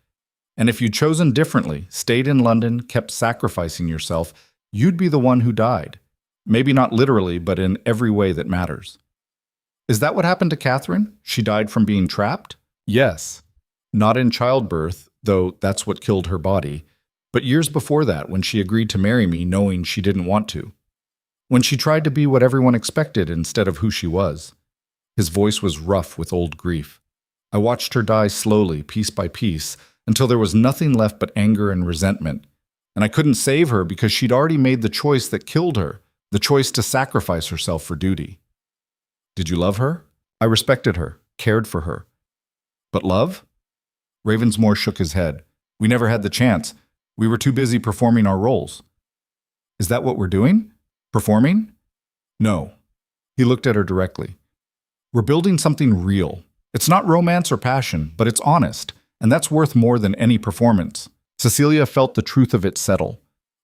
And if you'd chosen differently, stayed in London, kept sacrificing yourself, you'd be the one who died. Maybe not literally, but in every way that matters. Is that what happened to Catherine? She died from being trapped? Yes. Not in childbirth, though that's what killed her body, but years before that when she agreed to marry me knowing she didn't want to. When she tried to be what everyone expected instead of who she was. His voice was rough with old grief. I watched her die slowly, piece by piece, until there was nothing left but anger and resentment. And I couldn't save her because she'd already made the choice that killed her, the choice to sacrifice herself for duty. Did you love her? I respected her, cared for her. But love? Ravensmore shook his head. We never had the chance. We were too busy performing our roles. Is that what we're doing? Performing? No. He looked at her directly. We're building something real. It's not romance or passion, but it's honest. And that's worth more than any performance. Cecilia felt the truth of it settle.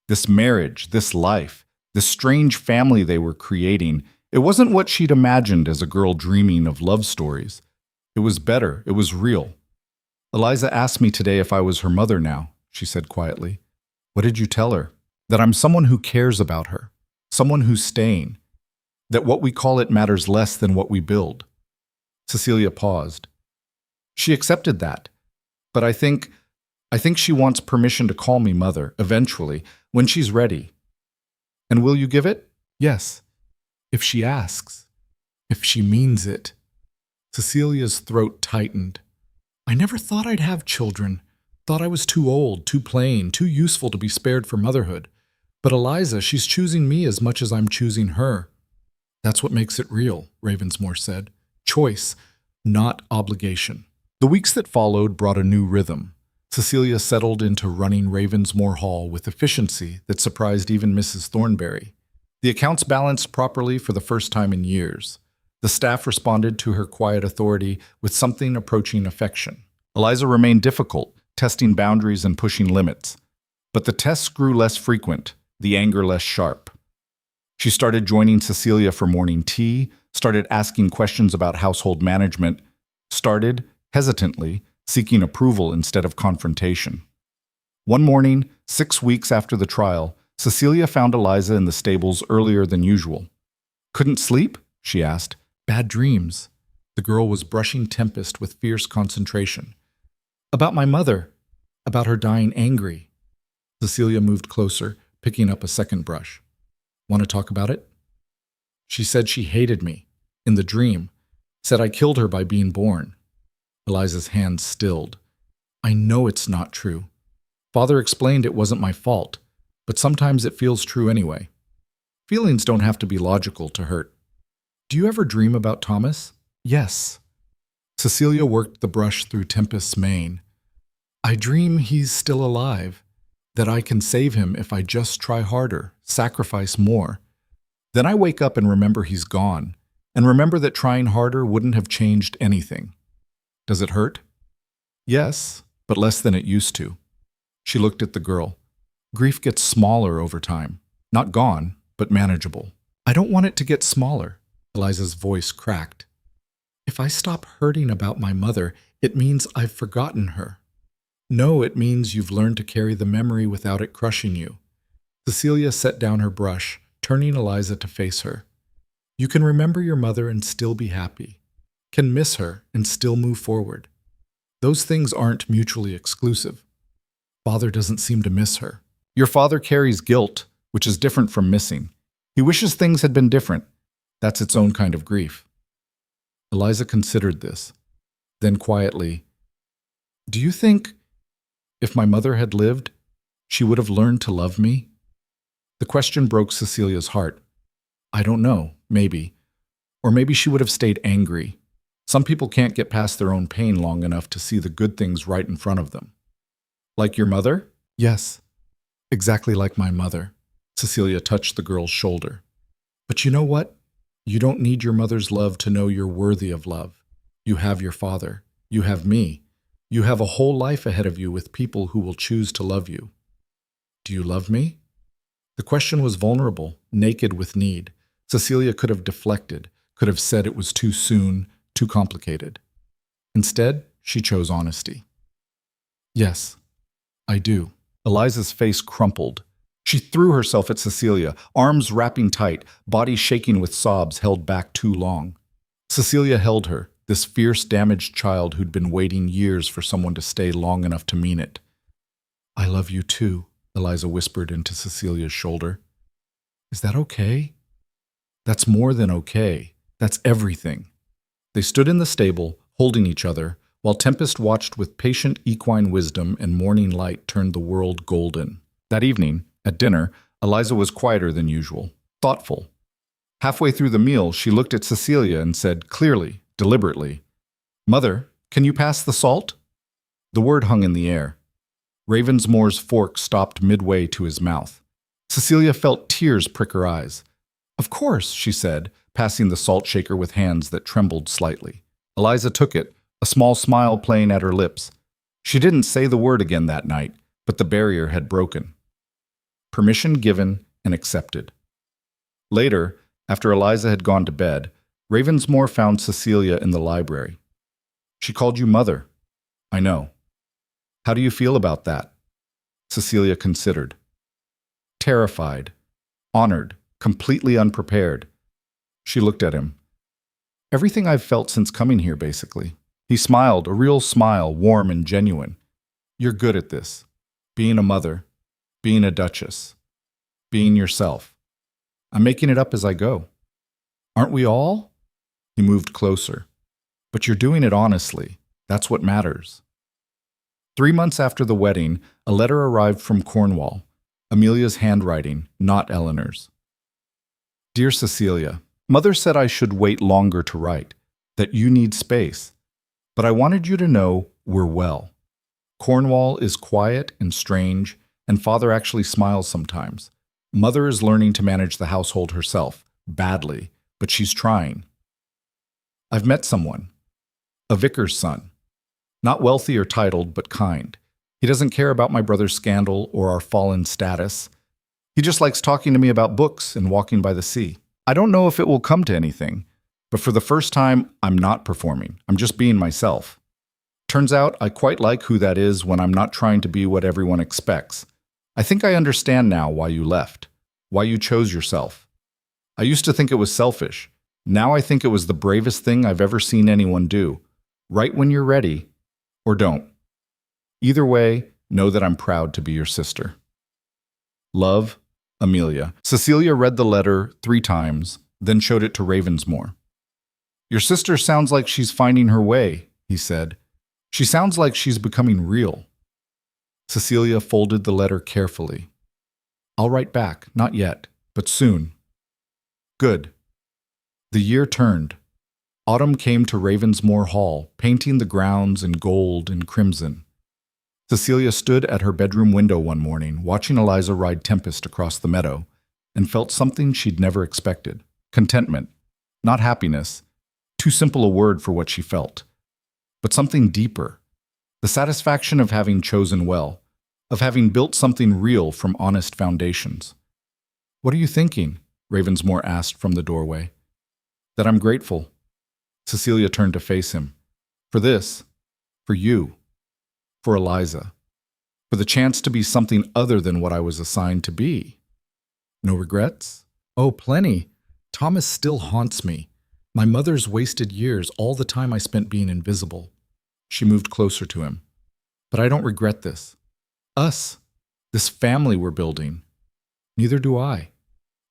This marriage, this life, this strange family they were creating, it wasn't what she'd imagined as a girl dreaming of love stories. It was better. It was real. Eliza asked me today if I was her mother now, she said quietly. What did you tell her? That I'm someone who cares about her, someone who's staying, that what we call it matters less than what we build. Cecilia paused. She accepted that. But I think she wants permission to call me mother, eventually, when she's ready. And will you give it? Yes. If she asks. If she means it. Cecilia's throat tightened. I never thought I'd have children. Thought I was too old, too plain, too useful to be spared for motherhood. But Eliza, she's choosing me as much as I'm choosing her. That's what makes it real, Ravensmore said. Choice, not obligation. The weeks that followed brought a new rhythm. Cecilia settled into running Ravensmore Hall with efficiency that surprised even Mrs. Thornberry. The accounts balanced properly for the first time in years. The staff responded to her quiet authority with something approaching affection. Eliza remained difficult, testing boundaries and pushing limits. But the tests grew less frequent, the anger less sharp. She started joining Cecilia for morning tea, started asking questions about household management, started, hesitantly, seeking approval instead of confrontation. One morning, 6 weeks after the trial, Cecilia found Eliza in the stables earlier than usual. "Couldn't sleep?" she asked. "Bad dreams." The girl was brushing Tempest with fierce concentration. "About my mother. About her dying angry." Cecilia moved closer, picking up a second brush. "Want to talk about it?" "She said she hated me. In the dream. Said I killed her by being born." Eliza's hands stilled. "I know it's not true. Father explained it wasn't my fault, but sometimes it feels true anyway. Feelings don't have to be logical to hurt. Do you ever dream about Thomas?" "Yes." Cecilia worked the brush through Tempest's mane. "I dream he's still alive, that I can save him if I just try harder, sacrifice more. Then I wake up and remember he's gone, and remember that trying harder wouldn't have changed anything. Does it hurt?" "Yes, but less than it used to." She looked at the girl. "Grief gets smaller over time. Not gone, but manageable." "I don't want it to get smaller." Eliza's voice cracked. "If I stop hurting about my mother, it means I've forgotten her." "No, it means you've learned to carry the memory without it crushing you." Cecilia set down her brush, turning Eliza to face her. "You can remember your mother and still be happy. Can miss her and still move forward. Those things aren't mutually exclusive. Father doesn't seem to miss her." "Your father carries guilt, which is different from missing. He wishes things had been different. That's its own kind of grief." Eliza considered this. Then quietly, "Do you think, if my mother had lived, she would have learned to love me?" The question broke Cecilia's heart. "I don't know, maybe. Or maybe she would have stayed angry. Some people can't get past their own pain long enough to see the good things right in front of them." "Like your mother?" "Yes, exactly like my mother." Cecilia touched the girl's shoulder. "But you know what? You don't need your mother's love to know you're worthy of love. You have your father. You have me. You have a whole life ahead of you with people who will choose to love you. Do you love me?" The question was vulnerable, naked with need. Cecilia could have deflected, could have said it was too soon, too complicated. Instead, she chose honesty. "Yes, I do." Eliza's face crumpled. She threw herself at Cecilia, arms wrapping tight, body shaking with sobs held back too long. Cecilia held her, this fierce, damaged child who'd been waiting years for someone to stay long enough to mean it. "I love you too," Eliza whispered into Cecilia's shoulder. "Is that okay?" "That's more than okay. That's everything." They stood in the stable, holding each other, while Tempest watched with patient equine wisdom and morning light turned the world golden. That evening, at dinner, Eliza was quieter than usual, thoughtful. Halfway through the meal, she looked at Cecilia and said clearly, deliberately, "Mother, can you pass the salt?" The word hung in the air. Ravensmore's fork stopped midway to his mouth. Cecilia felt tears prick her eyes. "Of course," she said, passing the salt shaker with hands that trembled slightly. Eliza took it, a small smile playing at her lips. She didn't say the word again that night, but the barrier had broken. Permission given and accepted. Later, after Eliza had gone to bed, Ravensmore found Cecilia in the library. "She called you mother." "I know. How do you feel about that?" Cecilia considered. Terrified, honored, completely unprepared. She looked at him. "Everything I've felt since coming here, basically." He smiled, a real smile, warm and genuine. "You're good at this. Being a mother, being a duchess, being yourself. I'm making it up as I go. Aren't we all?" He moved closer. "But you're doing it honestly. That's what matters." 3 months after the wedding, a letter arrived from Cornwall, Amelia's handwriting, not Eleanor's. "Dear Cecilia, Mother said I should wait longer to write, that you need space. But I wanted you to know we're well. Cornwall is quiet and strange, and Father actually smiles sometimes. Mother is learning to manage the household herself, badly, but she's trying. I've met someone, a vicar's son. Not wealthy or titled, but kind. He doesn't care about my brother's scandal or our fallen status. He just likes talking to me about books and walking by the sea. I don't know if it will come to anything, but for the first time, I'm not performing. I'm just being myself. Turns out I quite like who that is when I'm not trying to be what everyone expects. I think I understand now why you left, why you chose yourself. I used to think it was selfish. Now I think it was the bravest thing I've ever seen anyone do. Right when you're ready, or don't. Either way, know that I'm proud to be your sister. Love, Amelia. Cecilia read the letter 3 times, then showed it to Ravensmore. Your sister sounds like she's finding her way, he said. She sounds like she's becoming real. Cecilia folded the letter carefully. I'll write back, not yet, but soon. Good. The year turned. Autumn came to Ravensmore Hall, painting the grounds in gold and crimson. Cecilia stood at her bedroom window one morning, watching Eliza ride Tempest across the meadow, and felt something she'd never expected. Contentment, not happiness, too simple a word for what she felt, but something deeper. The satisfaction of having chosen well, of having built something real from honest foundations. What are you thinking? Ravensmore asked from the doorway. That I'm grateful. Cecilia turned to face him. For this, for you, for Eliza, for the chance to be something other than what I was assigned to be. No regrets? Oh, plenty. Thomas still haunts me. My mother's wasted years, all the time I spent being invisible. She moved closer to him. But I don't regret this. Us, this family we're building. Neither do I.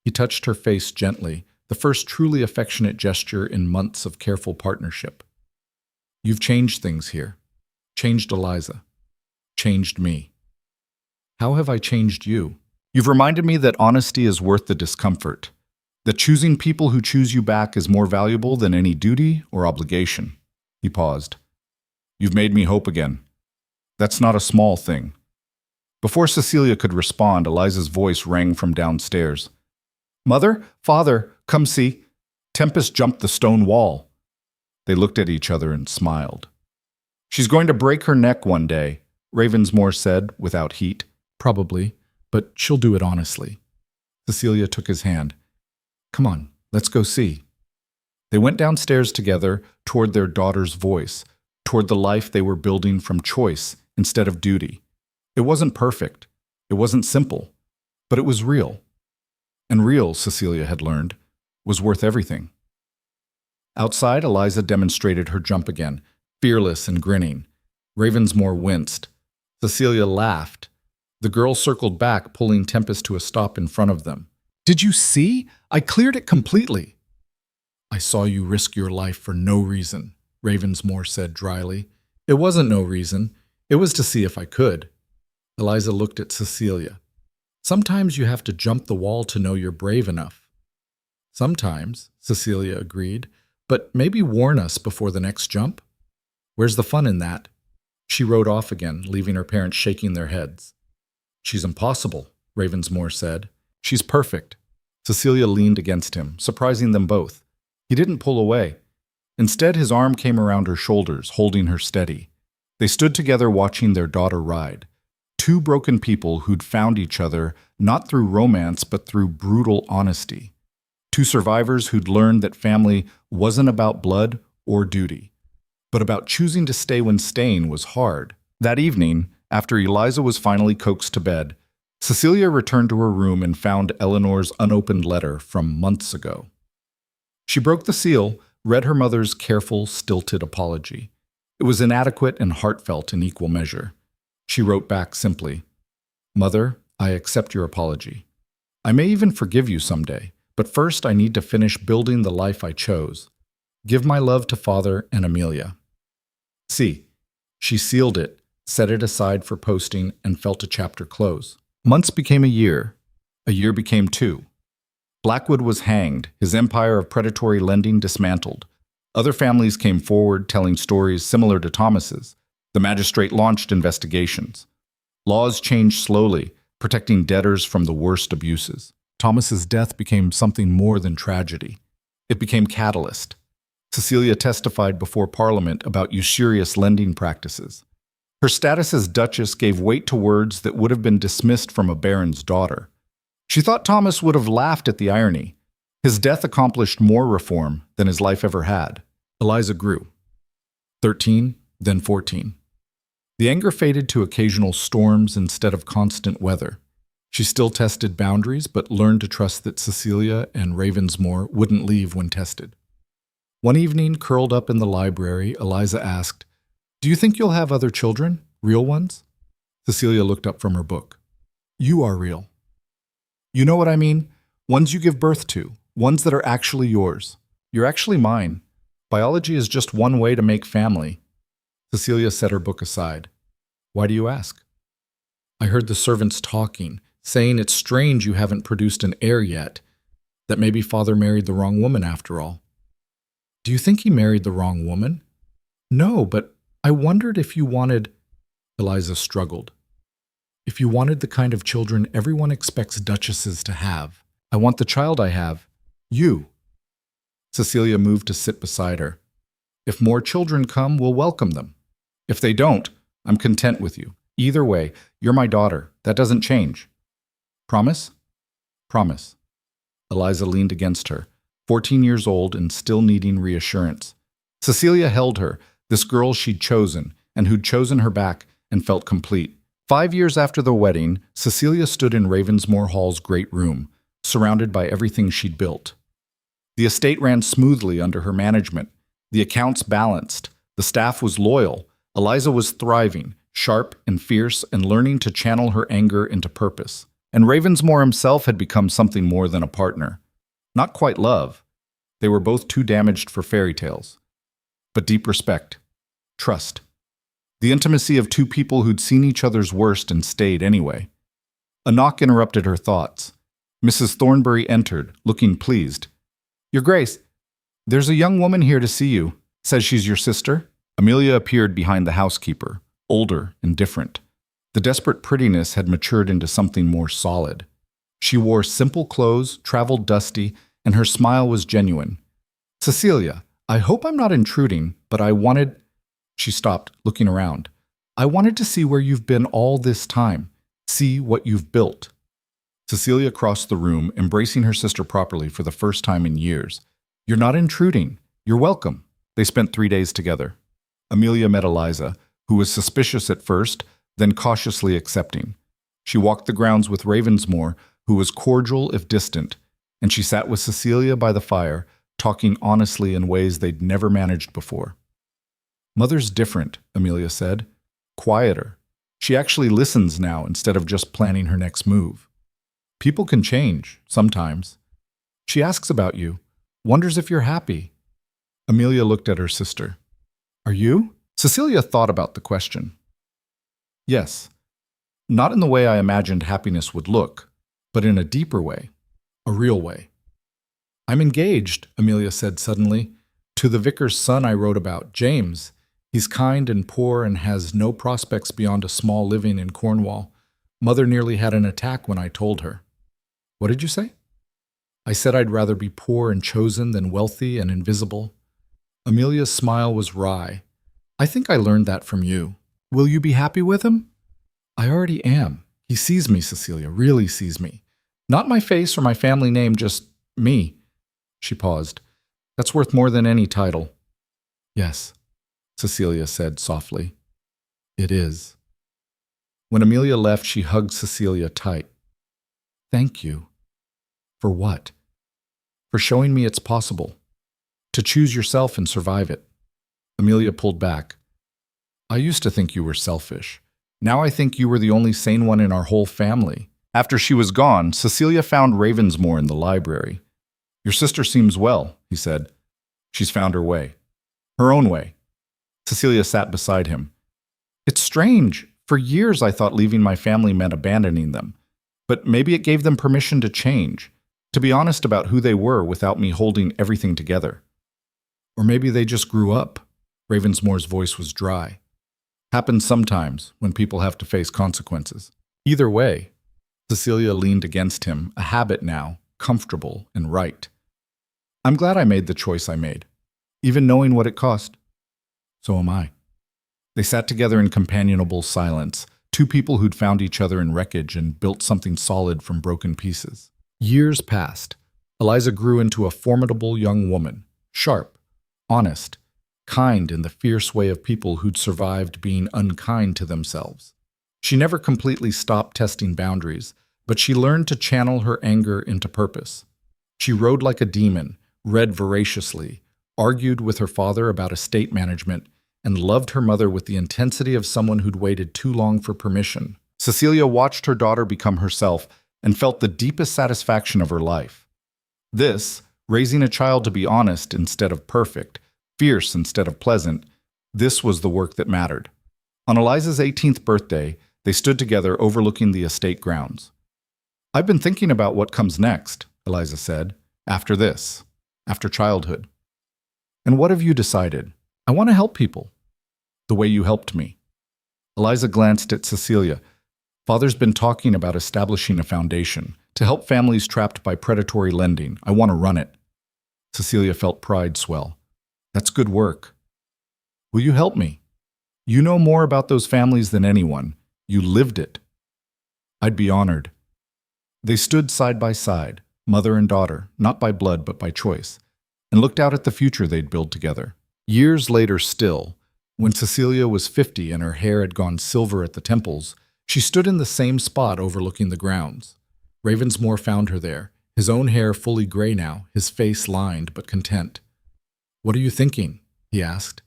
He touched her face gently, the first truly affectionate gesture in months of careful partnership. You've changed things here. Changed Eliza. Changed me. How have I changed you? You've reminded me that honesty is worth the discomfort, that choosing people who choose you back is more valuable than any duty or obligation. He paused. You've made me hope again. That's not a small thing. Before Cecilia could respond, Eliza's voice rang from downstairs. Mother, father, come see. Tempest jumped the stone wall. They looked at each other and smiled. She's going to break her neck one day, Ravensmore said without heat. Probably, but she'll do it honestly. Cecilia took his hand. Come on, let's go see. They went downstairs together toward their daughter's voice, toward the life they were building from choice instead of duty. It wasn't perfect. It wasn't simple, but it was real. And real, Cecilia had learned, was worth everything. Outside, Eliza demonstrated her jump again, fearless and grinning. Ravensmore winced. Cecilia laughed. The girl circled back, pulling Tempest to a stop in front of them. Did you see? I cleared it completely. I saw you risk your life for no reason, Ravensmore said dryly. It wasn't no reason. It was to see if I could. Eliza looked at Cecilia. Sometimes you have to jump the wall to know you're brave enough. Sometimes, Cecilia agreed, but maybe warn us before the next jump? Where's the fun in that? She rode off again, leaving her parents shaking their heads. She's impossible, Ravensmore said. She's perfect. Cecilia leaned against him, surprising them both. He didn't pull away. Instead, his arm came around her shoulders, holding her steady. They stood together watching their daughter ride. 2 broken people who'd found each other not through romance but through brutal honesty. 2 survivors who'd learned that family wasn't about blood or duty, but about choosing to stay when staying was hard. That evening, after Eliza was finally coaxed to bed, Cecilia returned to her room and found Eleanor's unopened letter from months ago. She broke the seal, read her mother's careful, stilted apology. It was inadequate and heartfelt in equal measure. She wrote back simply, Mother, I accept your apology. I may even forgive you someday, but first I need to finish building the life I chose. Give my love to Father and Amelia. See, she sealed it, set it aside for posting, and felt a chapter close. Months became a year became 2. Blackwood was hanged, his empire of predatory lending dismantled. Other families came forward telling stories similar to Thomas's. The magistrate launched investigations. Laws changed slowly, protecting debtors from the worst abuses. Thomas's death became something more than tragedy. It became catalyst. Cecilia testified before Parliament about usurious lending practices. Her status as Duchess gave weight to words that would have been dismissed from a baron's daughter. She thought Thomas would have laughed at the irony. His death accomplished more reform than his life ever had. Eliza grew. 13, then 14. The anger faded to occasional storms instead of constant weather. She still tested boundaries, but learned to trust that Cecilia and Ravensmore wouldn't leave when tested. One evening, curled up in the library, Eliza asked, "Do you think you'll have other children? Real ones?" Cecilia looked up from her book. "You are real." "You know what I mean? Ones you give birth to, ones that are actually yours. You're actually mine. Biology is just one way to make family." Cecilia set her book aside. "Why do you ask?" "I heard the servants talking, saying it's strange you haven't produced an heir yet, that maybe father married the wrong woman after all." "Do you think he married the wrong woman?" "No, but I wondered if you wanted—" Eliza struggled. "If you wanted the kind of children everyone expects duchesses to have. I want the child I have. You." Cecilia moved to sit beside her. "If more children come, we'll welcome them. If they don't, I'm content with you. Either way, you're my daughter. That doesn't change. Promise?" "Promise." Eliza leaned against her, 14 years old and still needing reassurance. Cecilia held her, this girl she'd chosen, and who'd chosen her back, and felt complete. 5 years after the wedding, Cecilia stood in Ravensmore Hall's great room, surrounded by everything she'd built. The estate ran smoothly under her management. The accounts balanced. The staff was loyal. Eliza was thriving, sharp and fierce, and learning to channel her anger into purpose. And Ravensmore himself had become something more than a partner. Not quite love. They were both too damaged for fairy tales. But deep respect. Trust. The intimacy of two people who'd seen each other's worst and stayed anyway. A knock interrupted her thoughts. Mrs. Thornbury entered, looking pleased. "Your Grace, there's a young woman here to see you. Says she's your sister." Amelia appeared behind the housekeeper, older and different. The desperate prettiness had matured into something more solid. She wore simple clothes, traveled dusty, and her smile was genuine. "Cecilia, I hope I'm not intruding, but I wanted—" She stopped, looking around. "I wanted to see where you've been all this time, see what you've built." Cecilia crossed the room, embracing her sister properly for the first time in years. "You're not intruding. You're welcome." They spent 3 days together. Amelia met Eliza, who was suspicious at first, then cautiously accepting. She walked the grounds with Ravensmore, who was cordial if distant, and she sat with Cecilia by the fire, talking honestly in ways they'd never managed before. "Mother's different," Amelia said. "Quieter. She actually listens now instead of just planning her next move. People can change, sometimes. She asks about you, wonders if you're happy." Amelia looked at her sister. "Are you?" Cecilia thought about the question. "Yes. Not in the way I imagined happiness would look, but in a deeper way, a real way." "I'm engaged," Amelia said suddenly, "to the vicar's son I wrote about, James. He's kind and poor and has no prospects beyond a small living in Cornwall. Mother nearly had an attack when I told her." "What did you say?" "I said I'd rather be poor and chosen than wealthy and invisible." Amelia's smile was wry. "I think I learned that from you. Will you be happy with him?" "I already am. He sees me, Cecilia, really sees me. Not my face or my family name, just me." She paused. "That's worth more than any title." "Yes," Cecilia said softly. "It is." When Amelia left, she hugged Cecilia tight. "Thank you." "For what?" "For showing me it's possible. To choose yourself and survive it." Amelia pulled back. "I used to think you were selfish. Now I think you were the only sane one in our whole family." After she was gone, Cecilia found Ravensmore in the library. "Your sister seems well," he said. "She's found her way. Her own way." Cecilia sat beside him. "It's strange. For years I thought leaving my family meant abandoning them. But maybe it gave them permission to change, to be honest about who they were without me holding everything together. Or maybe they just grew up." Ravensmore's voice was dry. "Happens sometimes when people have to face consequences." Either way, Cecilia leaned against him, a habit now, comfortable and right. "I'm glad I made the choice I made. even knowing what it cost. So am I. They sat together in companionable silence, two people who'd found each other in wreckage and built something solid from broken pieces. Years passed. Eliza grew into a formidable young woman, sharp, honest, kind in the fierce way of people who'd survived being unkind to themselves. She never completely stopped testing boundaries, but she learned to channel her anger into purpose. She rode like a demon, read voraciously, argued with her father about estate management, and loved her mother with the intensity of someone who'd waited too long for permission. Cecilia watched her daughter become herself and felt the deepest satisfaction of her life. This, raising a child to be honest instead of perfect, fierce instead of pleasant, this was the work that mattered. On Eliza's 18th birthday, they stood together overlooking the estate grounds. "I've been thinking about what comes next," Eliza said, "after this, after childhood." "And what have you decided?" "I want to help people." "The way you helped me." Eliza glanced at Cecilia. "Father's been talking about establishing a foundation to help families trapped by predatory lending. I want to run it." Cecilia felt pride swell. "That's good work." "Will you help me? You know more about those families than anyone. You lived it." "I'd be honored." They stood side by side, mother and daughter, not by blood but by choice, and looked out at the future they'd build together. Years later still, when Cecilia was 50 and her hair had gone silver at the temples, she stood in the same spot overlooking the grounds. Ravensmore found her there, his own hair fully gray now, his face lined but content. "What are you thinking?" he asked.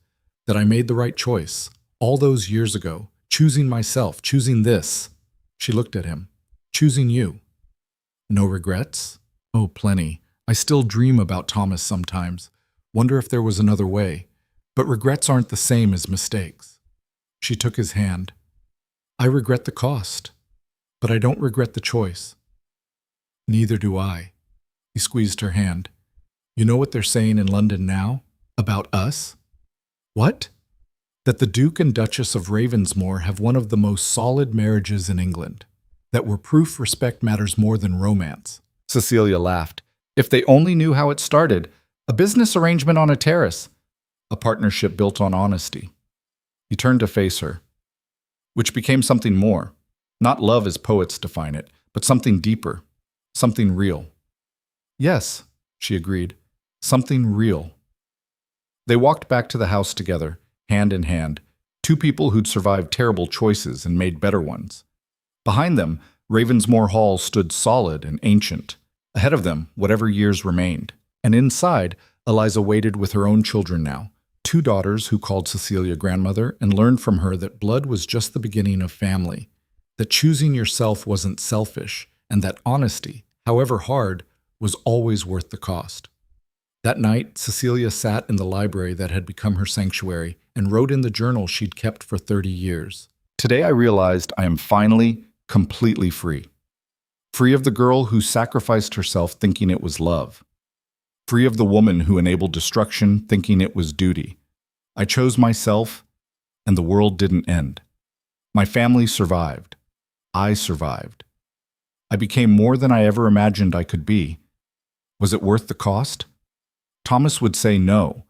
"That I made the right choice, all those years ago, choosing myself, choosing this." She looked at him. "Choosing you." "No regrets?" "Oh, plenty. I still dream about Thomas sometimes. Wonder if there was another way. But regrets aren't the same as mistakes." She took his hand. "I regret the cost, but I don't regret the choice." "Neither do I." He squeezed her hand. "You know what they're saying in London now? About us?" "What?" "That the Duke and Duchess of Ravensmore have one of the most solid marriages in England. That we're proof respect matters more than romance." Cecilia laughed. "If they only knew how it started. A business arrangement on a terrace. A partnership built on honesty." He turned to face her, which became something more. Not love as poets define it, but something deeper, something real. "Yes," she agreed, "something real." They walked back to the house together, hand in hand, two people who'd survived terrible choices and made better ones. Behind them, Ravensmore Hall stood solid and ancient. Ahead of them, whatever years remained. And inside, Eliza waited with her own children now, two daughters who called Cecilia grandmother and learned from her that blood was just the beginning of family, that choosing yourself wasn't selfish, and that honesty, however hard, was always worth the cost. That night, Cecilia sat in the library that had become her sanctuary and wrote in the journal she'd kept for 30 years. "Today I realized I am finally, completely free. Free of the girl who sacrificed herself thinking it was love. Free of the woman who enabled destruction thinking it was duty. I chose myself, and the world didn't end. My family survived. I survived. I became more than I ever imagined I could be. Was it worth the cost?" Thomas would say no.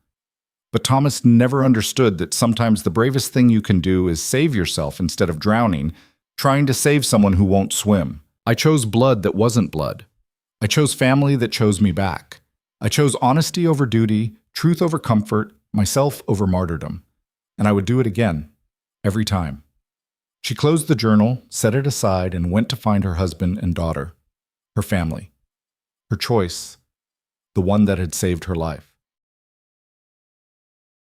But Thomas never understood that sometimes the bravest thing you can do is save yourself instead of drowning, trying to save someone who won't swim. I chose blood that wasn't blood. I chose family that chose me back. I chose honesty over duty, truth over comfort, myself over martyrdom. And I would do it again, every time. She closed the journal, set it aside, and went to find her husband and daughter, her family, her choice, the one that had saved her life.